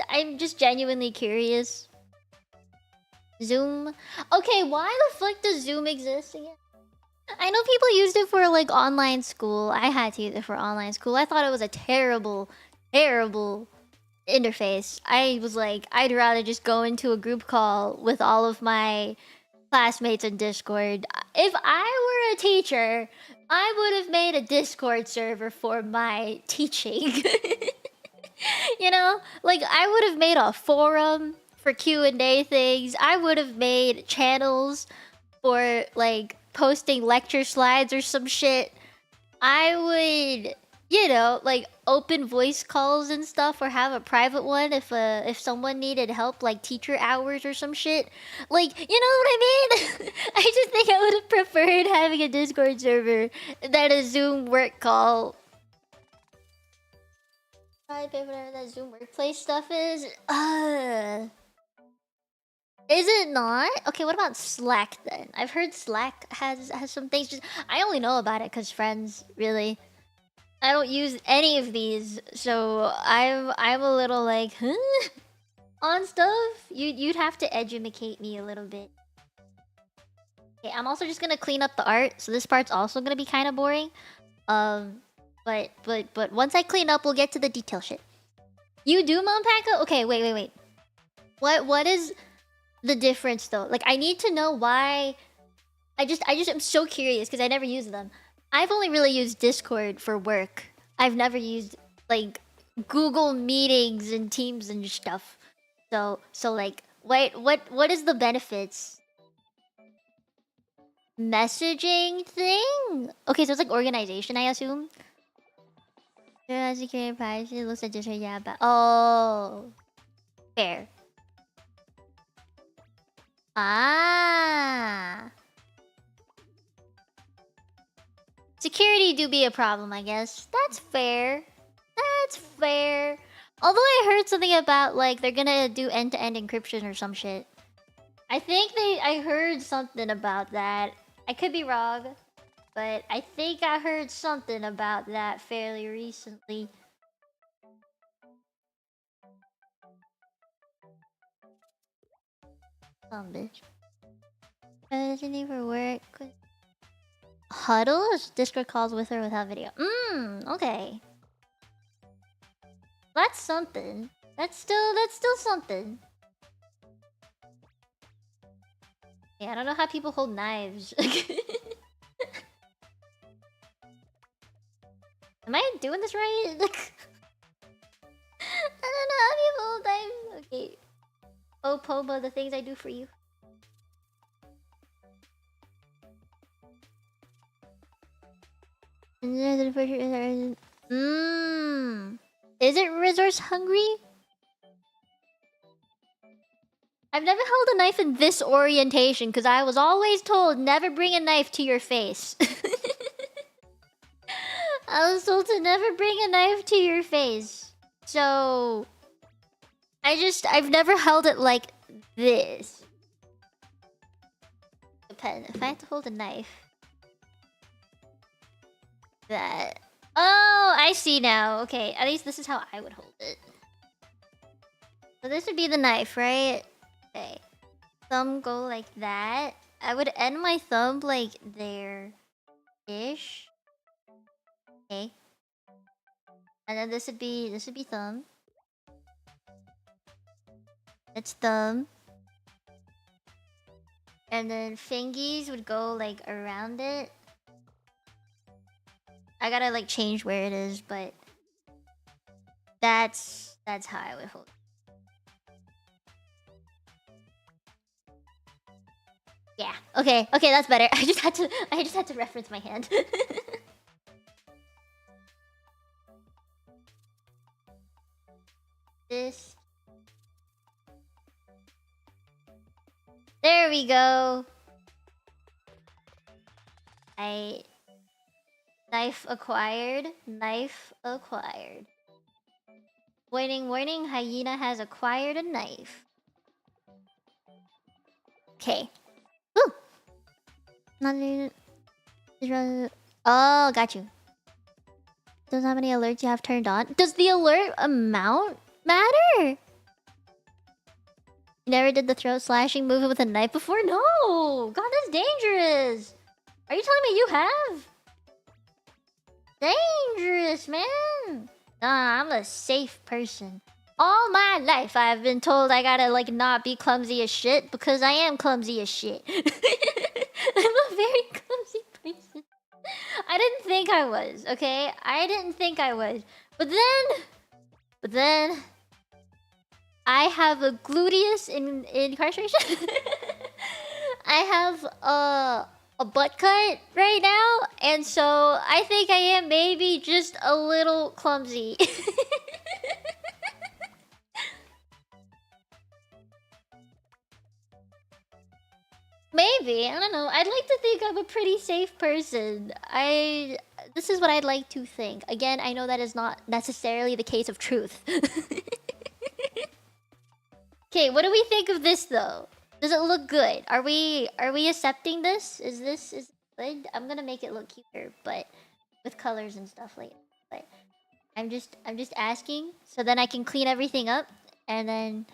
I'm just genuinely curious. Zoom. Okay, why the fuck does Zoom exist again? I know people used it for like online school. I had to use it for online school. I thought it was a terrible, terrible interface. I was like, I'd rather just go into a group call with all of my classmates in Discord. If I were a teacher, I would have made a Discord server for my teaching. You know, like I would have made a forum for Q&A things. I would have made channels for like posting lecture slides or some shit. I would, you know, like open voice calls and stuff, or have a private one if someone needed help, like teacher hours or some shit. Like, you know what I mean? I just think I would have preferred having a Discord server than a Zoom work call. Probably pay whatever that Zoom workplace stuff is. Is it not? Okay, what about Slack then? I've heard Slack has some things. Just I only know about it because friends, really. I don't use any of these, so I'm a little like, huh? On stuff. You'd have to educate me a little bit. Okay, I'm also just gonna clean up the art, so this part's also gonna be kind of boring. But once I clean up, we'll get to the detail shit. You do Monpaka? Okay, wait. What is the difference though? Like, I need to know why. I just am so curious because I never use them. I've only really used Discord for work. I've never used like Google Meetings and Teams and stuff. So like, what is the benefits? Messaging thing? Okay, so it's like organization, I assume. Security privacy looks like just yeah, but oh, fair. Ah. Security do be a problem, I guess. That's fair. That's fair. Although I heard something about like they're gonna do end-to-end encryption or some shit. I heard something about that. I could be wrong, but I think I heard something about that fairly recently. Some bitch. Need for work. Huddle? Discord calls with or without video. Okay. That's something. That's still something. Yeah, I don't know how people hold knives. Am I doing this right? I don't know how people hold knives. Okay. Oh, Pomo, the things I do for you. Is it resource hungry? I've never held a knife in this orientation because I was always told never bring a knife to your face. I was told to never bring a knife to your face. So I've never held it like this. Depends. If I have to hold a knife. That. Oh, I see now. Okay, at least this is how I would hold it. So this would be the knife, right? Okay. Thumb go like that. I would end my thumb like there. ish. Okay. And then this would be thumb. It's thumb. And then fingies would go like around it. I gotta like change where it is, but that's how I would hold it. Yeah. Okay, that's better. I just had to reference my hand. This. There we go. Knife acquired. Warning, hyena has acquired a knife. Okay. Woo! Oh, got you. Does how many alerts you have turned on? Does the alert amount matter? You never did the throat slashing movement with a knife before? No! God, that's dangerous! Are you telling me you have? Dangerous, man! Nah, I'm a safe person. All my life I've been told I gotta like not be clumsy as shit because I am clumsy as shit. I'm a very clumsy person. I didn't think I was, okay? I didn't think I was. But then I have a gluteus in incarceration. I have a butt cut right now, and so I think I am maybe just a little clumsy. Maybe, I don't know. I'd like to think I'm a pretty safe person. This is what I'd like to think. Again, I know that is not necessarily the case of truth. Okay, what do we think of this though? Does it look good? Are we accepting this? Is good? I'm gonna make it look cuter, but with colors and stuff like that. But I'm just asking so then I can clean everything up and then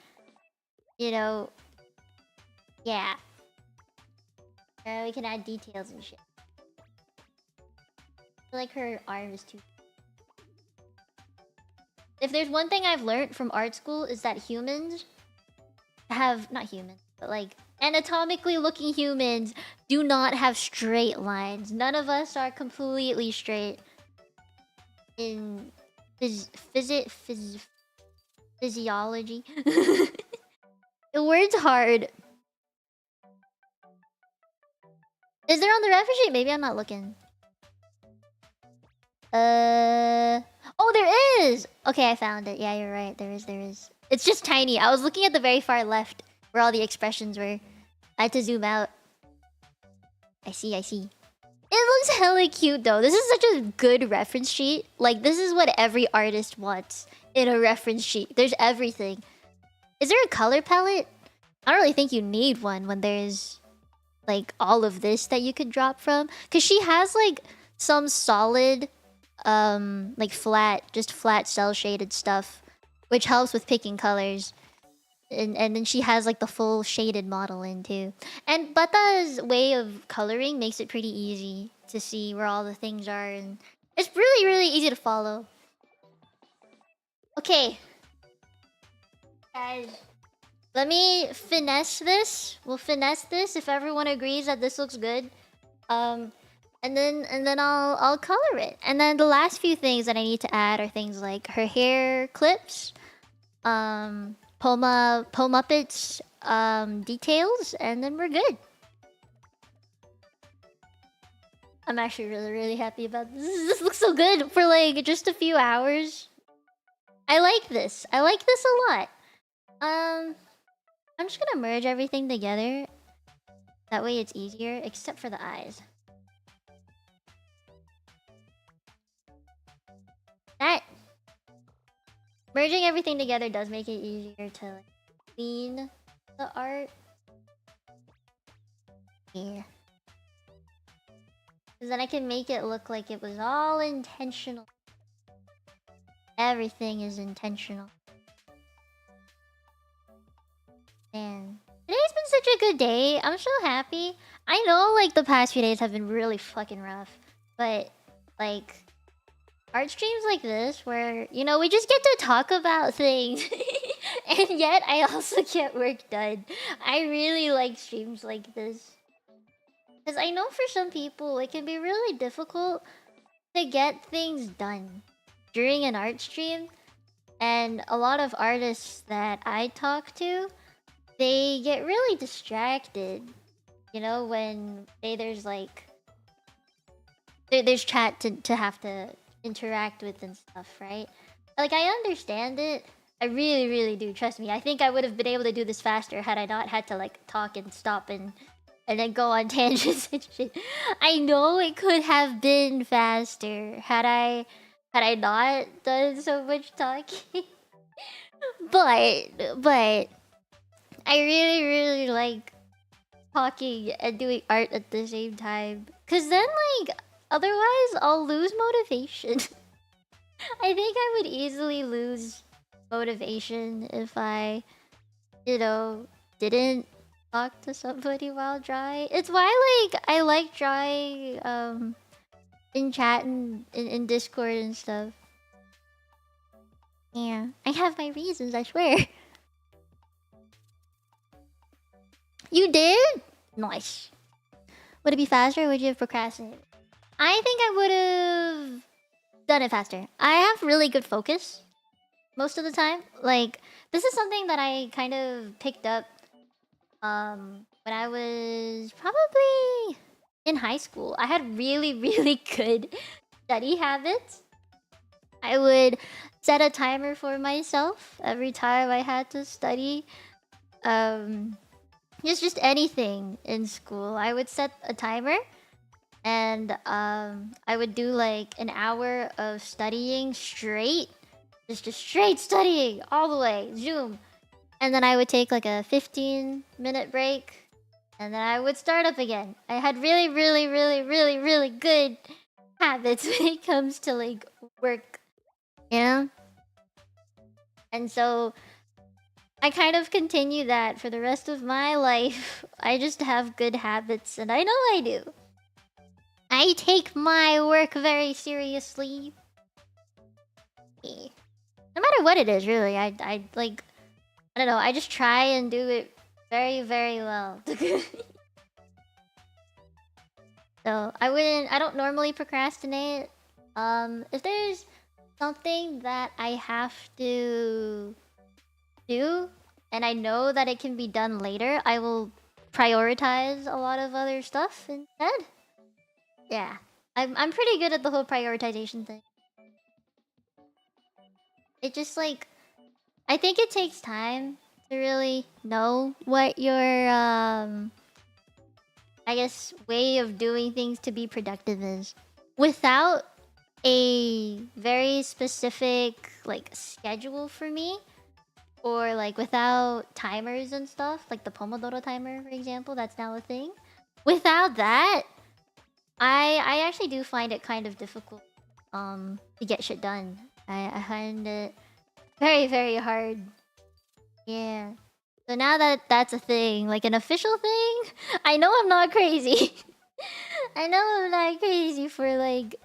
yeah. We can add details and shit. I feel like her arm is too. If there's one thing I've learned from art school is that humans have not humans, but like anatomically looking humans do not have straight lines. None of us are completely straight. In physiology. The word's hard. Is there on the reference sheet? Maybe I'm not looking. Oh, there is! Okay, I found it. Yeah, you're right. There is. It's just tiny. I was looking at the very far left where all the expressions were. I had to zoom out. I see. It looks hella cute though. This is such a good reference sheet. Like, this is what every artist wants in a reference sheet. There's everything. Is there a color palette? I don't really think you need one when there's like all of this that you could drop from. Cause she has like some solid like flat cell shaded stuff, which helps with picking colors. And then she has like the full shaded model in too. And Bata's way of coloring makes it pretty easy to see where all the things are, and it's really, really easy to follow. Okay. Guys, let me finesse this. We'll finesse this if everyone agrees that this looks good. And then I'll color it. And then the last few things that I need to add are things like her hair clips, Pomuppet's details, and then we're good. I'm actually really, really happy about this. This looks so good for like just a few hours. I like this. I like this a lot. I'm just gonna merge everything together. That way it's easier, except for the eyes. That merging everything together does make it easier to like, clean the art. Yeah. Because then I can make it look like it was all intentional. Everything is intentional. Man. Today's been such a good day. I'm so happy. I know like the past few days have been really fucking rough. but like art streams like this where, you know, we just get to talk about things and yet I also get work done. I really like streams like this. Because I know for some people it can be really difficult to get things done during an art stream. And a lot of artists that I talk to, they get really distracted. You know, when there's like... There's chat to have to interact with and stuff, right? Like, I understand it. I really, really do. Trust me. I think I would have been able to do this faster had I not had to, like, talk and stop and then go on tangents and shit. I know it could have been faster had I not done so much talking. but I really, really like talking and doing art at the same time. Cause then, like, otherwise I'll lose motivation. I think I would easily lose motivation if I, you know, didn't talk to somebody while drawing. It's why, like, I like drawing in chat and in Discord and stuff. Yeah, I have my reasons, I swear. You did? Nice. Would it be faster or would you have procrastinated? I think I would have done it faster. I have really good focus most of the time. Like, this is something that I kind of picked up when I was probably in high school. I had really, really good study habits. I would set a timer for myself every time I had to study. Just anything in school. I would set a timer and I would do like an hour of studying straight. Just straight studying all the way. Zoom. And then I would take like a 15-minute break. And then I would start up again. I had really, really, really, really, really good habits when it comes to like work. Yeah. And so I kind of continue that for the rest of my life. I just have good habits, and I know I do. I take my work very seriously. No matter what it is, really. I like... I don't know, I just try and do it very, very well. So, I don't normally procrastinate. If there's something that I have to do and I know that it can be done later, I will prioritize a lot of other stuff instead. Yeah. I'm pretty good at the whole prioritization thing. It just like... I think it takes time to really know what your, I guess, way of doing things to be productive is. Without a very specific, like, schedule for me, or, like, without timers and stuff, like the Pomodoro timer, for example, that's now a thing. Without that, I actually do find it kind of difficult, to get shit done. I find it very, very hard. Yeah. So now that that's a thing, like an official thing, I know I'm not crazy. I know I'm not crazy for like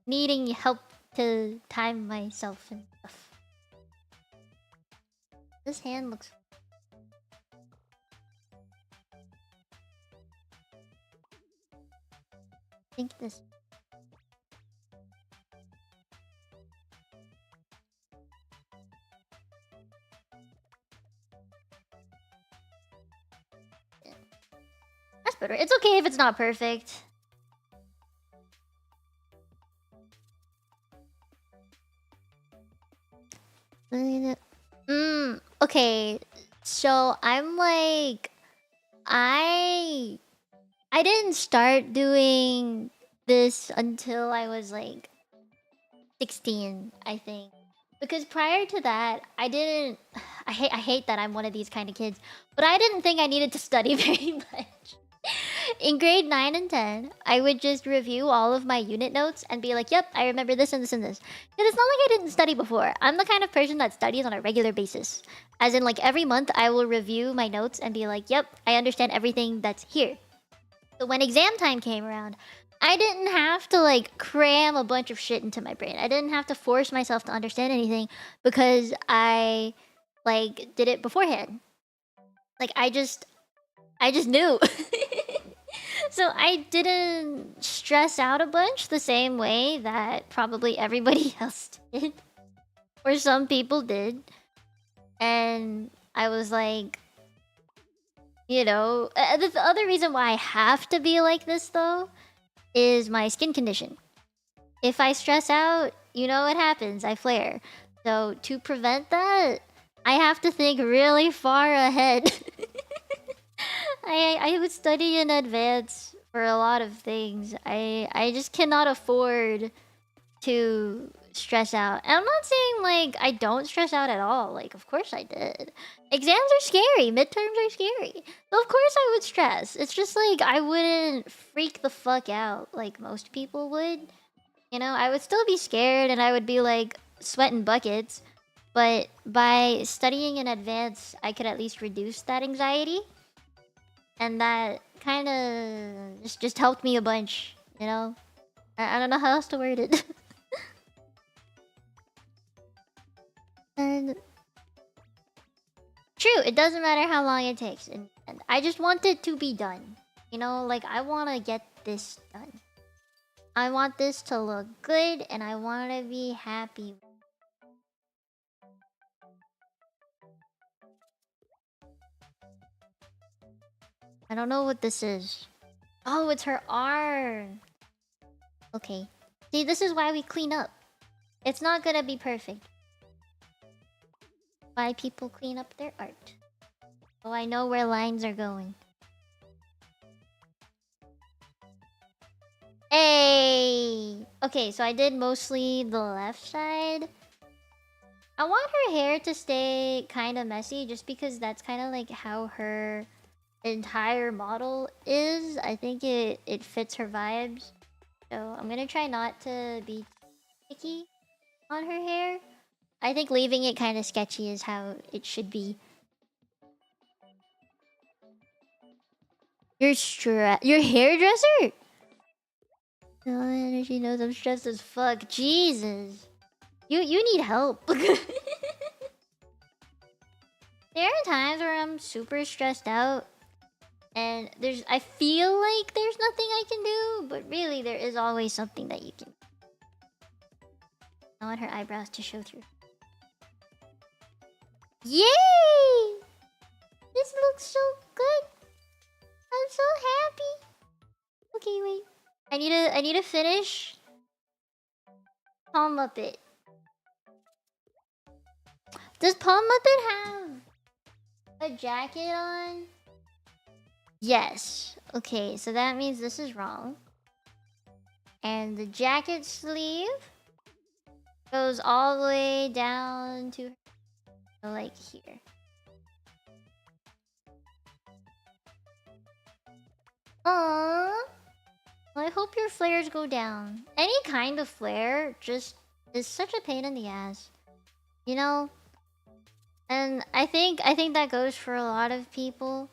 needing help to time myself and stuff. This hand looks... I think this... That's better. It's okay if it's not perfect. Okay. So I'm like... I didn't start doing this until I was like 16, I think. Because prior to that, I didn't... I hate that I'm one of these kind of kids. But I didn't think I needed to study very much. In grade 9 and 10, I would just review all of my unit notes and be like, yep, I remember this and this and this. Because it's not like I didn't study before. I'm the kind of person that studies on a regular basis. As in, like, every month, I will review my notes and be like, yep, I understand everything that's here. So when exam time came around, I didn't have to like cram a bunch of shit into my brain. I didn't have to force myself to understand anything because I like did it beforehand. Like I just knew. So I didn't stress out a bunch the same way that probably everybody else did. Or some people did. And I was like, you know, the other reason why I have to be like this though is my skin condition. If I stress out, you know what happens, I flare. So to prevent that, I have to think really far ahead. I would study in advance for a lot of things. I just cannot afford to stress out. And I'm not saying like I don't stress out at all. Like of course I did. Exams are scary, midterms are scary. So of course I would stress. It's just like I wouldn't freak the fuck out like most people would. You know, I would still be scared and I would be like sweating buckets. But by studying in advance, I could at least reduce that anxiety. And that kind of just helped me a bunch, you know? I don't know how else to word it. And true, it doesn't matter how long it takes. And I just want it to be done. You know, like I want to get this done. I want this to look good and I want to be happy. I don't know what this is. Oh, it's her arm. Okay. See, this is why we clean up. It's not gonna be perfect. Why people clean up their art. So I know where lines are going. Hey! Okay, so I did mostly the left side. I want her hair to stay kind of messy just because that's kind of like how her entire model is. I think it fits her vibes. So I'm gonna try not to be picky on her hair. I think leaving it kind of sketchy is how it should be. Your hairdresser? Oh, she knows I'm stressed as fuck. Jesus. You need help. There are times where I'm super stressed out and I feel like there's nothing I can do, but really there is always something that you can. I want her eyebrows to show through. Yay! This looks so good. I'm so happy. Okay, wait. I need to finish Pomuppet. Does Pomuppet have a jacket on? Yes. Okay, so that means this is wrong. And the jacket sleeve goes all the way down to like here. Aww. Well, I hope your flares go down. Any kind of flare just is such a pain in the ass. You know? And I think that goes for a lot of people.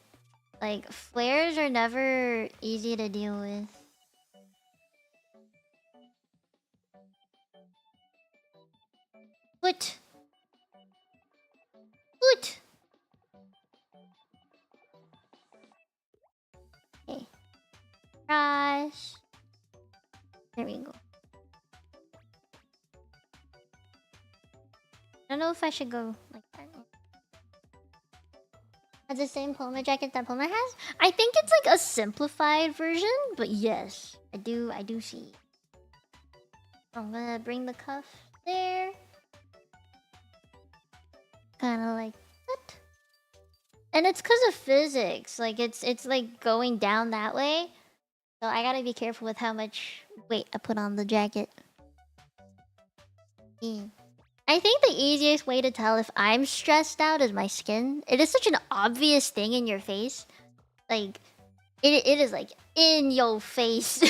Like, flares are never easy to deal with. Foot! Foot! Okay. Brush. There we go. I don't know if I should go like that. Has the same Poma jacket that Poma has? I think it's like a simplified version, but yes, I do see. I'm gonna bring the cuff there. Kind of like that. And it's because of physics. Like it's like going down that way. So I gotta be careful with how much weight I put on the jacket. I think the easiest way to tell if I'm stressed out is my skin. It is such an obvious thing in your face. Like, it is like in your face.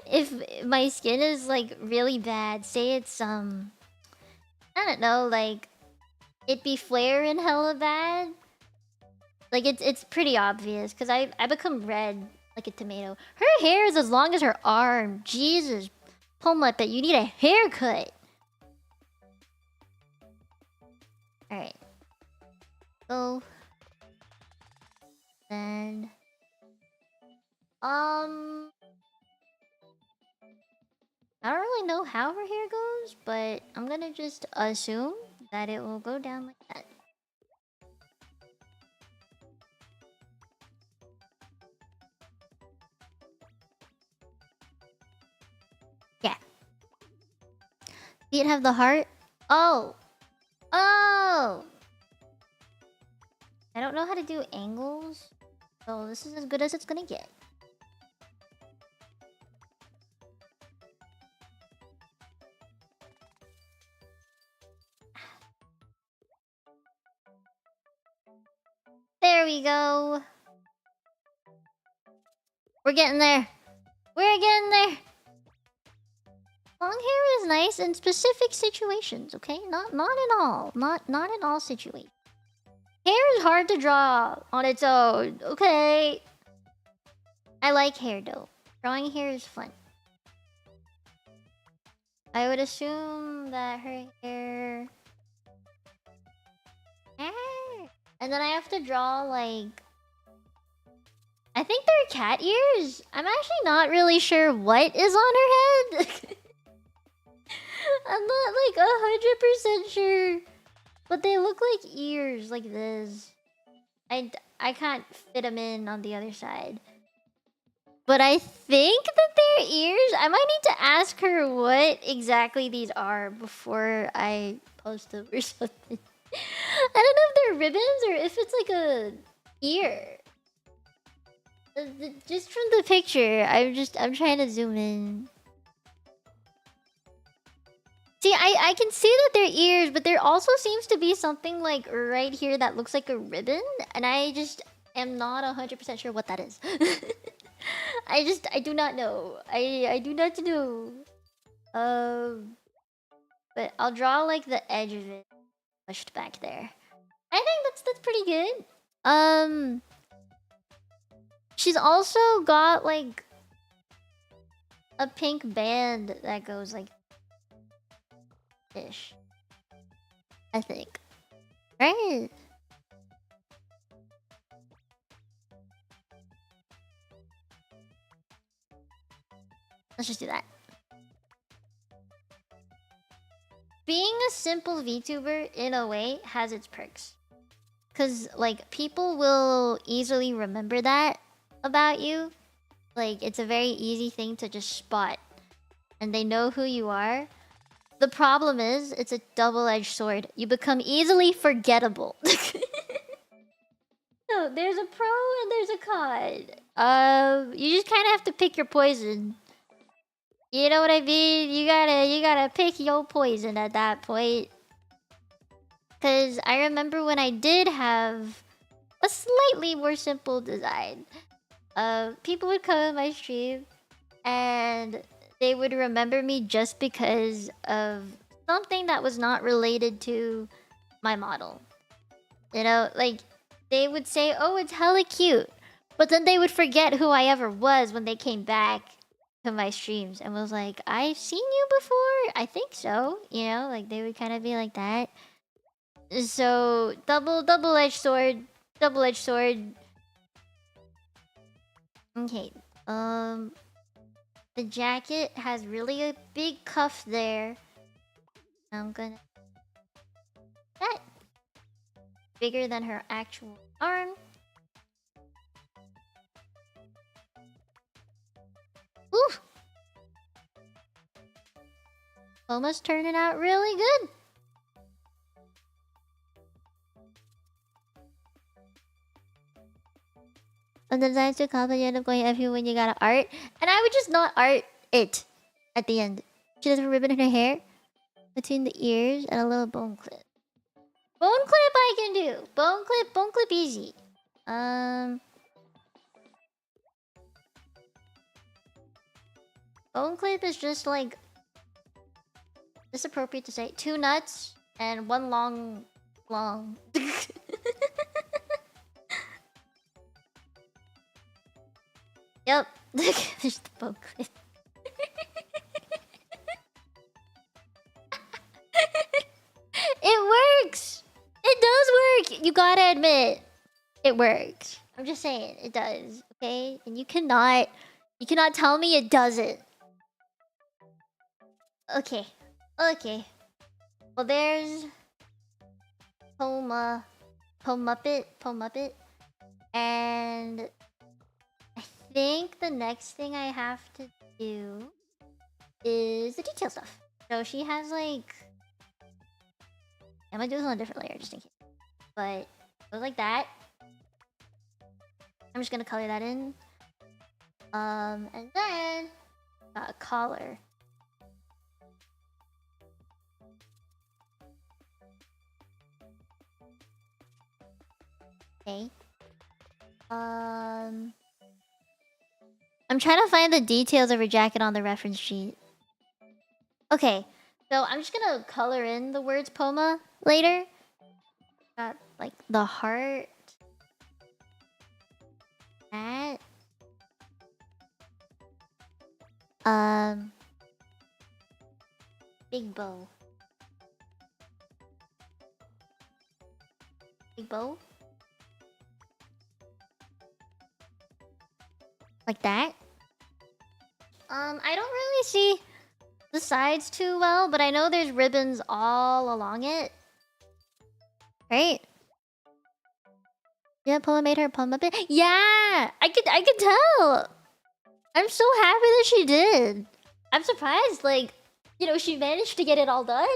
If my skin is like really bad, say it's I don't know, like it be flaring hella bad. Like it's pretty obvious because I become red like a tomato. Her hair is as long as her arm. Jesus. Pomuppet, you need a haircut. Alright. So... Then... I don't really know how her hair goes, but I'm gonna just assume that it will go down like that. Yeah. Feet have the heart? Oh! Oh! I don't know how to do angles, so this is as good as it's gonna get. There we go. We're getting there. We're getting there. Long hair is nice in specific situations, okay? Not in all. Not in all situations. Hair is hard to draw on its own, okay? I like hair though. Drawing hair is fun. I would assume that her hair... And then I have to draw, like... I think they're cat ears? I'm actually not really sure what is on her head. I'm not, like, 100% sure. But they look like ears, like this. I can't fit them in on the other side. But I think that they're ears. I might need to ask her what exactly these are before I post them or something. I don't know if they're ribbons or if it's like a ear. Just from the picture, I'm trying to zoom in. See, I can see that they're ears, but there also seems to be something like right here that looks like a ribbon, and I just am not 100% sure what that is. I do not know. I do not know. But I'll draw like the edge of it pushed back there. I think that's pretty good. She's also got like a pink band that goes like ish. I think. Right. Let's just do that. Being a simple VTuber, in a way, has its perks. Because, like, people will easily remember that about you. Like, it's a very easy thing to just spot. And they know who you are. The problem is, it's a double-edged sword. You become easily forgettable. No, there's a pro and there's a con. You just kind of have to pick your poison. You know what I mean? You gotta pick your poison at that point. Cause I remember when I did have a slightly more simple design. People would come on my stream and they would remember me just because of something that was not related to my model. You know, like they would say, "Oh, it's hella cute," but then they would forget who I ever was when they came back to my streams and was like, "I've seen you before. I think so." You know, like they would kind of be like that. So double-edged sword, double-edged sword. Okay. The jacket has really a big cuff there. I'm gonna that bigger than her actual arm. Ooh! Almost turning out really good. When the designs too complex, you end up going FU when you gotta art. And I would just not art it at the end. She has a ribbon in her hair between the ears and a little bone clip. Bone clip I can do. Bone clip easy. Bone clip is just like, this appropriate to say, 2 nuts and 1 long. Yep. There's the bow clip. It works! It does work! You gotta admit. It works. I'm just saying, it does, okay? And you cannot tell me it doesn't. Okay. Okay. Well, there's Pomuppet. And I think the next thing I have to do is the detail stuff. So she has like... I'm gonna do this on a different layer just in case. But it goes like that. I'm just gonna color that in. And then got a collar. Okay. I'm trying to find the details of her jacket on the reference sheet. Okay, so I'm just gonna color in the words Poma later. Got like the heart. That. Big bow. Big bow. Like that. I don't really see the sides too well, but I know there's ribbons all along it. Right? Yeah, Poma made her Pomuppet. Yeah! I could tell! I'm so happy that she did. I'm surprised, like, you know, she managed to get it all done.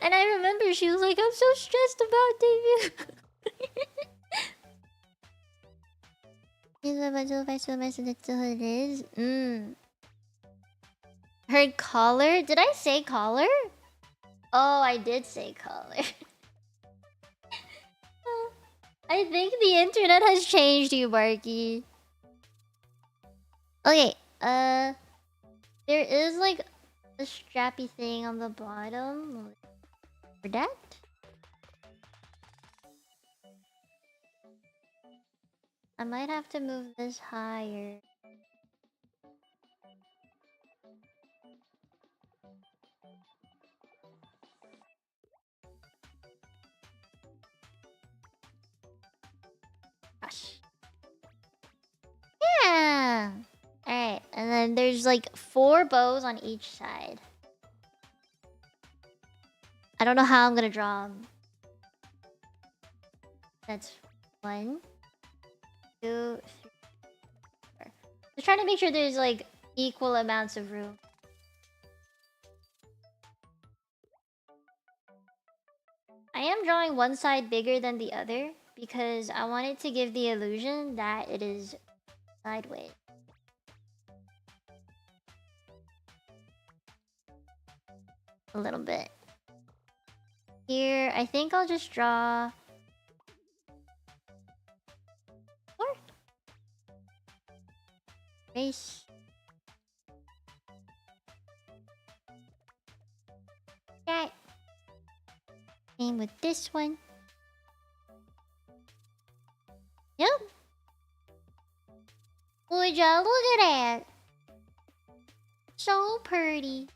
And I remember she was like, I'm so stressed about debut. Her collar? Did I say collar? Oh, I did say collar. I think the internet has changed you, Barky. Okay, there is like a strappy thing on the bottom. For that? I might have to move this higher. Gosh. Yeah! Alright, and then there's like 4 bows on each side. I don't know how I'm gonna draw them. That's 1, 2, 3, 4. Just trying to make sure there's like equal amounts of room. I am drawing one side bigger than the other because I want it to give the illusion that it is sideways. A little bit. Here, I think I'll just draw 4. Base. That. Same with this one. Yep. Would ya look at that? So pretty.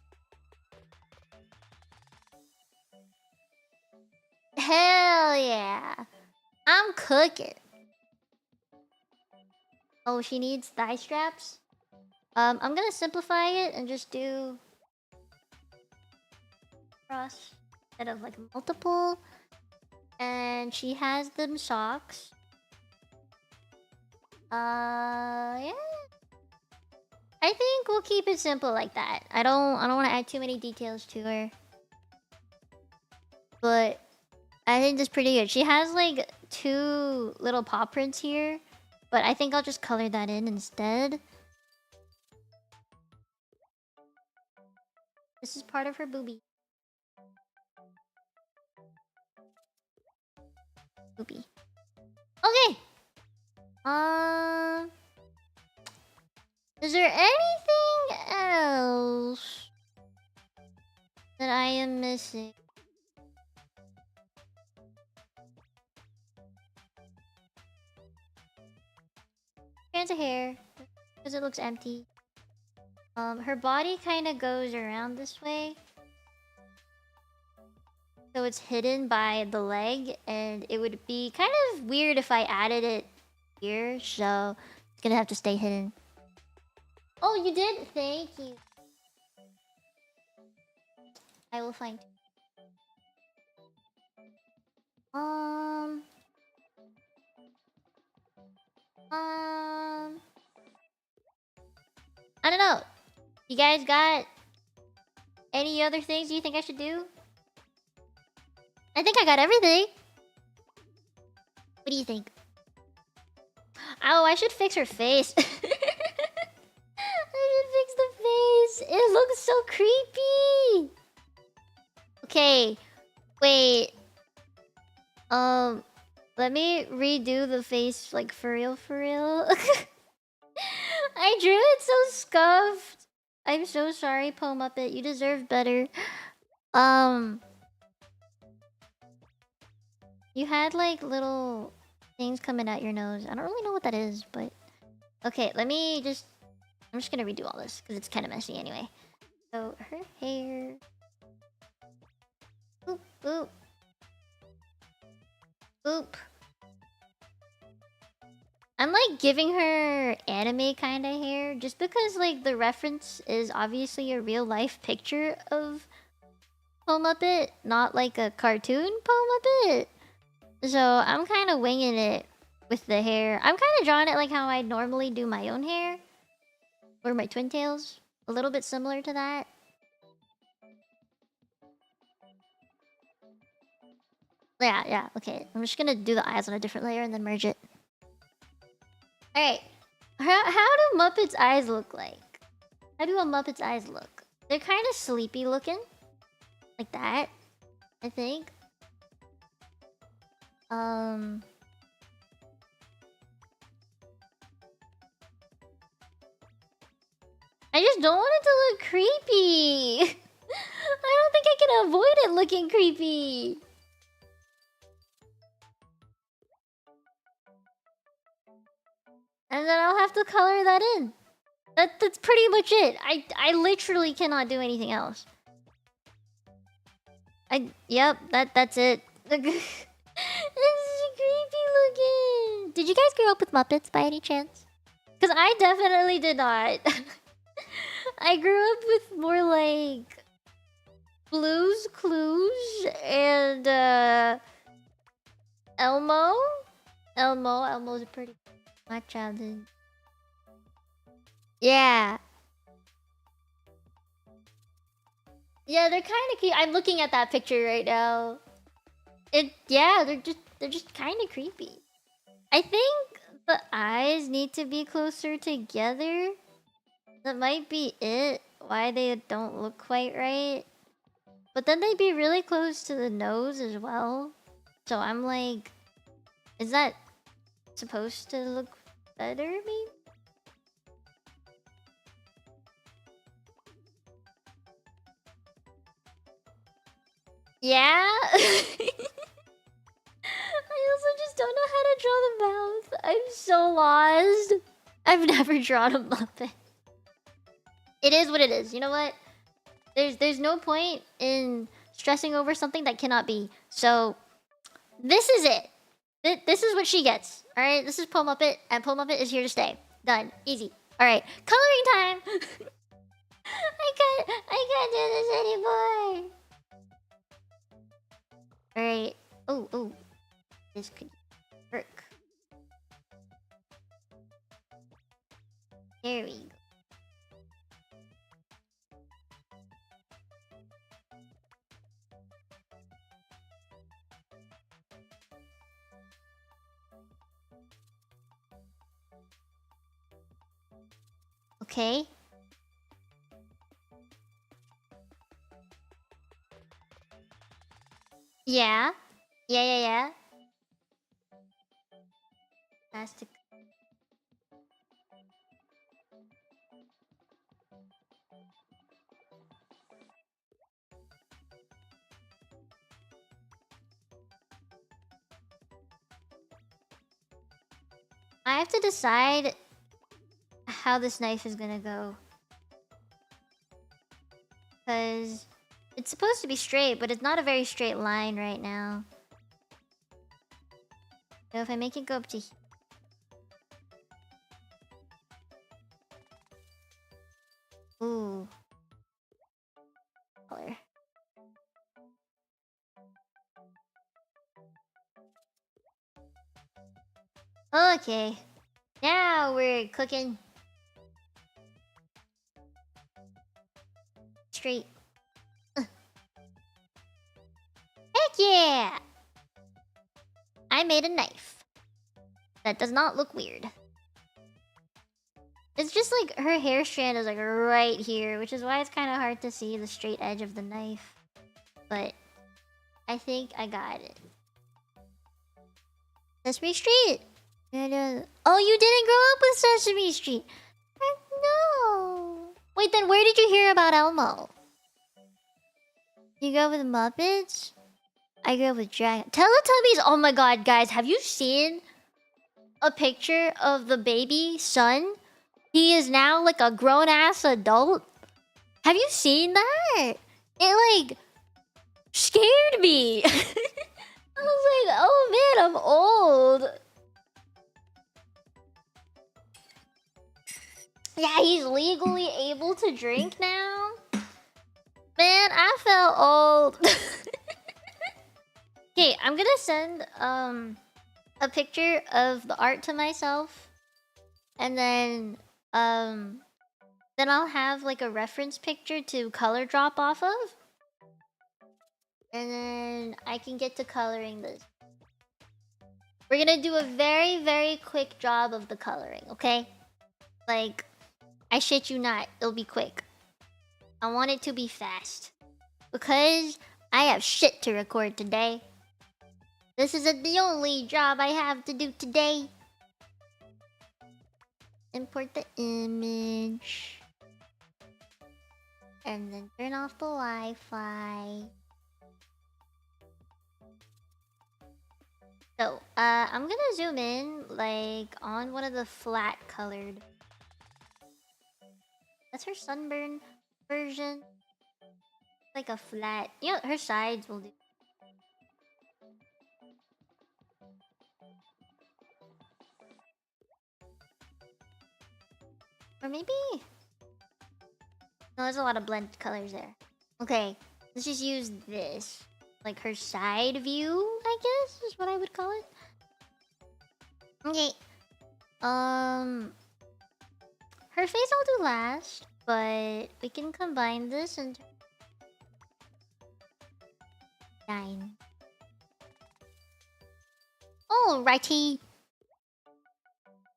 Hell yeah. I'm cooking. Oh, she needs thigh straps? I'm gonna simplify it and just do cross instead of like multiple. And she has them socks. Yeah. I think we'll keep it simple like that. I don't want to add too many details to her. But I think that's pretty good. She has like 2 little paw prints here, but I think I'll just color that in instead. This is part of her boobie. Boobie. Okay. Is there anything else that I am missing? Strands of hair. because it looks empty. Her body kind of goes around this way. So it's hidden by the leg, and it would be kind of weird if I added it here, so it's gonna have to stay hidden. Oh, you did? Thank you. I will find. I don't know. You guys got any other things you think I should do? I think I got everything. What do you think? Oh, I should fix her face. I should fix the face. It looks so creepy. Okay, wait. Let me redo the face, like, for real, for real. I drew it so scuffed. I'm so sorry, Pomuppet. You deserve better. You had, like, little things coming out your nose. I don't really know what that is, but... Okay, let me just... I'm just gonna redo all this, because it's kind of messy anyway. So, her hair... Boop, boop. Boop. I'm like giving her anime kind of hair just because like the reference is obviously a real life picture of Pomuppet, not like a cartoon Pomuppet. So I'm kind of winging it with the hair. I'm kind of drawing it like how I normally do my own hair. Or my twin tails. A little bit similar to that. Yeah, okay. I'm just gonna do the eyes on a different layer and then merge it. Alright. How do Muppet's eyes look like? How do a Muppet's eyes look? They're kind of sleepy looking. Like that, I think. I just don't want it to look creepy. I don't think I can avoid it looking creepy. And then I'll have to color that in. That's pretty much it. I literally cannot do anything else. Yep, that's it. This is creepy looking. Did you guys grow up with Muppets by any chance? Because I definitely did not. I grew up with more like Blue's Clues and Elmo. Elmo's a pretty my childhood. Yeah. Yeah, they're kind of cute. I'm looking at that picture right now. Yeah, they're just kind of creepy. I think the eyes need to be closer together. That might be it. Why they don't look quite right. But then they'd be really close to the nose as well. So I'm like, is that supposed to look better, maybe? Yeah? I also just don't know how to draw the mouth. I'm so lost. I've never drawn a Muppet. It is what it is. You know what? There's no point in stressing over something that cannot be. So, this is it. This is what she gets. Alright? This is Pomuppet, and Pomuppet is here to stay. Done. Easy. Alright. Coloring time! I can't do this anymore! Alright. Oh. This could work. There we go. Okay. Yeah. Yeah. Plastic. I have to decide how this knife is gonna go. Because it's supposed to be straight, but it's not a very straight line right now. So if I make it go up to here. Ooh. Color. Okay. Now we're cooking. Straight. Heck yeah! I made a knife. That does not look weird. It's just like her hair strand is like right here, which is why it's kind of hard to see the straight edge of the knife. But I think I got it. Sesame Street! Oh, you didn't grow up with Sesame Street! No! Wait, then where did you hear about Elmo? You grew up with Muppets? I grew up with Dragon. Teletubbies! Oh my god, guys, have you seen a picture of the baby son? He is now like a grown-ass adult. Have you seen that? It like scared me. I was like, oh man, I'm old. Yeah, he's legally able to drink now. Man, I felt old. Okay, I'm gonna send a picture of the art to myself, and then I'll have like a reference picture to color drop off of, and then I can get to coloring this. We're gonna do a very, very quick job of the coloring, okay? Like, I shit you not, it'll be quick. I want it to be fast, because I have shit to record today. This isn't the only job I have to do today. Import the image. And then turn off the Wi-Fi. So, I'm gonna zoom in, like, on one of the flat colored. That's her sunburn version. Like a flat. You know, her sides will do. Or maybe... No, there's a lot of blend colors there. Okay, let's just use this. Like her side view, I guess, is what I would call it. Okay. Her face I'll do last, but we can combine this and... Nine. Alrighty.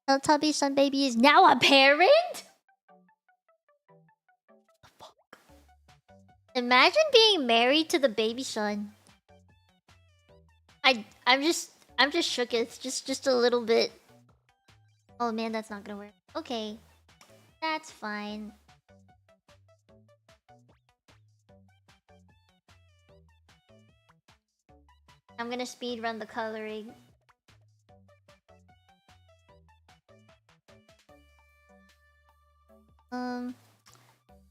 Teletubby Sun Baby is now a parent? The fuck? Imagine being married to the baby son. I'm just shook. It's just a little bit. Oh man, that's not gonna work. Okay. That's fine. I'm gonna speed run the coloring.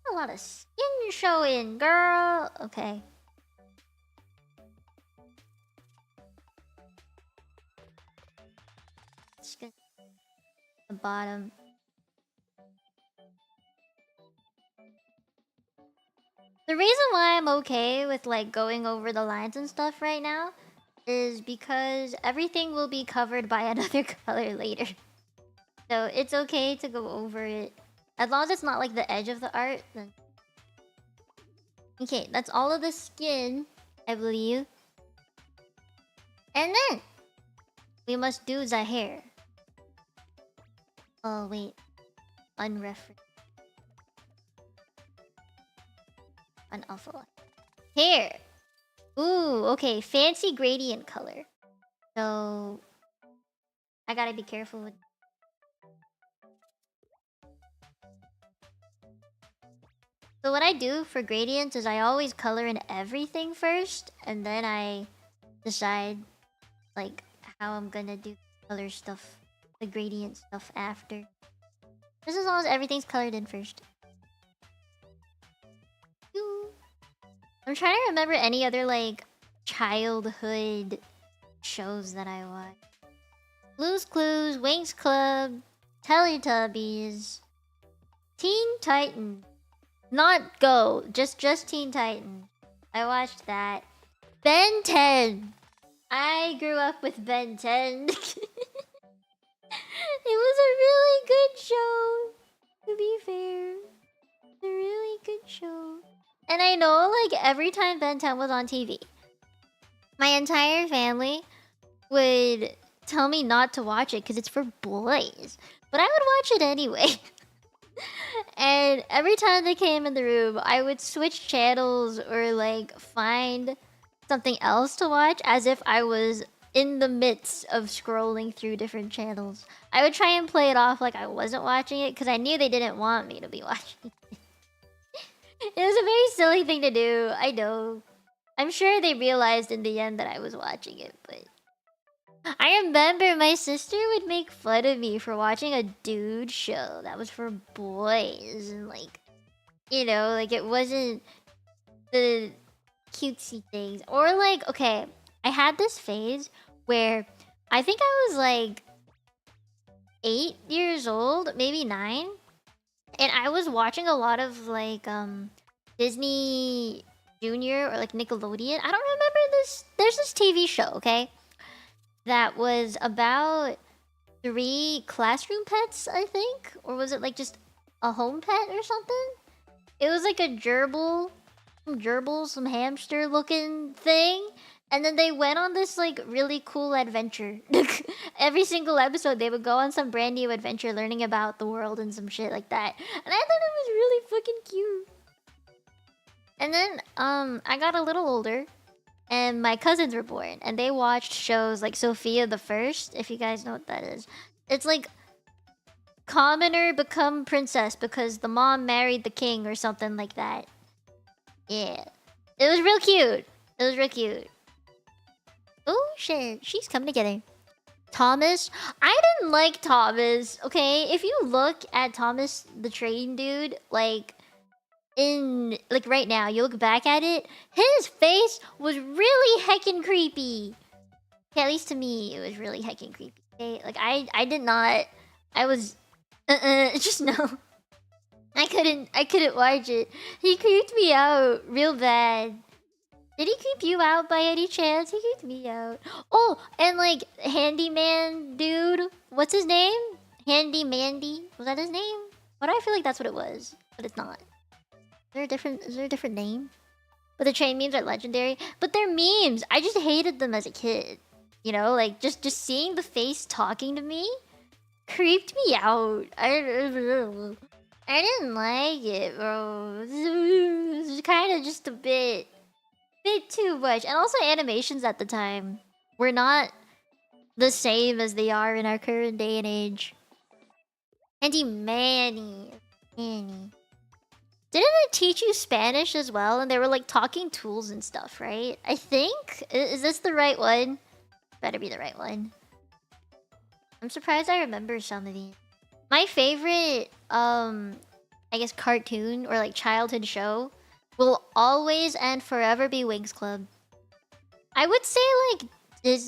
A lot of skin showing, girl. Okay. Just gonna the bottom. The reason why I'm okay with like going over the lines and stuff right now is because everything will be covered by another color later. So it's okay to go over it. As long as it's not like the edge of the art, then... Okay, that's all of the skin, I believe. And then, we must do the hair. Oh, wait. Unreferenced. Unalpha. Hair! Ooh, okay. Fancy gradient color. So... I gotta be careful with... So what I do for gradients is I always color in everything first, and then I decide like how I'm gonna do color stuff, the gradient stuff after. Just as long as everything's colored in first. I'm trying to remember any other like childhood shows that I watched. Blue's Clues, Winx Club, Teletubbies, Teen Titan. Not Go, just Teen Titan. I watched that. Ben 10. I grew up with Ben 10. It was a really good show, to be fair. A really good show. And I know, like, every time Ben 10 was on TV, my entire family would tell me not to watch it because it's for boys. But I would watch it anyway. And every time they came in the room, I would switch channels or, like, find something else to watch as if I was in the midst of scrolling through different channels. I would try and play it off like I wasn't watching it because I knew they didn't want me to be watching it. It was a very silly thing to do, I know. I'm sure they realized in the end that I was watching it, but... I remember my sister would make fun of me for watching a dude show that was for boys. And like, you know, like it wasn't the cutesy things. Or like, okay, I had this phase where I think I was like 8 years old, maybe 9. And I was watching a lot of like Disney Junior or like Nickelodeon. I don't remember this. There's this TV show, okay? That was about 3 classroom pets, I think? Or was it like just a home pet or something? It was like a gerbil, some hamster looking thing. And then they went on this like really cool adventure. Every single episode they would go on some brand new adventure learning about the world and some shit like that. And I thought it was really fucking cute. And then I got a little older. And my cousins were born, and they watched shows like Sophia the First, if you guys know what that is. It's like commoner become princess because the mom married the king or something like that. Yeah. It was real cute. It was real cute. Oh shit, she's coming together. Thomas? I didn't like Thomas, okay? If you look at Thomas the Train Dude, like... in like right now, you look back at it, his face was really heckin' creepy. Okay, at least to me, it was really heckin' creepy. Okay, like I did not. I was just no. I couldn't watch it. He creeped me out real bad. Did he creep you out by any chance? He creeped me out. Oh, and like handyman dude, what's his name? Handy Mandy, was that his name? Why do I feel like that's what it was, but it's not? Is there a different name? But the train memes are legendary. But they're memes. I just hated them as a kid. You know, like just seeing the face talking to me creeped me out. I didn't like it, bro. It was kind of just a bit too much. And also animations at the time were not the same as they are in our current day and age. Andy Manny. Didn't it teach you Spanish as well? And they were like talking tools and stuff, right? I think. Is this the right one? Better be the right one. I'm surprised I remember some of these. My favorite, I guess cartoon or like childhood show will always and forever be Winx Club. I would say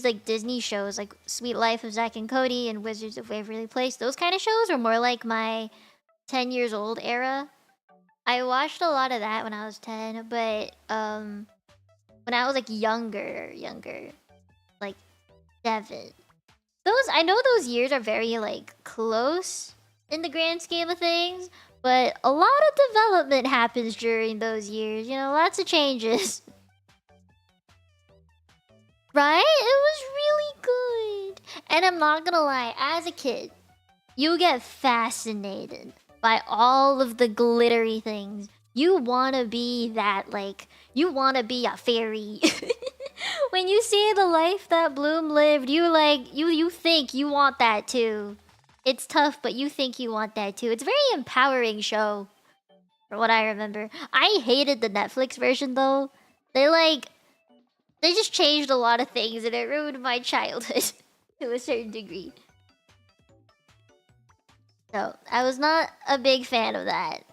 like Disney shows like Sweet Life of Zack and Cody and Wizards of Waverly Place. Those kind of shows are more like my 10 years old era. I watched a lot of that when I was 10, but when I was like younger, like 7. I know those years are very like close in the grand scheme of things, but a lot of development happens during those years, you know, lots of changes. Right? It was really good. And I'm not gonna lie, as a kid, you get fascinated by all of the glittery things. You wanna be that, like, you wanna be a fairy. When you see the life that Bloom lived, you think you want that too. It's tough, but you think you want that too. It's a very empowering show, from what I remember. I hated the Netflix version though. They just changed a lot of things and it ruined my childhood to a certain degree. So I was not a big fan of that.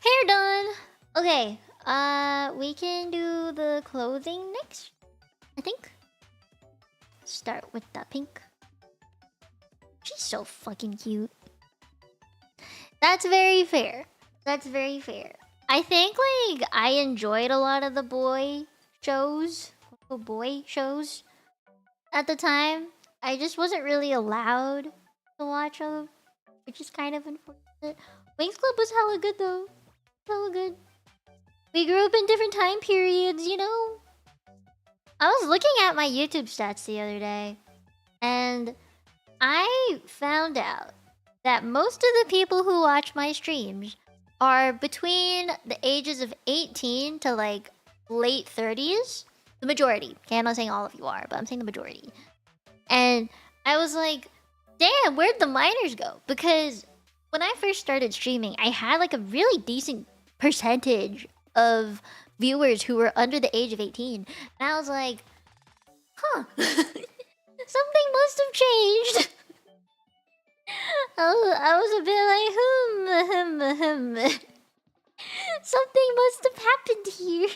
Hair done. Okay. We can do the clothing next. I think. Start with the pink. She's so fucking cute. That's very fair. That's very fair. I think like I enjoyed a lot of the boy shows at the time. I just wasn't really allowed to watch them, which is kind of unfortunate. Wings Club was hella good though. Hella good. We grew up in different time periods, you know? I was looking at my YouTube stats the other day, and I found out that most of the people who watch my streams are between the ages of 18 to like late 30s. The majority. Okay, I'm not saying all of you are, but I'm saying the majority. And I was like, damn, where'd the minors go? Because when I first started streaming, I had like a really decent percentage of viewers who were under the age of 18. And I was like, huh, something must have changed. I was a bit like, something must have happened here.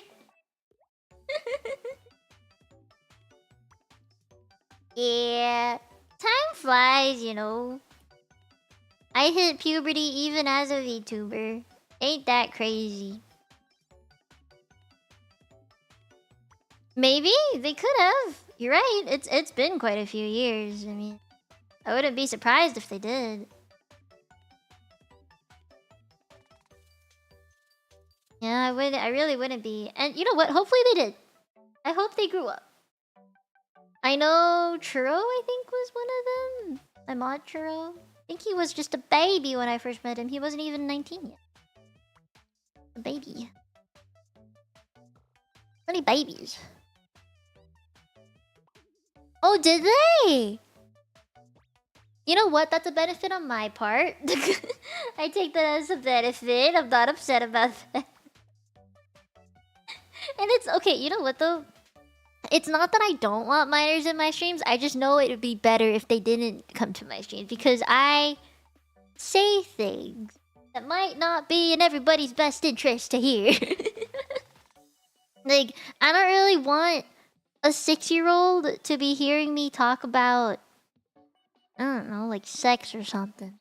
Yeah, time flies, you know. I hit puberty even as a VTuber. Ain't that crazy? Maybe they could have. You're right. It's been quite a few years. I mean, I wouldn't be surprised if they did. Yeah, I would. I really wouldn't be. And you know what? Hopefully they did. I hope they grew up. I know Churro, I think, was one of them. My mod Churro. I think he was just a baby when I first met him. He wasn't even 19 yet. A baby. Many babies. Oh, did they? You know what? That's a benefit on my part. I take that as a benefit. I'm not upset about that. And it's okay. You know what though? It's not that I don't want minors in my streams. I just know it would be better if they didn't come to my streams because I say things that might not be in everybody's best interest to hear. Like, I don't really want a 6-year-old to be hearing me talk about, I don't know, like sex or something.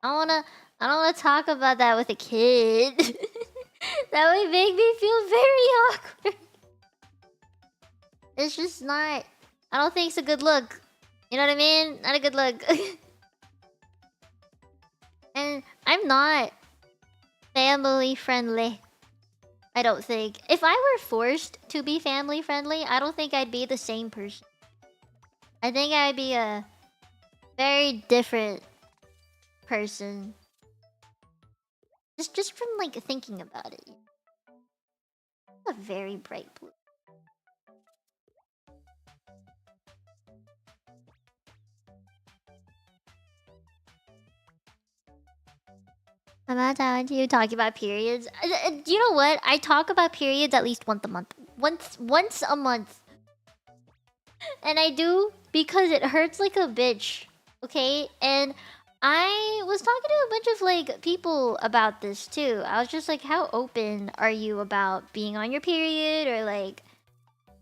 I don't wanna talk about that with a kid. That would make me feel very awkward. It's just not. I don't think it's a good look. You know what I mean? Not a good look. And I'm not family friendly. I don't think. If I were forced to be family friendly, I don't think I'd be the same person. I think I'd be a very different person. Just from like thinking about it. It's a very bright blue. I'm not talking to you talking about periods. You know what? I talk about periods at least once a month. Once a month. And I do because it hurts like a bitch. Okay? And I was talking to a bunch of like people about this too. I was just like, how open are you about being on your period or like,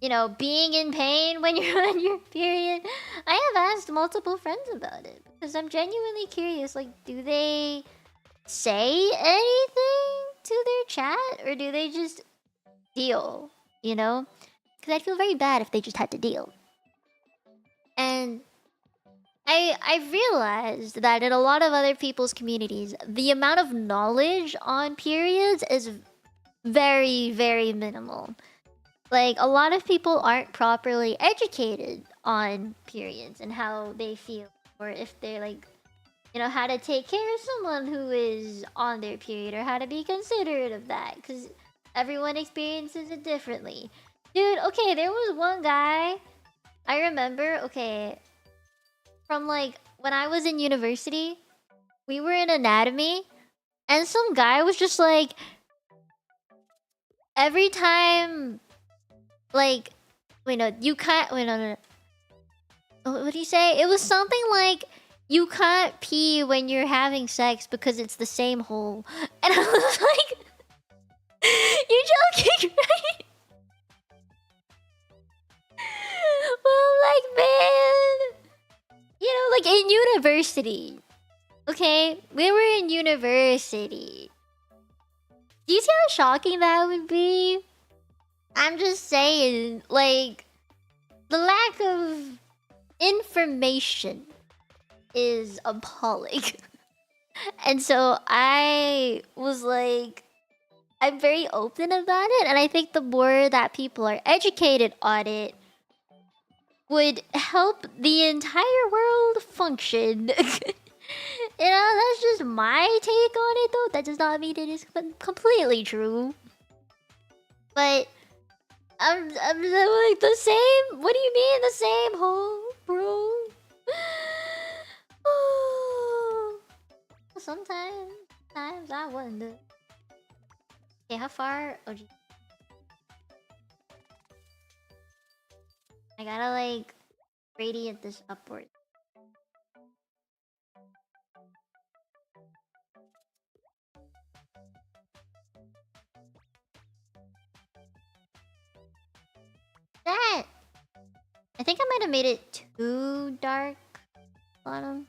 you know, being in pain when you're on your period? I have asked multiple friends about it because I'm genuinely curious. Like, do they say anything to their chat or do they just deal, you know? Because I'd feel very bad if they just had to deal. And I realized that in a lot of other people's communities, the amount of knowledge on periods is very, very minimal. Like, a lot of people aren't properly educated on periods and how they feel, or if they're like, you know, how to take care of someone who is on their period or how to be considerate of that because everyone experiences it differently. Dude, okay, there was one guy I remember, okay, from like when I was in university, we were in anatomy and some guy was just like, every time, like, wait, no, you can't, wait, no. What do you say? It was something like, you can't pee when you're having sex because it's the same hole. And I was like, you're joking, right? Well, like, man, you know, like in university. Okay, we were in university. Do you see how shocking that would be? I'm just saying, like, the lack of information is appalling. And so I was like, I'm very open about it, and I think the more that people are educated on it would help the entire world function. You know, that's just my take on it, though. That does not mean it is completely true. But I'm like the same. What do you mean the same hole, bro? Sometimes I wonder. Okay, how far? Oh, geez. I gotta like gradient this upward. That I think I might have made it too dark bottom.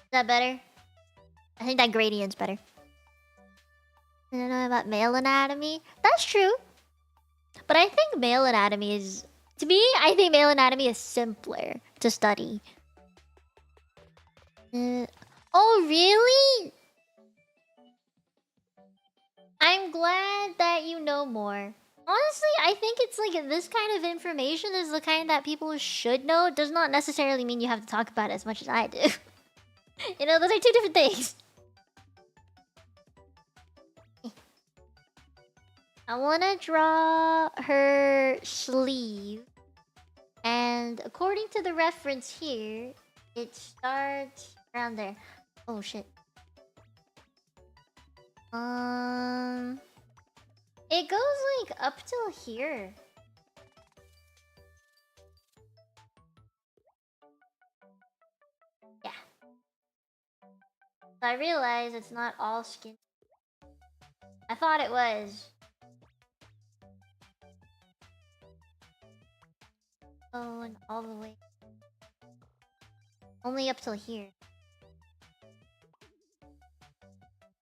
Is that better? I think that gradient's better. I don't know about male anatomy. That's true. But I think male anatomy is... To me, I think male anatomy is simpler to study. Oh, really? I'm glad that you know more. Honestly, I think it's like this kind of information is the kind that people should know. It does not necessarily mean you have to talk about it as much as I do. You know, those are two different things. I want to draw her sleeve. And according to the reference here, it starts around there. Oh, shit. It goes like up till here. Yeah. So I realize it's not all skin. I thought it was. Oh, and all the way. Only up till here.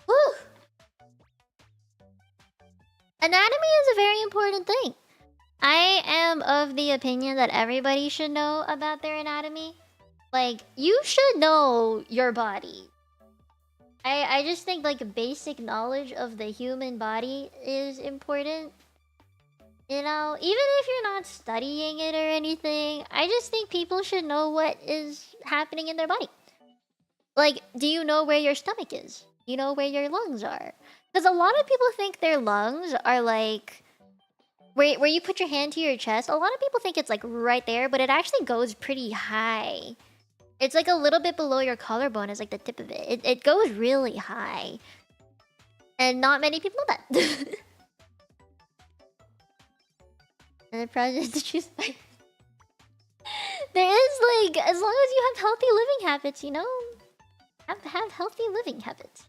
Woo! Anatomy is a very important thing. I am of the opinion that everybody should know about their anatomy. Like, you should know your body. I just think, like, basic knowledge of the human body is important. You know, even if you're not studying it or anything, I just think people should know what is happening in their body. Like, do you know where your stomach is? Do you know where your lungs are? Because a lot of people think their lungs are like... Where you put your hand to your chest, a lot of people think it's like right there, but it actually goes pretty high. It's like a little bit below your collarbone is like the tip of it. It goes really high. And not many people know that. And the project to choose life. There is like, as long as you have healthy living habits, you know? Have healthy living habits.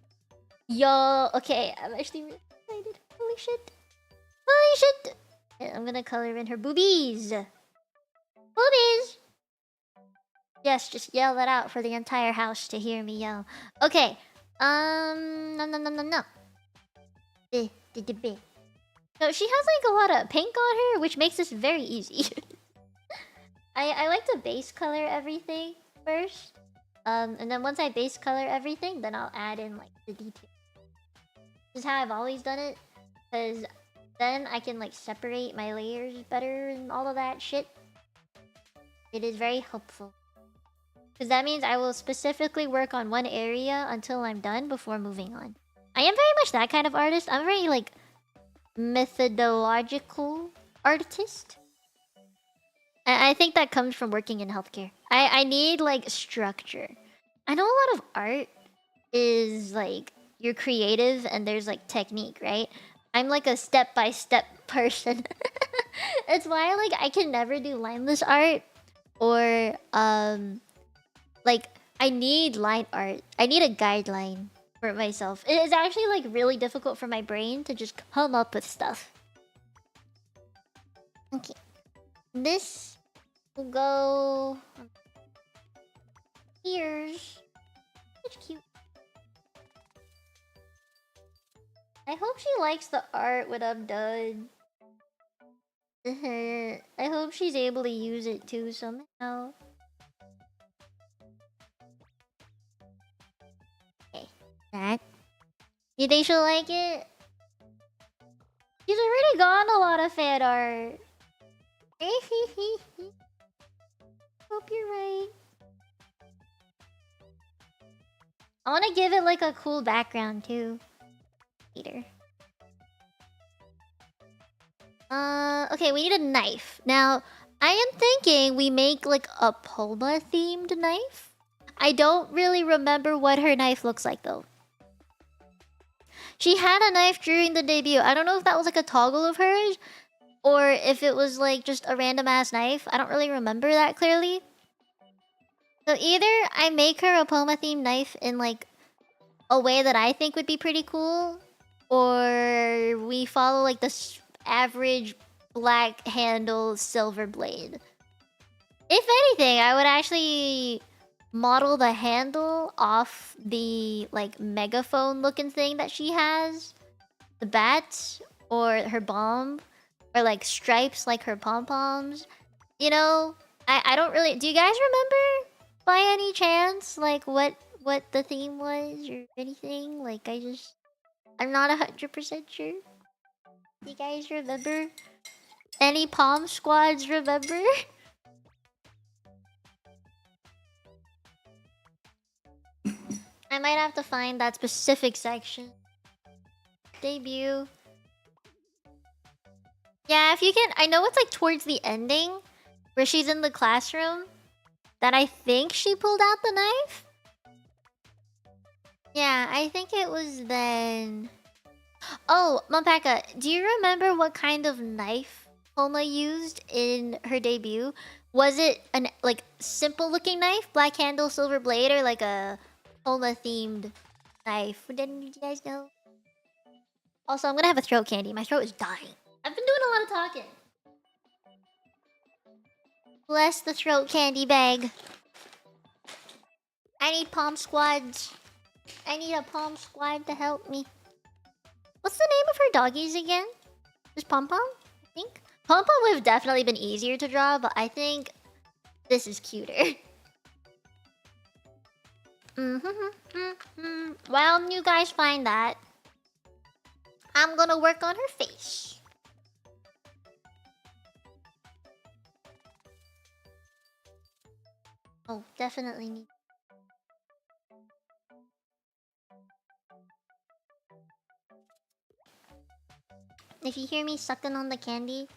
Yo, okay, I'm actually really excited. Holy shit. Holy shit! I'm gonna color in her boobies. Boobies! Yes, just yell that out for the entire house to hear me yell. Okay. No. So she has like a lot of pink on her, which makes this very easy. I like to base color everything first. And then once I base color everything, then I'll add in like the details. This is how I've always done it. Because then I can like separate my layers better and all of that shit. It is very helpful. Because that means I will specifically work on one area until I'm done before moving on. I am very much that kind of artist. I'm very like methodological artist. And I think that comes from working in healthcare. I need like structure. I know a lot of art is like you're creative and there's like technique, right? I'm like a step-by-step person. It's why like I can never do lineless art or like I need line art. I need a guideline for myself. It is actually like really difficult for my brain to just come up with stuff. Okay. This will go ears. Such cute. I hope she likes the art when I'm done. I hope she's able to use it too somehow. Okay, that. You think she'll like it? She's already gotten a lot of fan art. Hope you're right. I want to give it like a cool background too. Later. Okay, we need a knife. Now, I am thinking we make like a Poma themed knife. I don't really remember what her knife looks like though. She had a knife during the debut. I don't know if that was like a toggle of hers or if it was like just a random ass knife. I don't really remember that clearly. So either I make her a Poma themed knife in like a way that I think would be pretty cool, or we follow like the average black handle silver blade. If anything, I would actually model the handle off the like megaphone looking thing that she has, the bat or her bomb, or like stripes like her pom-poms. You know, I don't really... Do you guys remember by any chance like what the theme was or anything? Like I'm not 100% sure. You guys remember? Any Palm Squads remember? I might have to find that specific section. Debut. Yeah, if you can... I know it's like towards the ending, where she's in the classroom, that I think she pulled out the knife. Yeah, I think it was then. Oh, Mampaka, do you remember what kind of knife Homa used in her debut? Was it an like simple looking knife, black handle, silver blade, or like a Homa themed knife? Didn't you guys know? Also, I'm gonna have a throat candy. My throat is dying. I've been doing a lot of talking. Bless the throat candy bag. I need Palm Squads. I need a Palm Squad to help me. What's the name of her doggies again? Just Pom Pom? I think. Pom Pom would have definitely been easier to draw, but I think this is cuter. While you guys find that, I'm gonna work on her face. Oh, definitely need. If you hear me sucking on the candy,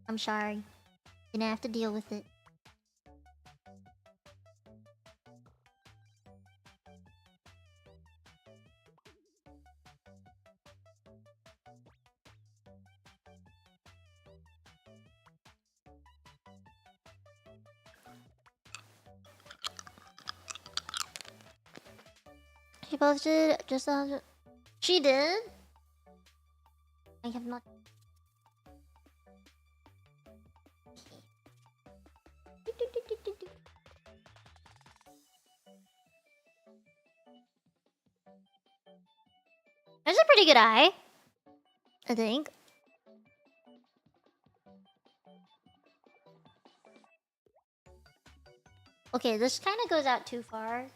I'm sorry. You're gonna have to deal with it. She posted just a... She did? I have not... That's a pretty good eye, I think. Okay, this kind of goes out too far.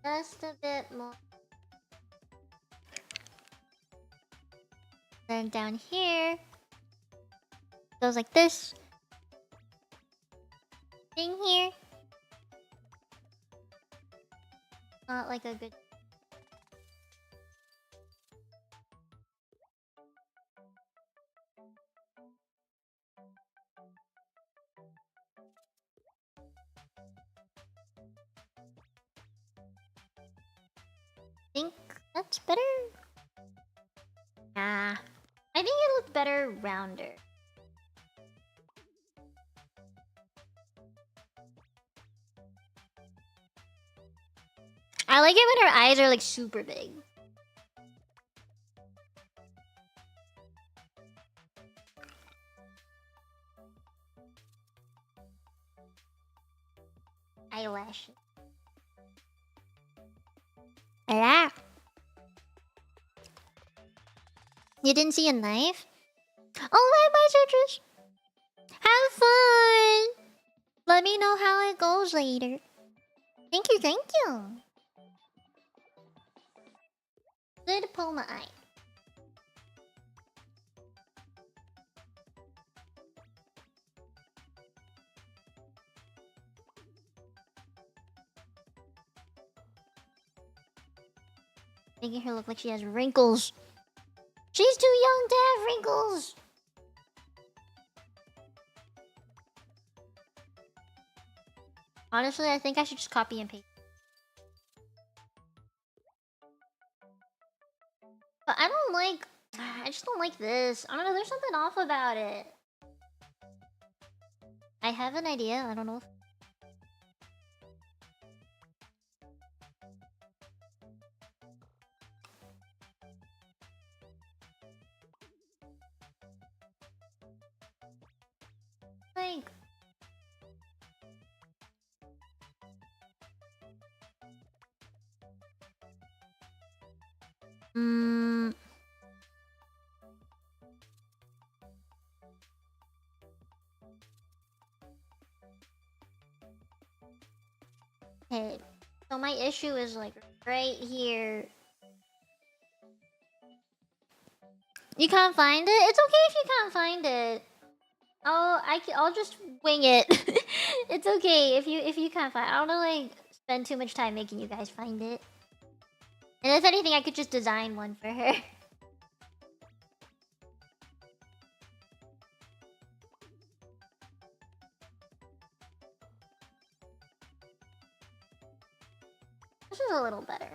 Just a bit more. Then down here, goes like this. Thing here. Not like a good... think that's better. Nah. I think it looked better rounder. I like it when her eyes are like super big. Eyelashes. Yeah. You didn't see a knife? Oh, bye, Citrus. Have fun. Let me know how it goes later. Thank you, thank you. Good Poma eye. Making her look like she has wrinkles. She's too young to have wrinkles. Honestly, I think I should just copy and paste. But I don't like... I just don't like this. I don't know, there's something off about it. I have an idea, I don't know if... Like... Okay, so my issue is like right here. You can't find it? It's okay if you can't find it. I'll just wing it. It's okay if you can't find it. I don't wanna like spend too much time making you guys find it. And if anything, I could just design one for her. This is a little better.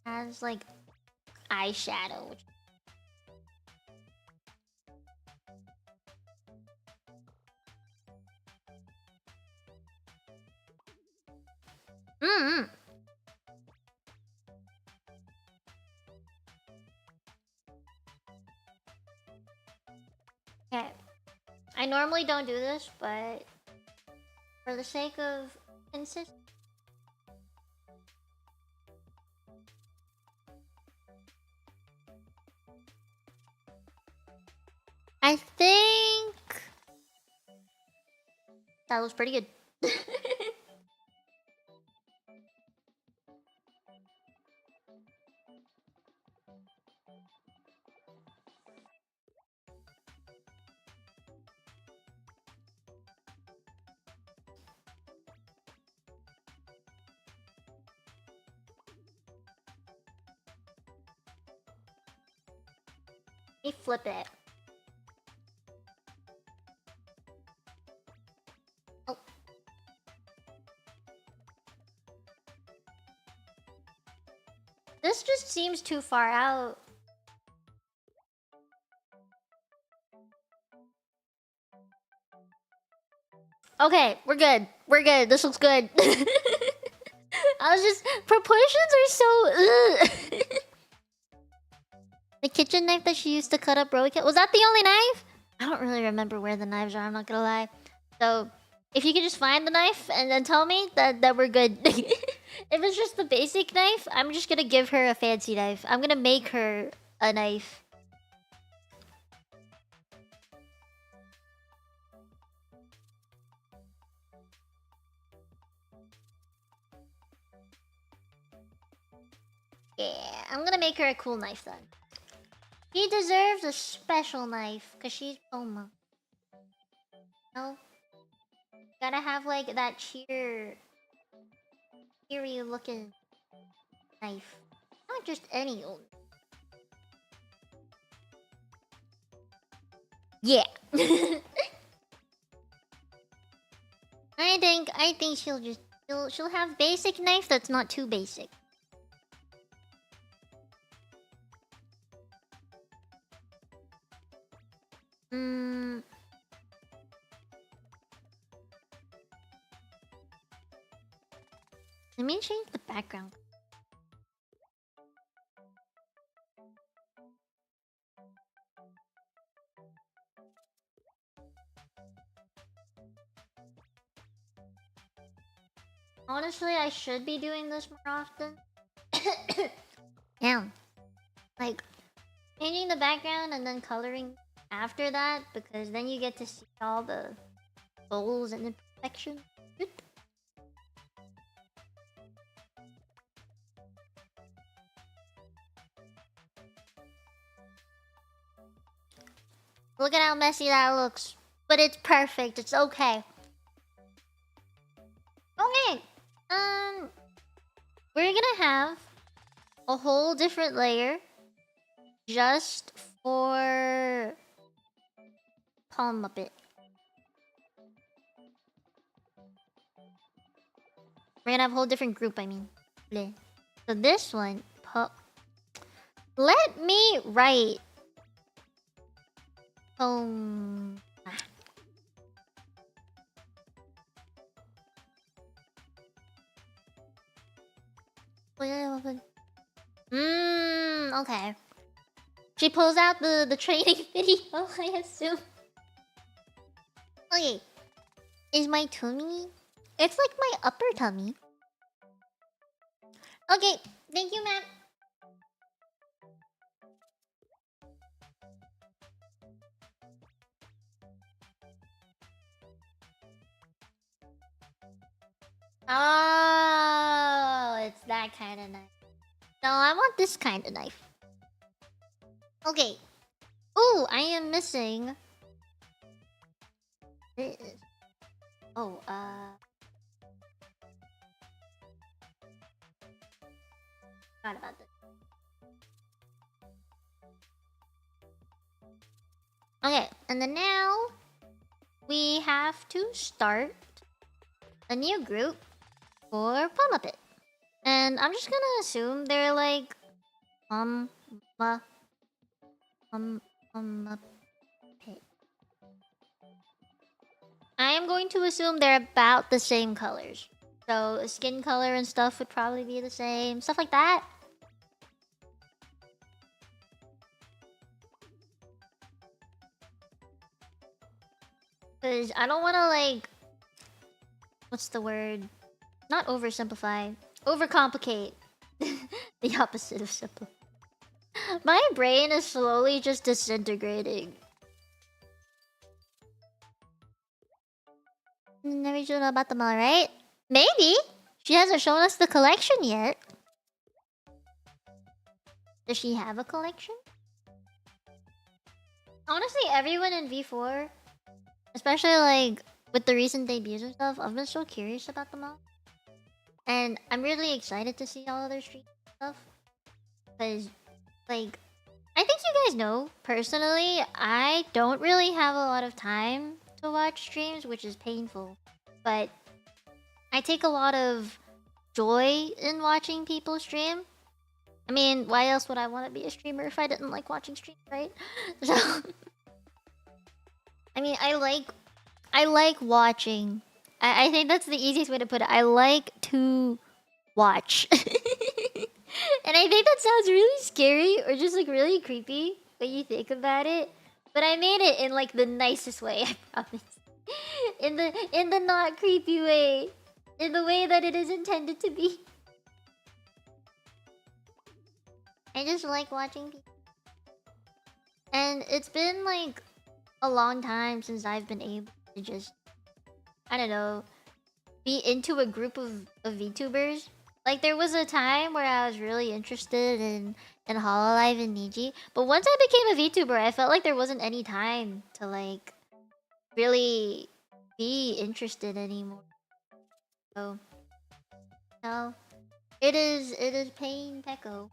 Has like eyeshadow. Okay. I normally don't do this, but for the sake of consistency. I think that was pretty good. Let me flip it. Oh. This just seems too far out. Okay, we're good. We're good. This looks good. I was just... Proportions are so... The kitchen knife that she used to cut up Rowan... Was that the only knife? I don't really remember where the knives are, I'm not gonna lie. So, if you could just find the knife and then tell me that we're good. If it's just the basic knife, I'm just gonna give her a fancy knife. I'm gonna make her a knife. Yeah, I'm gonna make her a cool knife then. She deserves a special knife, because she's Poma. No? Gotta have like that cheery looking knife. Not just any old. Yeah. I think she'll have basic knife that's not too basic. Let me change the background. Honestly, I should be doing this more often. Yeah. Like, changing the background and then coloring after that, because then you get to see all the holes and imperfections. Look at how messy that looks. But it's perfect. It's okay. Okay. We're gonna have a whole different layer just for Pomuppet. We're gonna have a whole different group, I mean. Bleh. So this one, let me write okay. She pulls out the training video, I assume. Okay. Is my tummy? It's like my upper tummy. Okay, thank you, ma'am. Oh, it's that kind of knife. No, I want this kind of knife. Okay. Ooh, I am missing this. Oh, forgot about this. Okay, and then now we have to start a new group for Pomuppet. And I'm just gonna assume they're like Pomuppet. I am going to assume they're about the same colors. So skin color and stuff would probably be the same. Stuff like that. Because I don't want to like... What's the word? Not oversimplify. Overcomplicate. The opposite of simple. My brain is slowly just disintegrating. Never should know about them all, right? Maybe. She hasn't shown us the collection yet. Does she have a collection? Honestly, everyone in V4, especially like with the recent debuts and stuff, I've been so curious about them all. And I'm really excited to see all of their streams and stuff. Because, like, I think you guys know, personally, I don't really have a lot of time to watch streams, which is painful. But I take a lot of joy in watching people stream. I mean, why else would I want to be a streamer if I didn't like watching streams, right? So, I mean, I like watching. I think that's the easiest way to put it. I like to watch. And I think that sounds really scary or just like really creepy when you think about it. But I made it in like the nicest way, I promise. In the not creepy way. In the way that it is intended to be. I just like watching people. And it's been like a long time since I've been able to just, I don't know, be into a group of VTubers. Like there was a time where I was really interested in Hololive and Niji, but once I became a VTuber, I felt like there wasn't any time to like really be interested anymore. So no, it is pain Peko.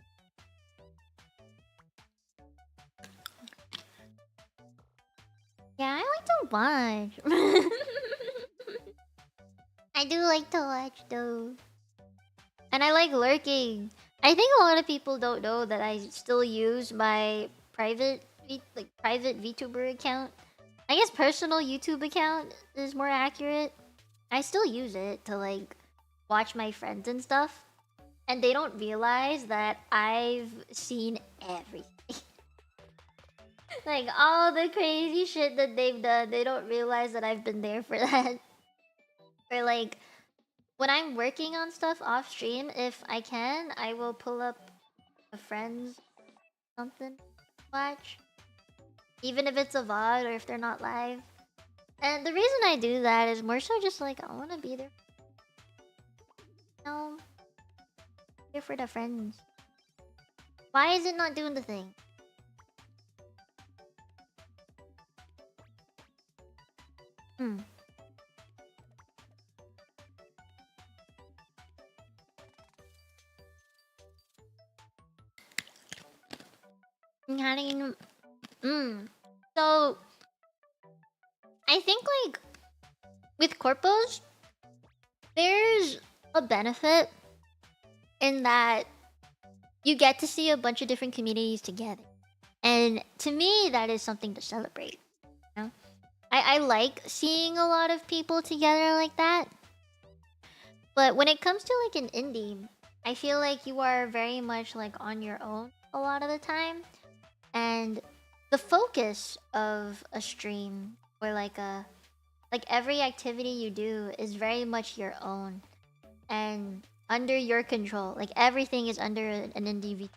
Yeah, I like to watch. I do like to watch though. And I like lurking. I think a lot of people don't know that I still use my private VTuber account. I guess personal YouTube account is more accurate. I still use it to like watch my friends and stuff. And they don't realize that I've seen everything. Like all the crazy shit that they've done, they don't realize that I've been there for that. Or like when I'm working on stuff off stream, if I can, I will pull up a friend's something to watch. Even if it's a VOD or if they're not live. And the reason I do that is more so just like I wanna be there. No. Here for the friends. Why is it not doing the thing? Hmm. So I think like with corpos, there's a benefit in that you get to see a bunch of different communities together. And to me, that is something to celebrate. You know? I like seeing a lot of people together like that. But when it comes to like an indie, I feel like you are very much like on your own a lot of the time. And the focus of a stream or like every activity you do is very much your own and under your control. Like everything is under an indie.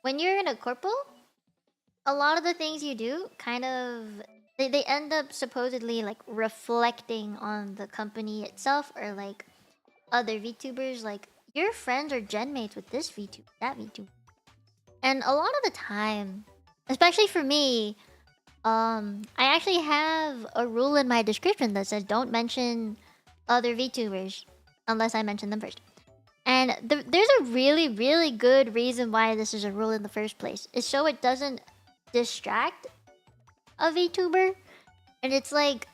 When you're in a corpo, a lot of the things you do kind of they end up supposedly like reflecting on the company itself or like other VTubers. Like your friends are gen mates with this VTuber, that VTuber. And a lot of the time, especially for me, I actually have a rule in my description that says don't mention other VTubers unless I mention them first. And there's a really, really good reason why this is a rule in the first place. It's so it doesn't distract a VTuber. And it's like,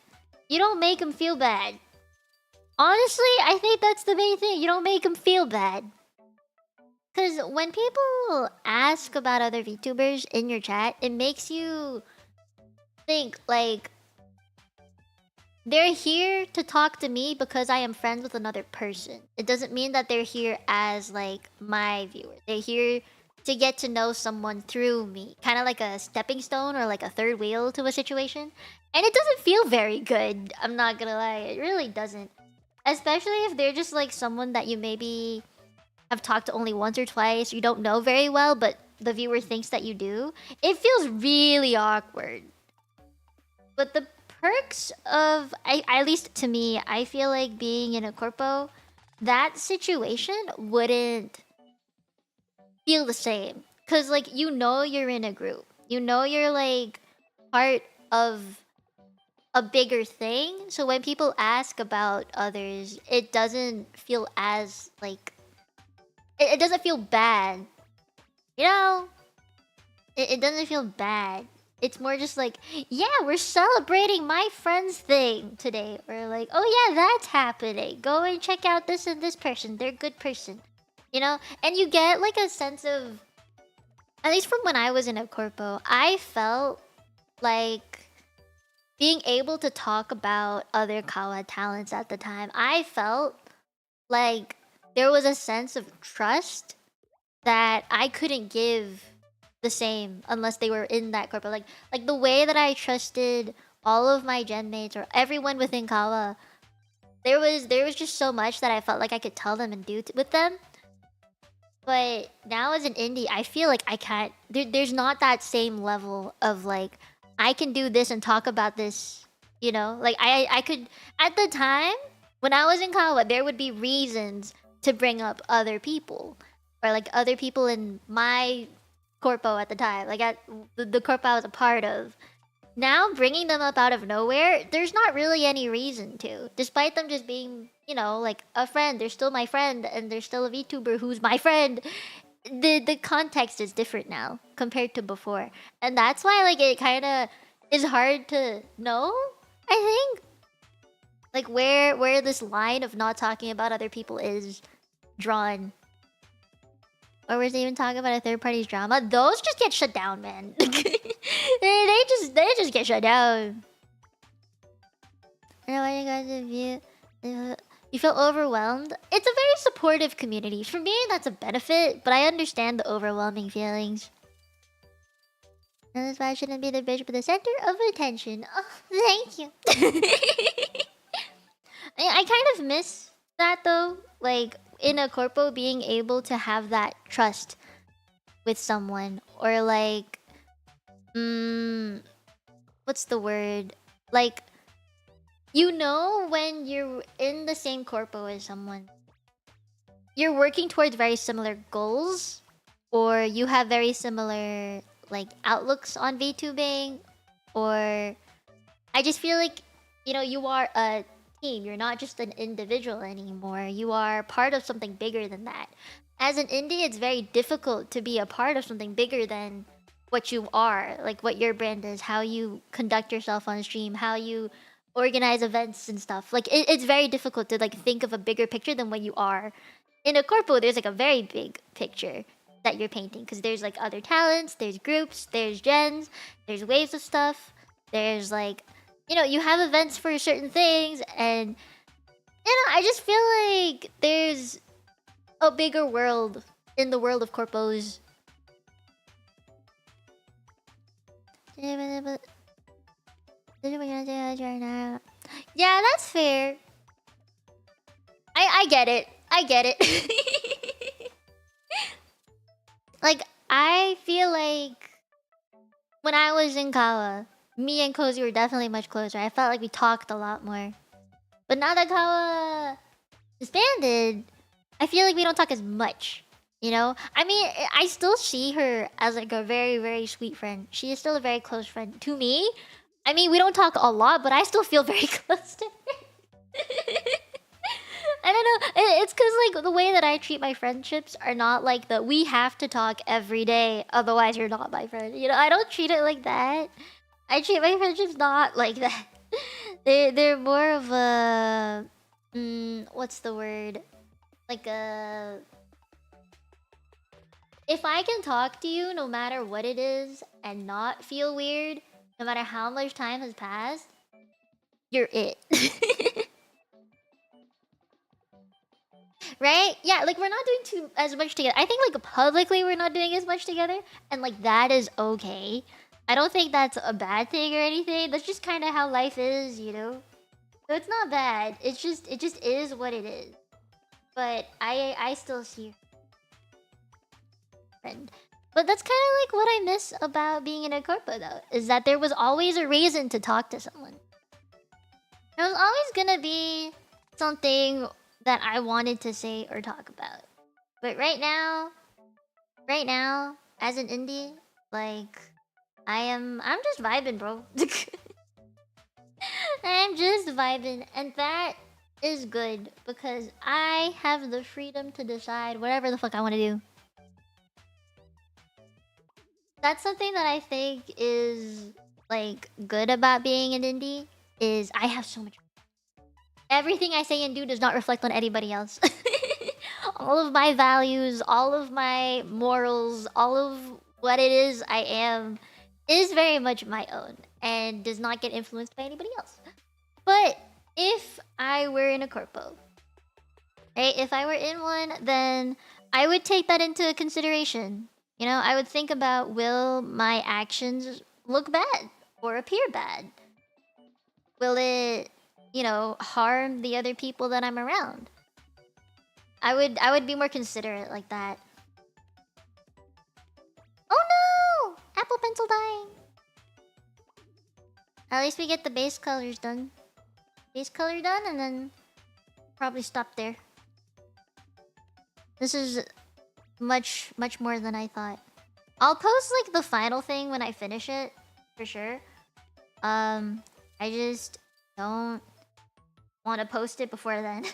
you don't make them feel bad. Honestly, I think that's the main thing. You don't make them feel bad. Because when people ask about other VTubers in your chat, it makes you think like they're here to talk to me because I am friends with another person. It doesn't mean that they're here as like my viewer. They're here to get to know someone through me. Kind of like a stepping stone or like a third wheel to a situation. And it doesn't feel very good. I'm not gonna lie. It really doesn't. Especially if they're just like someone that you maybe have talked to only once or twice. You don't know very well, but the viewer thinks that you do. It feels really awkward. But the perks of, at least to me, I feel like being in a corpo, that situation wouldn't feel the same. Because, like, you know you're in a group. You know you're, like, part of a bigger thing. So when people ask about others, it doesn't feel as, like... It doesn't feel bad. You know? It doesn't feel bad. It's more just like, yeah, we're celebrating my friend's thing today. Or like, oh yeah, that's happening. Go and check out this and this person. They're a good person. You know? And you get like a sense of... At least from when I was in a corpo, I felt like being able to talk about other Kawa talents at the time, I felt like there was a sense of trust that I couldn't give the same unless they were in that corpo. Like the way that I trusted all of my gen mates or everyone within Kawa, there was just so much that I felt like I could tell them and do with them. But now as an indie, I feel like I can't. There's not that same level of like I can do this and talk about this. You know, like I could at the time when I was in Kawa, there would be reasons to bring up other people or like other people in my corpo at the time, like at the corpo I was a part of. now bringing them up out of nowhere, there's not really any reason to. Despite them just being, you know, like a friend, they're still my friend, and they're still a VTuber who's my friend. The context is different now compared to before, and that's why like it kind of is hard to know. I think like where this line of not talking about other people is drawn. Or was they even talking about a third party's drama? Those just get shut down, man. they just get shut down. I know what you guys view. You feel overwhelmed? It's a very supportive community. For me, that's a benefit, but I understand the overwhelming feelings. And that's why I shouldn't be the bitch, but the center of attention. Oh, thank you. I kind of miss that though. Like in a corpo, being able to have that trust with someone, or like, what's the word? Like, you know, when you're in the same corpo as someone, you're working towards very similar goals, or you have very similar like outlooks on VTubing, or I just feel like, you know, you are a team. You're not just an individual anymore. You are part of something bigger than that. As an indie, it's very difficult to be a part of something bigger than what you are, like what your brand is, how you conduct yourself on stream, how you organize events and stuff. Like it's very difficult to like think of a bigger picture than what you are. In a corpo, there's like a very big picture that you're painting, because there's like other talents, there's groups, there's gens, there's waves of stuff, there's like, you know, you have events for certain things, and you know, I just feel like there's a bigger world in the world of corpos. Yeah, that's fair. I get it. I get it. Like, I feel like when I was in Kawa, me and Cozy were definitely much closer. I felt like we talked a lot more. But now that Kawa disbanded, I feel like we don't talk as much. You know? I mean, I still see her as like a very, very sweet friend. She is still a very close friend to me. I mean, we don't talk a lot, but I still feel very close to her. I don't know. It's because like the way that I treat my friendships are not like the we have to talk every day, otherwise you're not my friend. You know, I don't treat it like that. I treat my friendships not like that. They're more of a what's the word? Like a, if I can talk to you no matter what it is and not feel weird, no matter how much time has passed, you're it. Right? Yeah, like we're not doing as much together. I think like publicly we're not doing as much together, and like that is okay. I don't think that's a bad thing or anything. That's just kind of how life is, you know? So it's not bad. It just is what it is. But I still see friend. But that's kind of like what I miss about being in a corpo though, is that there was always a reason to talk to someone. There was always gonna be something that I wanted to say or talk about. But right now, as an indie, like I'm just vibing, bro. I'm just vibing, and that is good because I have the freedom to decide whatever the fuck I want to do. That's something that I think is like good about being an indie, is I have so much. Everything I say and do does not reflect on anybody else. All of my values, all of my morals, all of what it is I am is very much my own and does not get influenced by anybody else. But if I were in a corpo, right? If I were in one, then I would take that into consideration. You know, I would think about, will my actions look bad or appear bad? Will it, you know, harm the other people that I'm around? I would be more considerate like that. Oh no! Apple pencil dying. At least we get the base colors done. Base color done, and then probably stop there. This is much more than I thought. I'll post like the final thing when I finish it, for sure. I just don't want to post it before then.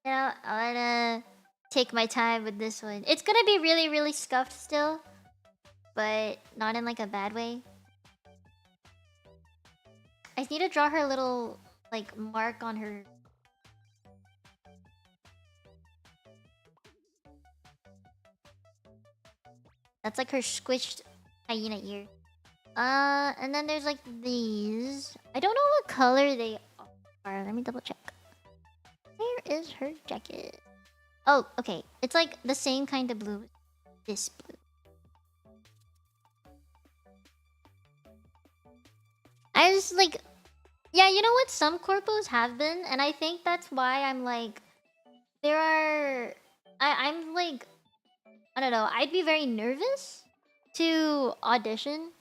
You know, I wanna take my time with this one. It's gonna be really, really scuffed still, but not in like a bad way. I just need to draw her little like mark on her. That's like her squished hyena ear. And then there's like these. I don't know what color they are. Let me double check. Where is her jacket? Oh, okay. It's like the same kind of blue. This blue. I just like... Yeah, you know what? Some corpos have been, and I think that's why I'm like... There are... I'm like... I don't know. I'd be very nervous to audition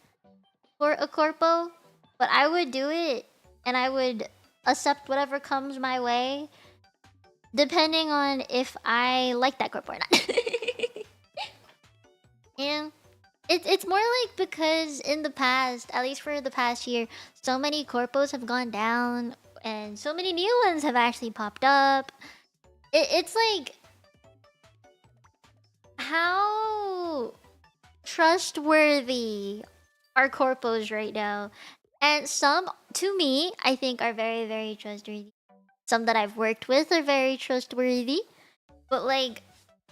for a corpo, but I would do it, and I would accept whatever comes my way, depending on if I like that corpo or not. Yeah. It's more like because in the past, at least for the past year, so many corpos have gone down, and so many new ones have actually popped up. It's like... How trustworthy are corpos right now? And some, to me, I think are very, very trustworthy. Some that I've worked with are very trustworthy. But like,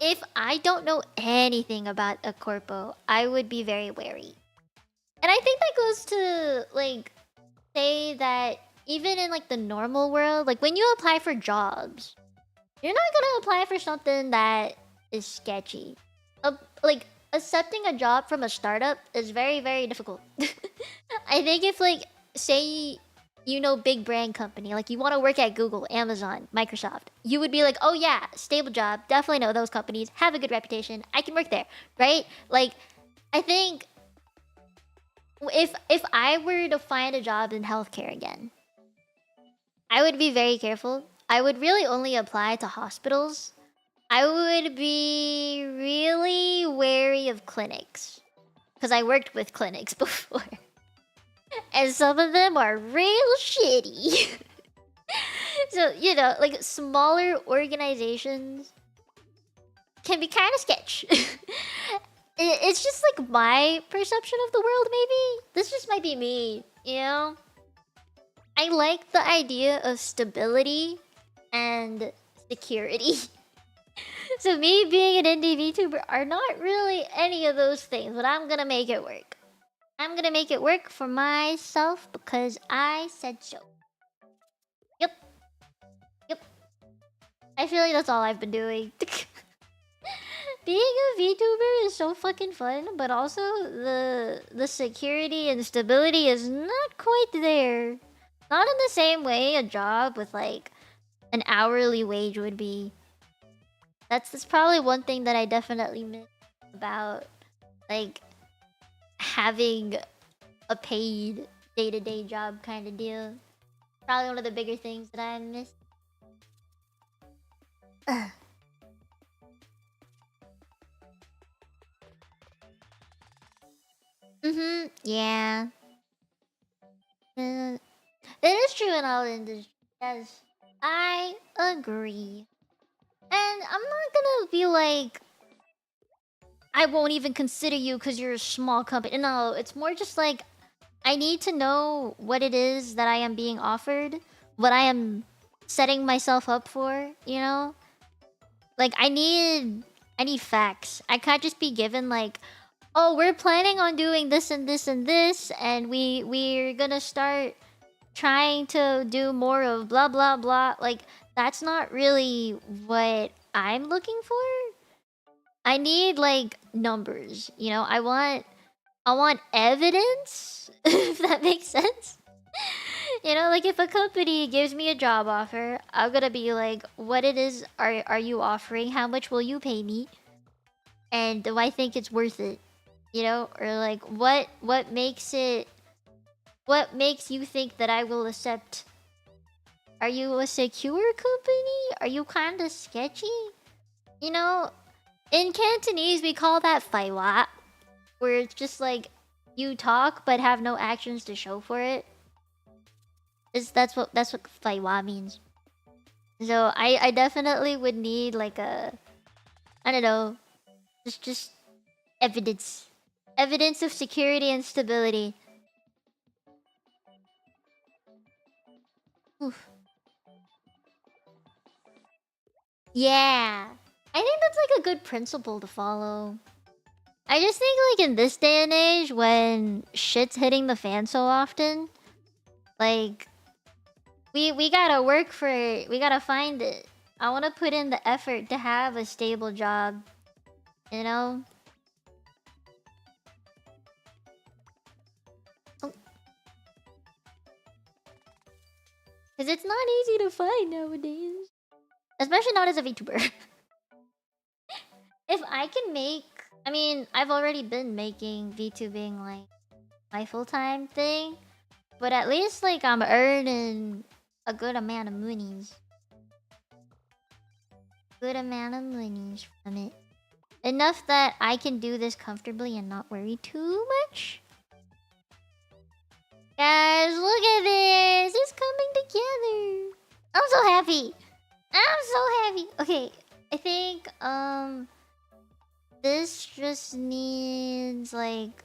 if I don't know anything about a corpo, I would be very wary. And I think that goes to like say that even in like the normal world, like when you apply for jobs, you're not gonna apply for something that is sketchy. Like accepting a job from a startup is very, very difficult. I think if like say you know big brand company, like you want to work at Google, Amazon, Microsoft, you would be like, oh yeah, stable job, definitely know those companies, have a good reputation, I can work there, right? Like I think if I were to find a job in healthcare again, I would be very careful. I would really only apply to hospitals. I would be really wary of clinics, because I worked with clinics before. And some of them are real shitty. So, you know, like smaller organizations can be kind of sketch. It's just like my perception of the world, maybe. This just might be me, you know? I like the idea of stability and security. So me being an indie VTuber are not really any of those things, but I'm gonna make it work. I'm gonna make it work for myself because I said so. Yep. Yep. I feel like that's all I've been doing. Being a VTuber is so fucking fun, but also the security and stability is not quite there. Not in the same way a job with like an hourly wage would be. That's probably one thing that I definitely miss about like having a paid day-to-day job kind of deal. Probably one of the bigger things that I miss. Yeah. It is true in all industries. Yes, I agree. And I'm not gonna be like, I won't even consider you because you're a small company. No, it's more just like, I need to know what it is that I am being offered, what I am setting myself up for, you know? Like, I need facts. I can't just be given like, oh, we're planning on doing this and this and this, and we're gonna start trying to do more of blah blah blah. Like, that's not really what I'm looking for. I need like numbers, you know? I want evidence, if that makes sense. You know, like if a company gives me a job offer, I'm gonna be like, what it is are you offering? How much will you pay me? And do I think it's worth it? You know, or like what makes you think that I will accept? Are you a secure company? Are you kind of sketchy? You know, in Cantonese we call that "fai wa," where it's just like you talk but have no actions to show for it. That's what Faiwa means. So I definitely would need like a, I don't know, just evidence. Evidence of security and stability. Oof. Yeah. I think that's like a good principle to follow. I just think like in this day and age when shit's hitting the fan so often, like we gotta work for it. We gotta find it. I wanna put in the effort to have a stable job, you know? Oh. Cause it's not easy to find nowadays. Especially not as a VTuber. If I can make... I mean, I've already been making VTubing like my full-time thing. But at least like I'm earning a good amount of monies. Good amount of monies from it. Enough that I can do this comfortably and not worry too much. Guys, look at this! It's coming together! I'm so happy! I'm so happy! Okay, I think, this just needs, like,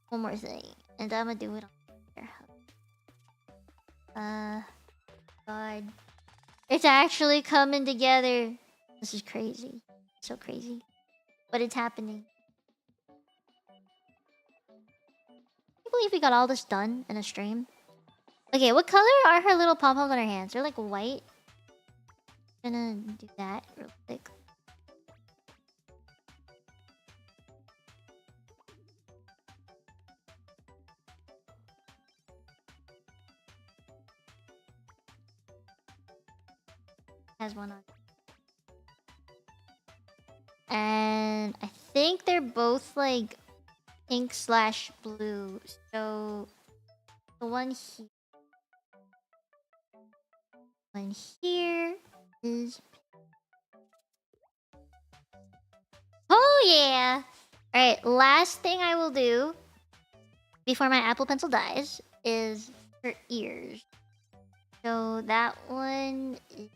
one more thing. And I'm gonna do it on here. God. It's actually coming together! This is crazy. So crazy. But it's happening. I believe we got all this done in a stream. Okay, what color are her little pom-poms on her hands? They're like white. I'm gonna do that real quick. Has one on. And I think they're both like pink/blue. So the one here is oh yeah. Alright, last thing I will do before my Apple Pencil dies is her ears. So that one is...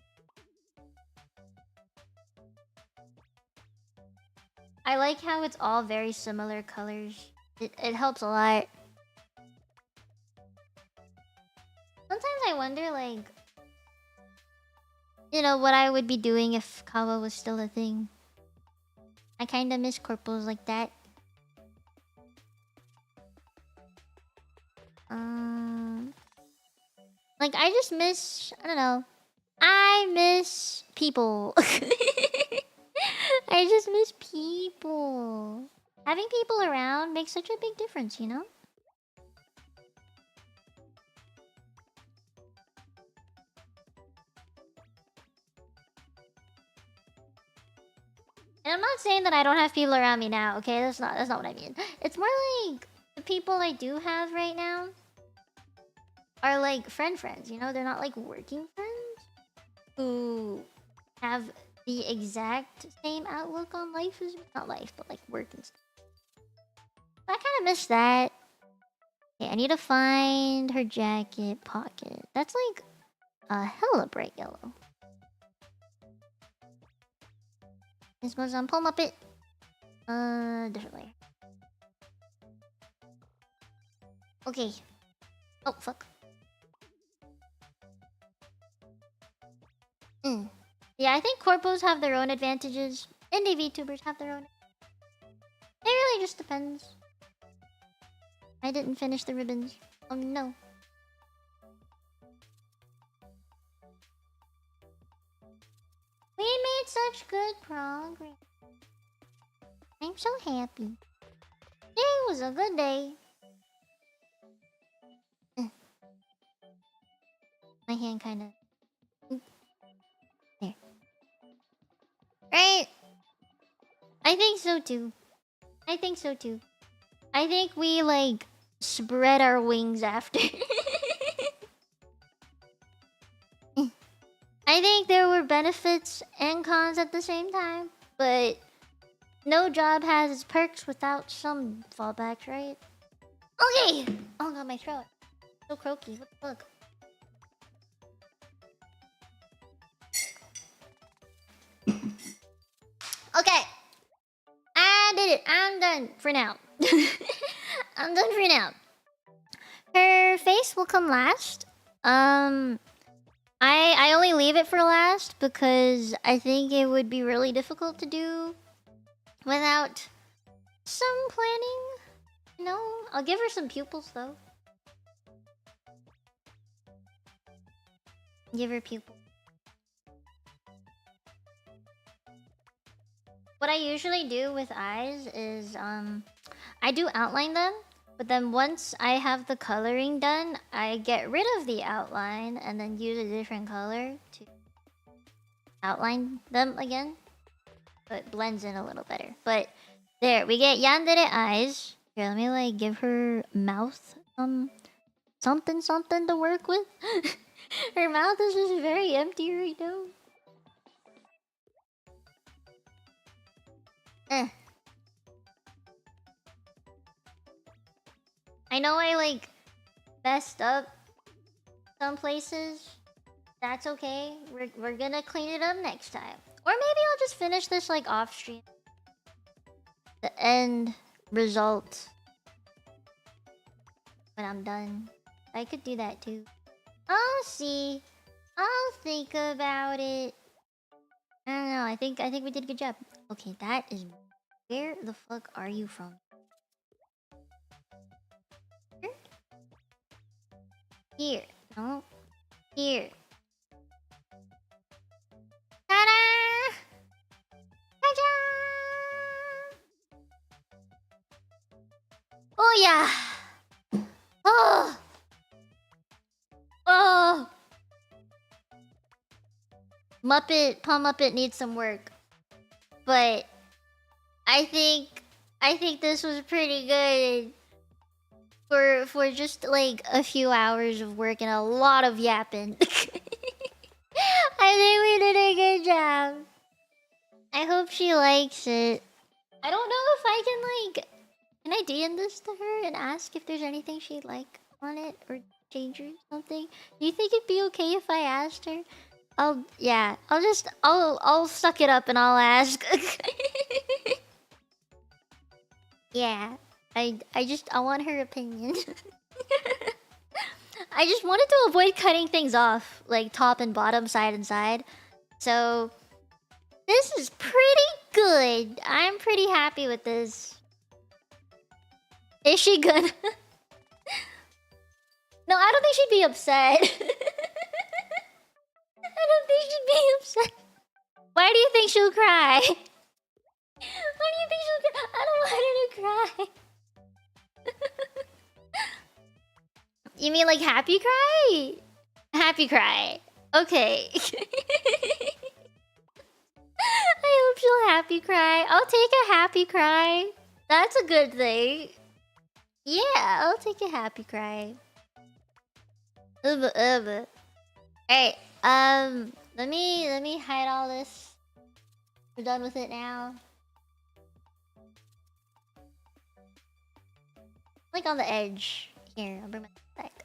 I like how it's all very similar colors. It helps a lot. Sometimes I wonder, like, you know, what I would be doing if Kawa was still a thing. I kinda miss corpos like that. Like, I just miss... I don't know. I miss people. I just miss people. Having people around makes such a big difference, you know? And I'm not saying that I don't have people around me now, okay? That's not what I mean. It's more like the people I do have right now are like friends, you know? They're not like working friends who have the exact same outlook on life as me. Not life, but like work and stuff. I kind of miss that. Okay, I need to find her jacket pocket. That's like a hella bright yellow. This was on Pomuppet. Different layer. Okay. Oh, fuck. Yeah, I think corpos have their own advantages. Indie VTubers have their own. It really just depends. I didn't finish the ribbons. Oh no. We made such good progress. I'm so happy. It was a good day. My hand kinda... There. Right? I think so too. I think so too. I think we, like, spread our wings after. I think there were benefits and cons at the same time, but No job has its perks without some fallbacks, right? Okay! Oh god, my throat. So croaky. What the fuck? Okay! I did it! I'm done for now. I'm done for now. Her face will come last. I only leave it for last because I think it would be really difficult to do without some planning. You know, I'll give her some pupils though. Give her pupils. What I usually do with eyes is I do outline them, but then once I have the coloring done, I get rid of the outline and then use a different color to outline them again. So it blends in a little better. But there, we get yandere eyes. Here, let me like give her mouth something to work with. Her mouth is just very empty right now. I know I like messed up some places. That's okay. We're gonna clean it up next time. Or maybe I'll just finish this like off stream. The end result when I'm done. I could do that too. I'll see. I'll think about it. I don't know. I think we did a good job. Okay, that is. Where the fuck are you from? Here. No. Here. Ta-da! Ta-da! Oh yeah! Oh! Oh! Pomuppet needs some work. But I think this was pretty good. For just like a few hours of work and a lot of yapping. I think we did a good job. I hope she likes it. I don't know if I can I DM this to her and ask if there's anything she'd like on it or change or something? Do you think it'd be okay if I asked her? I'll suck it up and I'll ask. Yeah. I want her opinion. I just wanted to avoid cutting things off, like top and bottom, side and side. So this is pretty good. I'm pretty happy with this. Is she gonna? No, I don't think she'd be upset. I don't think she'd be upset. Why do you think she'll cry? Why do you think she'll cry? I don't want her to cry. You mean like happy cry? Happy cry. Okay. I hope she'll happy cry. I'll take a happy cry. That's a good thing. Yeah, I'll take a happy cry. Alright, let me hide all this. We're done with it now. Like on the edge. Here, I'll bring my back.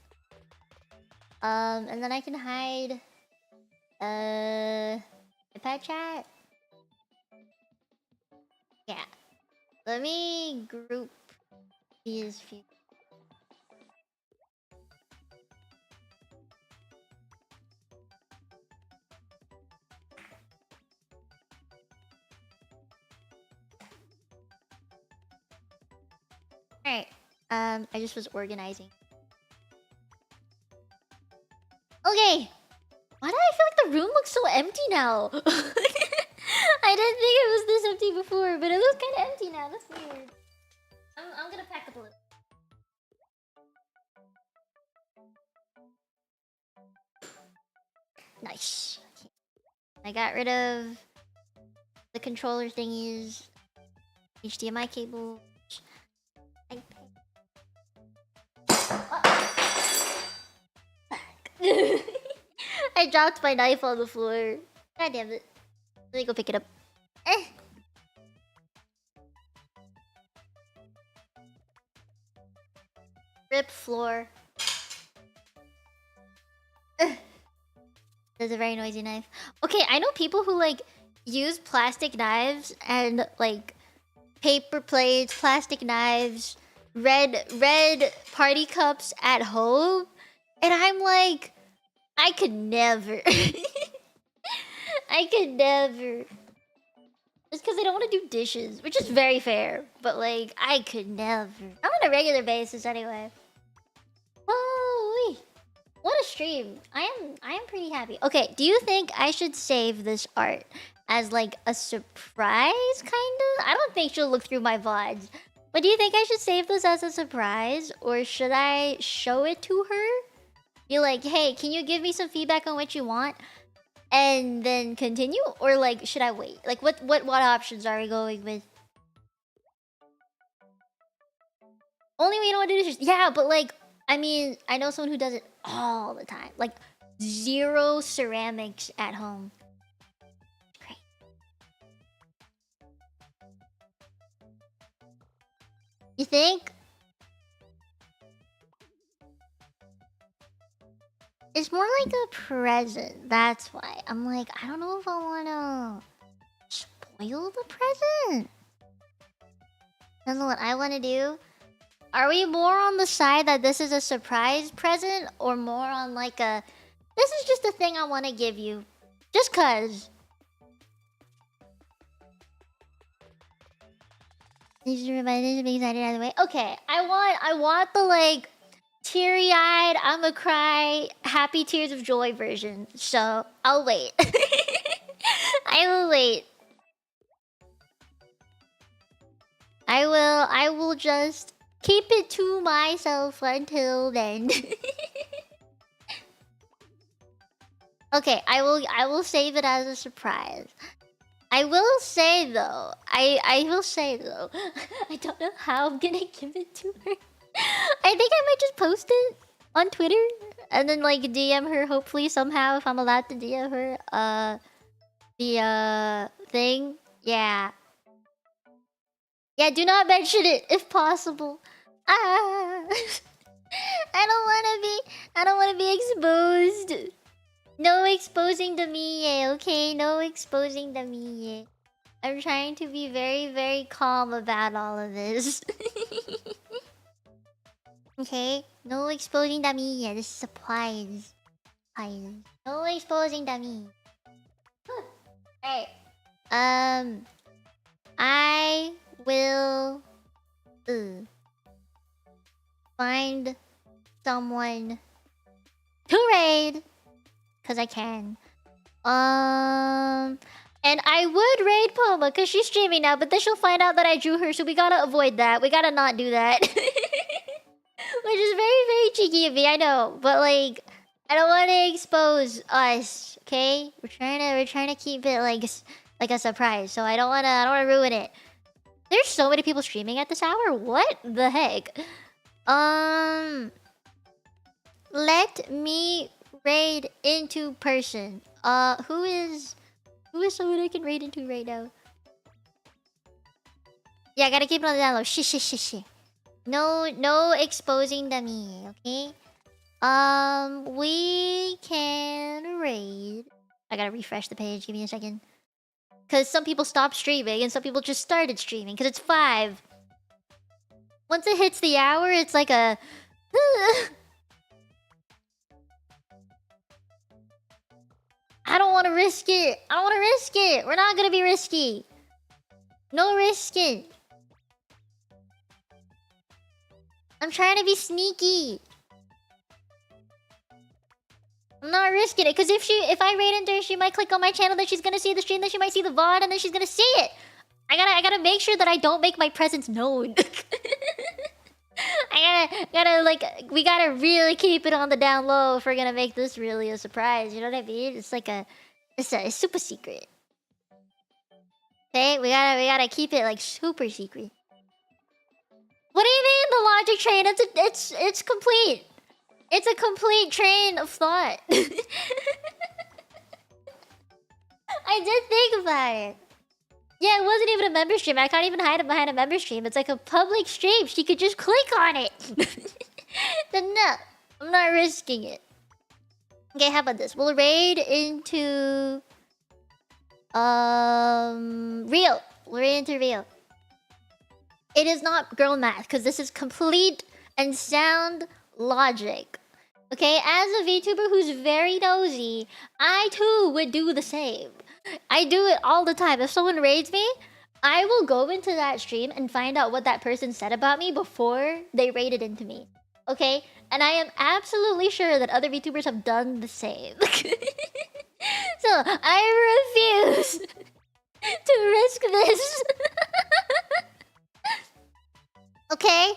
And then I can hide iPad chat. Yeah. Let me group these few. Alright. I just was organizing. Okay. Why do I feel like the room looks so empty now? I didn't think it was this empty before, but it looks kind of empty now. That's weird. I'm gonna pack up a little. Nice. Okay. I got rid of the controller thingies, HDMI cables. I dropped my knife on the floor. God damn it. Let me go pick it up. Rip floor. That's a very noisy knife. Okay, I know people who like use plastic knives and like paper plates, plastic knives, red party cups at home, and I'm like, I could never. I could never. Just because I don't want to do dishes, which is very fair, but like I could never. Not on a regular basis, anyway. Holy. What a stream. I am pretty happy. Okay, do you think I should save this art as like a surprise, kinda? I don't think she'll look through my VODs. But do you think I should save this as a surprise? Or should I show it to her? Be like, hey, can you give me some feedback on what you want? And then continue? Or like, should I wait? Like what options are we going with? Only when you don't want to do dishes. Yeah, but like, I mean, I know someone who does it all the time. Like, 0 ceramics at home. Great. You think? It's more like a present. That's why. I'm like, I don't know if I want to spoil the present. That's what I want to do. Are we more on the side that this is a surprise present, or more on like a, this is just a thing I want to give you, just cause? These are reminders of being excited either way. Okay, I want the like teary-eyed, I'ma cry, happy tears of joy version. So I'll wait. I will wait. I will just keep it to myself until then. Okay, I will save it as a surprise. I will say though, I will say though, I don't know how I'm gonna give it to her. I think I might just post it on Twitter and then like DM her, hopefully somehow, if I'm allowed to DM her the thing. Yeah. Yeah, do not mention it if possible. Ah. I don't wanna be exposed. No exposing the me, okay? No exposing the me. I'm trying to be very, very calm about all of this. Okay? No exposing the me. This is supplies. No exposing the me. Alright. I will find someone to raid, cause I can. And I would raid Poma cause she's streaming now, but then she'll find out that I drew her, so we gotta avoid that. We gotta not do that. Which is very, very cheeky of me, I know. But like, I don't want to expose us, okay? We're trying to keep it like a surprise, so I don't wanna ruin it. There's so many people streaming at this hour. What the heck? Let me raid into person. Who is someone I can raid into right now? Yeah, I gotta keep it on the down low. Shh. No exposing the me, okay? We can raid. I gotta refresh the page. Give me a second. Because some people stopped streaming and some people just started streaming. Because it's 5. Once it hits the hour, it's like a... I don't want to risk it. We're not going to be risky. No risking. I'm trying to be sneaky. I'm not risking it, because if I raid into her, she might click on my channel, then she's gonna see the stream, then she might see the VOD, and then she's gonna see it. I gotta make sure that I don't make my presence known. I gotta like, we gotta really keep it on the down low if we're gonna make this really a surprise. You know what I mean? It's like it's a super secret. Okay, we gotta keep it like super secret. What do you mean the logic train? It's complete. It's a complete train of thought. I did think about it. Yeah, it wasn't even a member stream. I can't even hide it behind a member stream. It's like a public stream. She could just click on it. Then no, I'm not risking it. Okay, how about this? We'll raid into Rio. We'll raid into Rio. It is not girl math because this is complete and sound logic. Okay, as a VTuber who's very nosy, I too would do the same. I do it all the time. If someone raids me, I will go into that stream and find out what that person said about me before they raided into me. Okay? And I am absolutely sure that other VTubers have done the same. So, I refuse to risk this. Okay?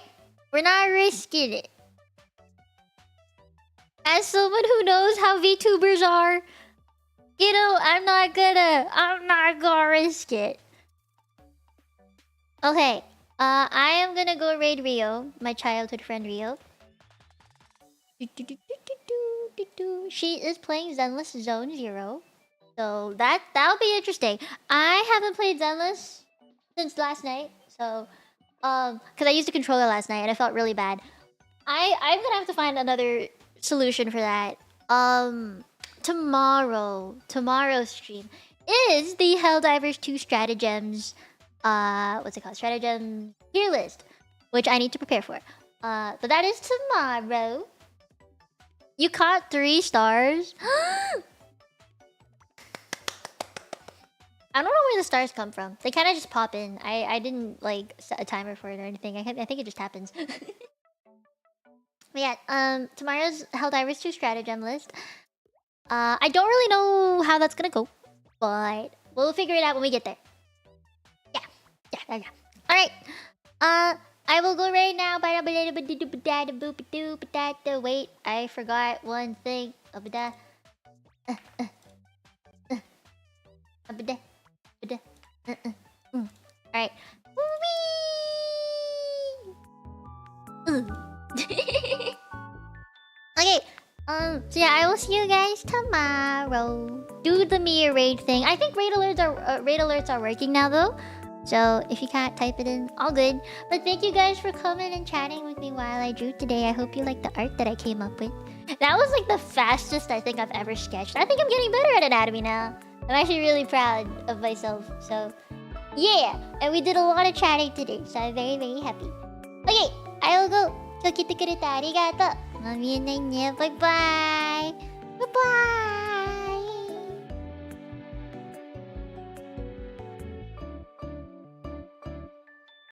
We're not risking it. As someone who knows how VTubers are, you know, I'm not gonna risk it. Okay, I am gonna go raid Rio, my childhood friend Rio. She is playing Zenless Zone Zero, so that'll be interesting. I haven't played Zenless since last night, so because I used a controller last night and I felt really bad. I'm gonna have to find another solution for that. Tomorrow's stream is the Helldivers 2 stratagems. What's it called? Stratagem tier list, which I need to prepare for. But that is tomorrow. You caught 3 stars. I don't know where the stars come from. They kind of just pop in. I didn't like set a timer for it or anything. I think it just happens. But yeah, tomorrow's Helldivers 2 stratagem list. I don't really know how that's gonna go, but we'll figure it out when we get there. Yeah. Alright. I will go right now. Wait, I forgot one thing. Alright. Okay. So yeah, I will see you guys tomorrow. Do the Mia raid thing. I think raid alerts are working now though. So if you can't type it in, all good. But thank you guys for coming and chatting with me while I drew today. I hope you like the art that I came up with. That was like the fastest I think I've ever sketched. I think I'm getting better at anatomy now. I'm actually really proud of myself. So yeah, and we did a lot of chatting today. So I'm very, very happy. Okay, I will go. 今日来てくれてありがとう。まみえないね。バイバイ。